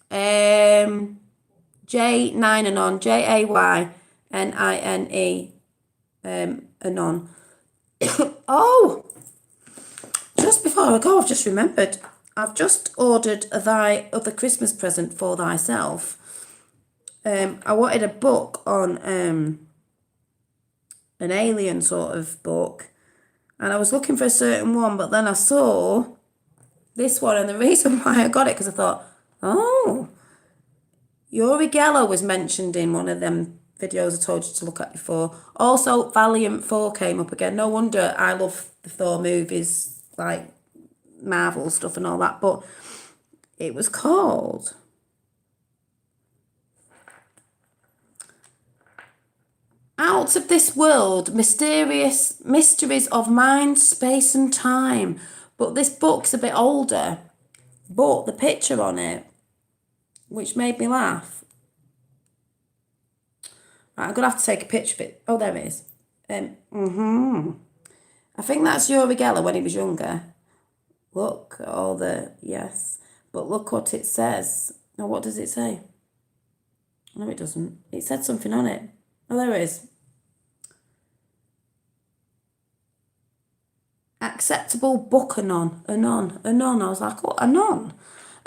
J9 Anon, JAYNINE, Anon. Oh, just before I go, I've just remembered. I've just ordered thy other Christmas present for thyself. I wanted a book on an alien sort of book, and I was looking for a certain one, but then I saw this one, and the reason why I got it because I thought, oh, Uri Geller was mentioned in one of them videos I told you to look at before. Also, Valiant 4 came up again. No wonder I love the Thor movies, like Marvel stuff and all that, but it was called Out of This World, Mysterious Mysteries of Mind, Space and Time. But this book's a bit older, but the picture on it, which made me laugh. Right, I'm going to have to take a picture of it. Oh, there it is. I think that's Uri Geller when he was younger. Look at all the, yes. But look what it says. Now, what does it say? No, it doesn't. It said something on it. Oh, there it is. Acceptable book Anon. Anon. I was like, what? Anon?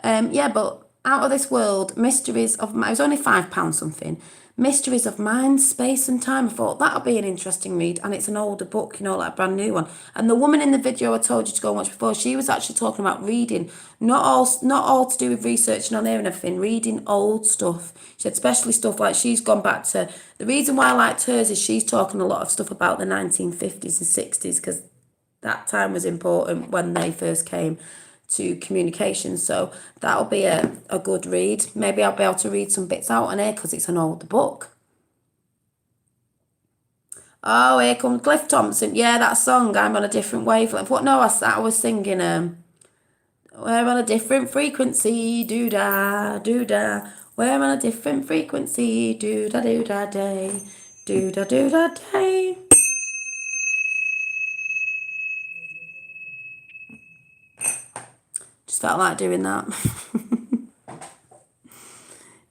Yeah, but Out of This World, Mysteries of... It was only £5 something. Mysteries of Mind, Space and Time. I thought that'll be an interesting read, and it's an older book, you know, like a brand new one. And the woman in the video I told you to go and watch before, she was actually talking about reading, not all to do with researching on there and everything, reading old stuff. She had especially stuff like she's gone back to... The reason why I liked hers is she's talking a lot of stuff about the 1950s and 60s because that time was important when they first came to communication. So that'll be a good read. Maybe I'll be able to read some bits out on here because it's an older book. Oh, here comes Cliff Thompson. Yeah, that song, I'm on a different wavelength. What? No, I was singing, we're on a different frequency, doo-da, doo-da. We're on a different frequency, doo-da, doo-da, day, doo-da, doo-da, day. Just felt like doing that.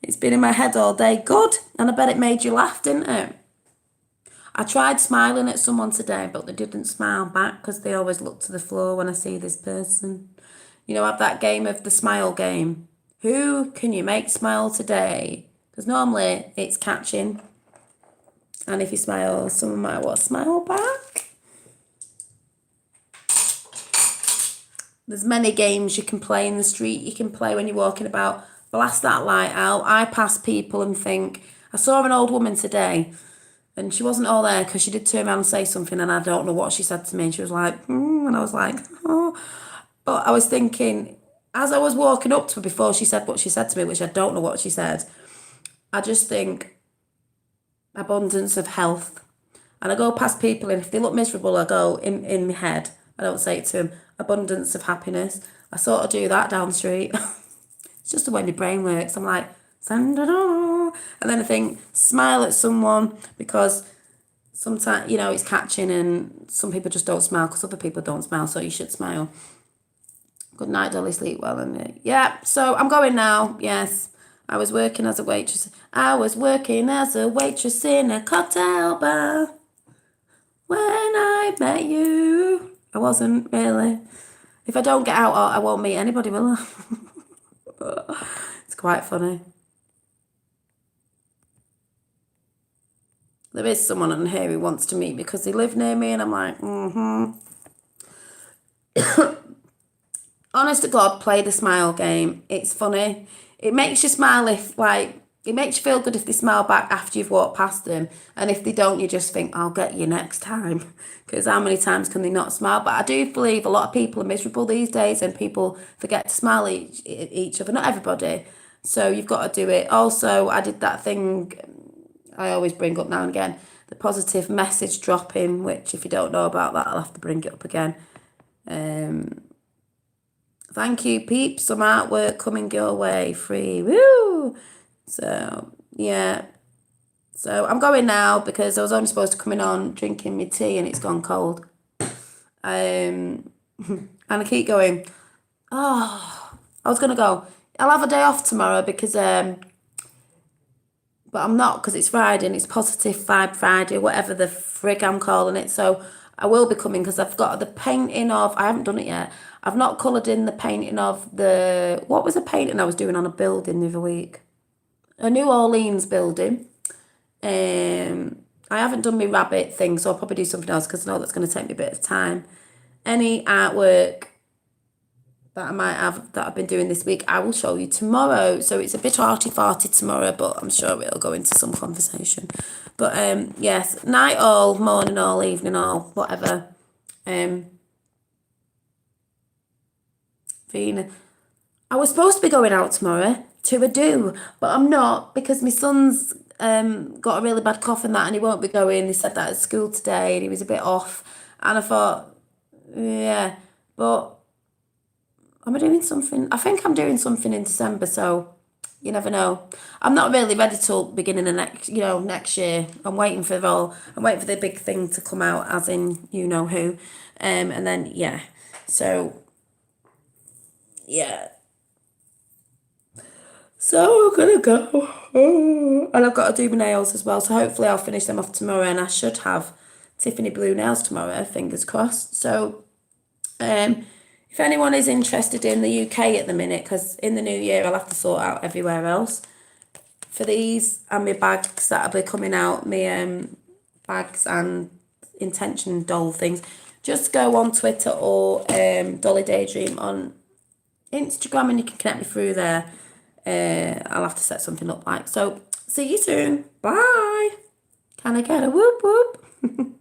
It's been in my head all day. Good. And I bet it made you laugh, didn't it? I tried smiling at someone today, but they didn't smile back because they always look to the floor when I see this person. You know, have that game of the smile game. Who can you make smile today? Because normally it's catching. And if you smile, someone might want to smile back. There's many games you can play in the street. You can play when you're walking about. Blast that light out. I pass people and think. I saw an old woman today and she wasn't all there because she did turn around and say something and I don't know what she said to me. And she was like, and I was like, oh. But I was thinking, as I was walking up to her before she said what she said to me, which I don't know what she said, I just think abundance of health. And I go past people and if they look miserable, I go in my head. I don't say it to them, abundance of happiness. I sort of do that down the street. It's just the way my brain works. I'm like, and then I think, smile at someone because sometimes, you know, it's catching and some people just don't smile because other people don't smile, so you should smile. Good night, Dolly, sleep well. And yeah, so I'm going now, yes. I was working as a waitress. I was working as a waitress in a cocktail bar when I met you. I wasn't really. If I don't get out, I won't meet anybody, will I? It's quite funny. There is someone on here who wants to meet me because they live near me, and I'm like, Honest to God, play the smile game. It's funny. It makes you smile it makes you feel good if they smile back after you've walked past them. And if they don't, you just think, I'll get you next time. Because how many times can they not smile? But I do believe a lot of people are miserable these days and people forget to smile each other. Not everybody. So you've got to do it. Also, I did that thing I always bring up now and again. The positive message dropping, which if you don't know about that, I'll have to bring it up again. Thank you, peeps. Some artwork coming your way, free. Woo! So, yeah. So, I'm going now because I was only supposed to come in on drinking my tea and it's gone cold. And I keep going, I was going to go. I'll have a day off tomorrow because, but I'm not because it's Friday and it's Positive Vibe Friday, whatever the frig I'm calling it. So, I will be coming because I've got the painting of, I haven't done it yet. I've not coloured in the painting of what was the painting I was doing on a building the other week? A New Orleans building. I haven't done my rabbit thing, so I'll probably do something else because I know that's going to take me a bit of time. Any artwork that I might have that I've been doing this week, I will show you tomorrow. So it's a bit arty-farty tomorrow, but I'm sure it'll go into some conversation. But yes, night all, morning all, evening all, whatever. Vina. I was supposed to be going out tomorrow to a do, but I'm not because my son's got a really bad cough and that, and he won't be going. He said that at school today, and he was a bit off. And I thought, yeah, but am I doing something? I think I'm doing something in December, so you never know. I'm not really ready till beginning of next year. I'm waiting for the big thing to come out, as in you know who, and then yeah, so. Yeah. So I'm gonna go. And I've got to do my nails as well. So hopefully I'll finish them off tomorrow and I should have Tiffany blue nails tomorrow, fingers crossed. So if anyone is interested in the UK at the minute, because in the new year I'll have to sort out everywhere else. For these and my bags that'll be coming out, my bags and intention doll things, just go on Twitter or Dolly Daydream on Instagram and you can connect me through there. I'll have to set something up like. So, see you soon. Bye. Can I get a whoop whoop?